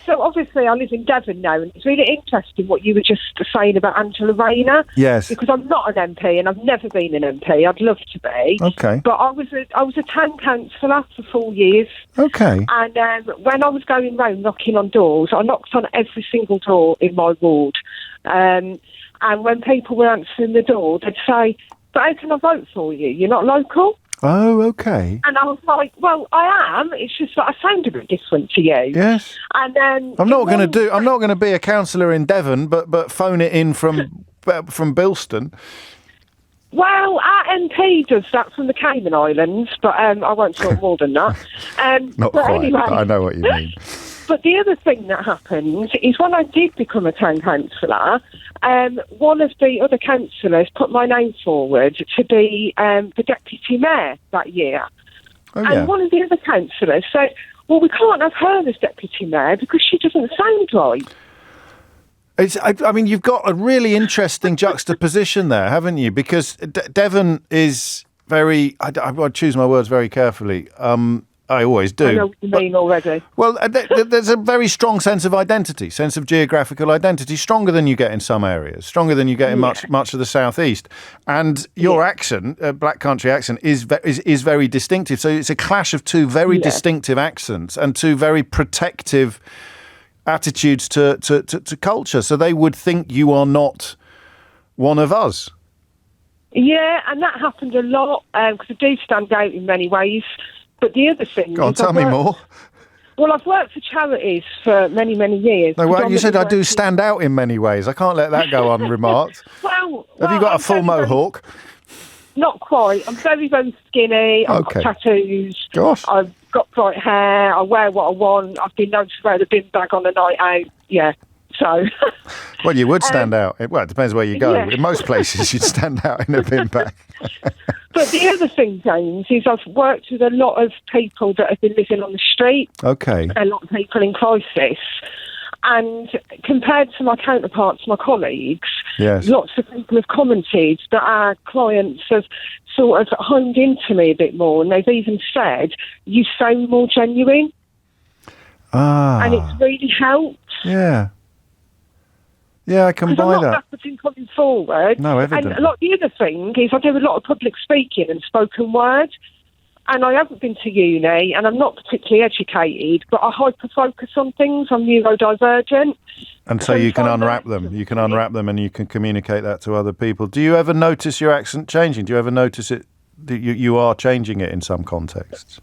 So obviously I live in Devon now, and it's really interesting what you were just saying about Angela Rayner. Yes. Because I'm not an MP, and I've never been an MP. I'd love to be. Okay. But I was a town councillor for 4 years. Okay. And when I was going round knocking on doors, I knocked on every single door in my ward. And when people were answering the door, they'd say, "But how can I vote for you? You're not local." Oh, okay. And I was like, "Well, I am. It's just that I sound a bit different to you." Yes. And then I'm not going to be a councillor in Devon, but phone it in from Bilston. Well, our MP does that from the Cayman Islands, but I won't talk more than that. Not but quite. Anyway, I know what you mean. But the other thing that happened is when I did become a town councillor, one of the other councillors put my name forward to be the deputy mayor that year. Oh, yeah. And one of the other councillors said, "Well, we can't have her as deputy mayor because she doesn't sound right." I mean, you've got a really interesting juxtaposition there, haven't you? Because Devon is very... I choose my words very carefully. I always do. I know what you mean already. Well, there's a very strong sense of identity, sense of geographical identity, stronger than you get in some areas, stronger than you get in much of the southeast. And your accent, Black Country accent, is very distinctive. So it's a clash of two very distinctive accents and two very protective attitudes to culture. So they would think you are not one of us. Yeah, and that happened a lot because I do stand out in many ways. But the other thing... Go on, tell me more. Well, I've worked for charities for many, many years. No, well, you said I do stand out in many ways. I can't let that go unremarked. Have you got a full mohawk? Not quite. I'm very, very skinny. I've got tattoos. Gosh. I've got bright hair. I wear what I want. I've been known to wear the bin bag on a night out. Yeah. So... Well, you would stand out. Well, it depends where you go. Yeah. In most places, you'd stand out in a bin bag. But the other thing, James, is I've worked with a lot of people that have been living on the street. Okay. A lot of people in crisis. And compared to my counterparts, my colleagues, lots of people have commented that our clients have sort of honed into me a bit more. And they've even said, "You sound more genuine." And it's really helped. Yeah. Yeah, I can buy I'm not that. backwards in coming forward. No, evidently. And the other thing is I do a lot of public speaking and spoken word, and I haven't been to uni, and I'm not particularly educated, but I hyper-focus on things. I'm neurodivergent. And so you can unwrap them. You can unwrap them and you can communicate that to other people. Do you ever notice your accent changing? Do you ever notice it? You are changing it in some contexts?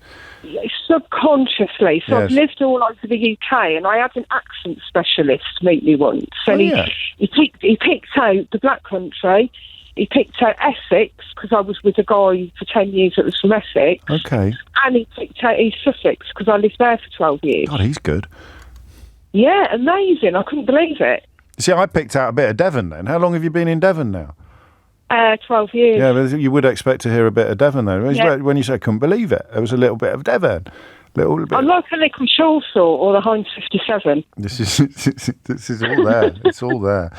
Subconsciously. So I've lived all over the UK, and I had an accent specialist meet me once, and he picked out the Black Country, He picked out Essex because I was with a guy for 10 years that was from Essex. Okay. And he picked out East Sussex because I lived there for 12 years. God, he's good. Yeah, amazing. I couldn't believe it. See, I picked out a bit of Devon then. How long have you been in Devon now? 12 years. Yeah, but you would expect to hear a bit of Devon though. Yeah. When you say couldn't believe it, there was a little bit of Devon. Little bit. I like a little Shawsaw or the Heinz 57. This is all there. It's all there.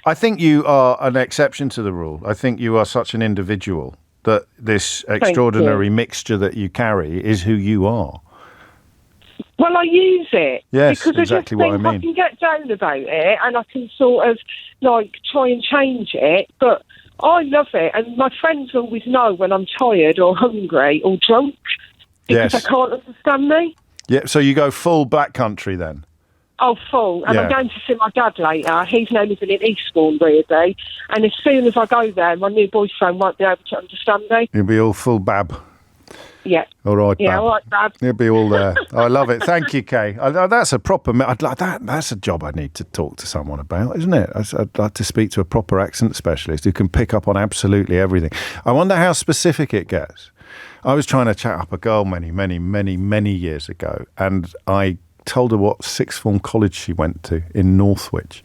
I think you are an exception to the rule. I think you are such an individual that this extraordinary mixture that you carry is who you are. Well, I use it. Yes, because exactly what I mean. I can get down about it and I can sort of like try and change it, but I love it. And my friends always know when I'm tired or hungry or drunk because they can't understand me. Yeah, so you go full black country then? Oh, full. And I'm going to see my dad later. He's now living in Eastbourne, weirdly. And as soon as I go there, my new boyfriend won't be able to understand me. You'll be all full bab. Yeah. All right, yeah, Bab. all right, Bab. You'll be all there. I love it. Thank you, Kay. That's a proper... I'd like that. That's a job I need to talk to someone about, isn't it? I'd like to speak to a proper accent specialist who can pick up on absolutely everything. I wonder how specific it gets. I was trying to chat up a girl many years ago, and I told her what sixth form college she went to in Northwich,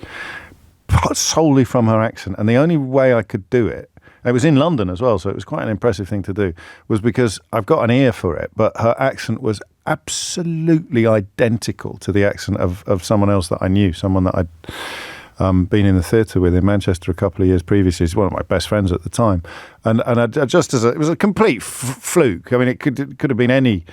solely from her accent. And the only way I could do it, it was in London as well, so it was quite an impressive thing to do, was because I've got an ear for it, but her accent was absolutely identical to the accent of someone else that I knew, someone that I'd been in the theatre with in Manchester a couple of years previously. He's one of my best friends at the time. And it was a complete fluke. I mean, it could have been any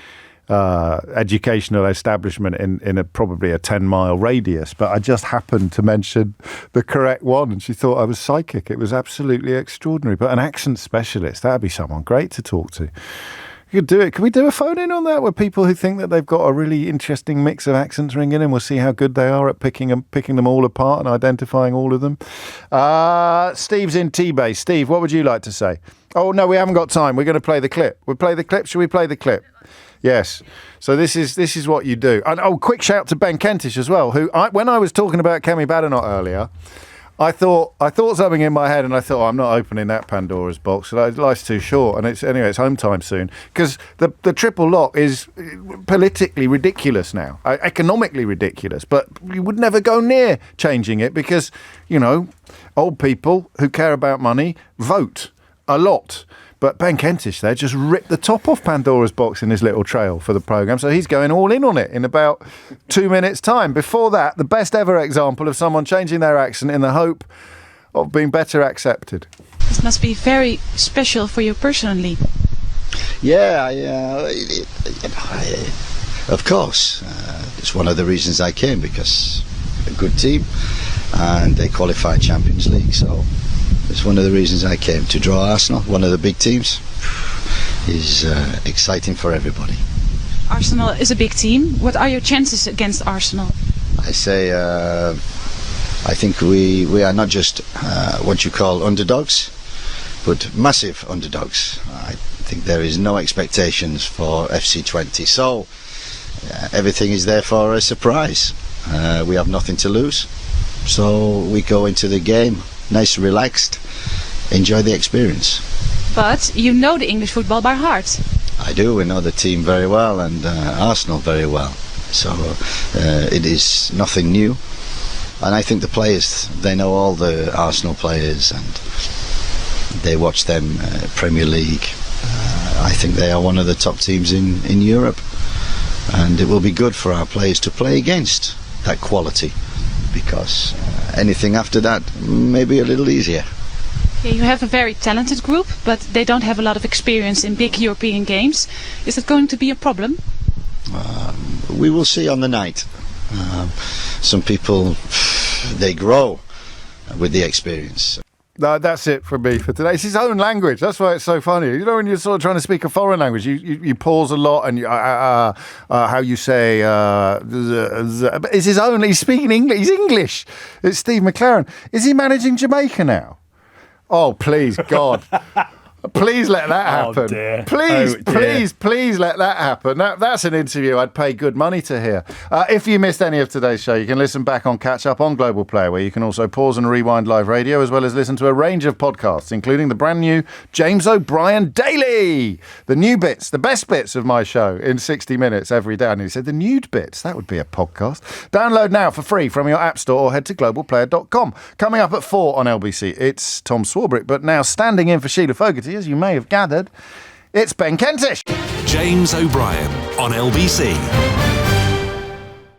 educational establishment in probably a 10-mile radius, but I just happened to mention the correct one, and she thought I was psychic. It was absolutely extraordinary. But an accent specialist, that'd be someone great to talk to. You could do it. Can we do a phone in on that, where people who think that they've got a really interesting mix of accents ring in, and we'll see how good they are at picking them all apart and identifying all of them? Steve's in T-Bay. Steve, what would you like to say? Oh, no, we haven't got time. We're going to play the clip. We'll play the clip. Should we play the clip? Yes. So this is what you do. And quick shout to Ben Kentish as well, who when I was talking about Kemi Badenoch earlier, I thought something in my head, and I thought, I'm not opening that Pandora's box. Life's too short, and it's home time soon, because the triple lock is politically ridiculous now, economically ridiculous. But you would never go near changing it because, old people who care about money vote a lot. But Ben Kentish there just ripped the top off Pandora's box in his little trail for the programme. So he's going all in on it in about 2 minutes' time. Before that, the best ever example of someone changing their accent in the hope of being better accepted. This must be very special for you personally. Yeah, of course. It's one of the reasons I came, because a good team and they qualified Champions League. So it's one of the reasons I came, to draw Arsenal, one of the big teams. Is exciting for everybody. Arsenal is a big team. What are your chances against Arsenal? I say, I think we are not just what you call underdogs, but massive underdogs. I think there is no expectations for FC20, so everything is there for a surprise. We have nothing to lose, so we go into the game nice, relaxed, enjoy the experience. But you know the English football by heart. I do. We know the team very well, and Arsenal very well. So it is nothing new. And I think the players, they know all the Arsenal players, and they watch them Premier League. I think they are one of the top teams in Europe, and it will be good for our players to play against that quality, because anything after that may be a little easier. Yeah, you have a very talented group, but they don't have a lot of experience in big European games. Is that going to be a problem? We will see on the night. Some people, they grow with the experience. No, that's it for me for today. It's his own language. That's why it's so funny. You know, when you're sort of trying to speak a foreign language, you pause a lot, and how you say, it's his own. He's speaking English. He's English. It's Steve McLaren. Is he managing Jamaica now? Oh, please, God. Please let that happen. Oh dear. Please let that happen. That's an interview I'd pay good money to hear. If you missed any of today's show, you can listen back on Catch Up on Global Player, where you can also pause and rewind live radio, as well as listen to a range of podcasts, including the brand new James O'Brien Daily. The new bits, the best bits of my show in 60 minutes every day. And he said the nude bits, that would be a podcast. Download now for free from your app store or head to globalplayer.com. Coming up at 4 on LBC, it's Tom Swarbrick, but now standing in for Sheila Fogarty, as you may have gathered, it's Ben Kentish. James O'Brien on LBC.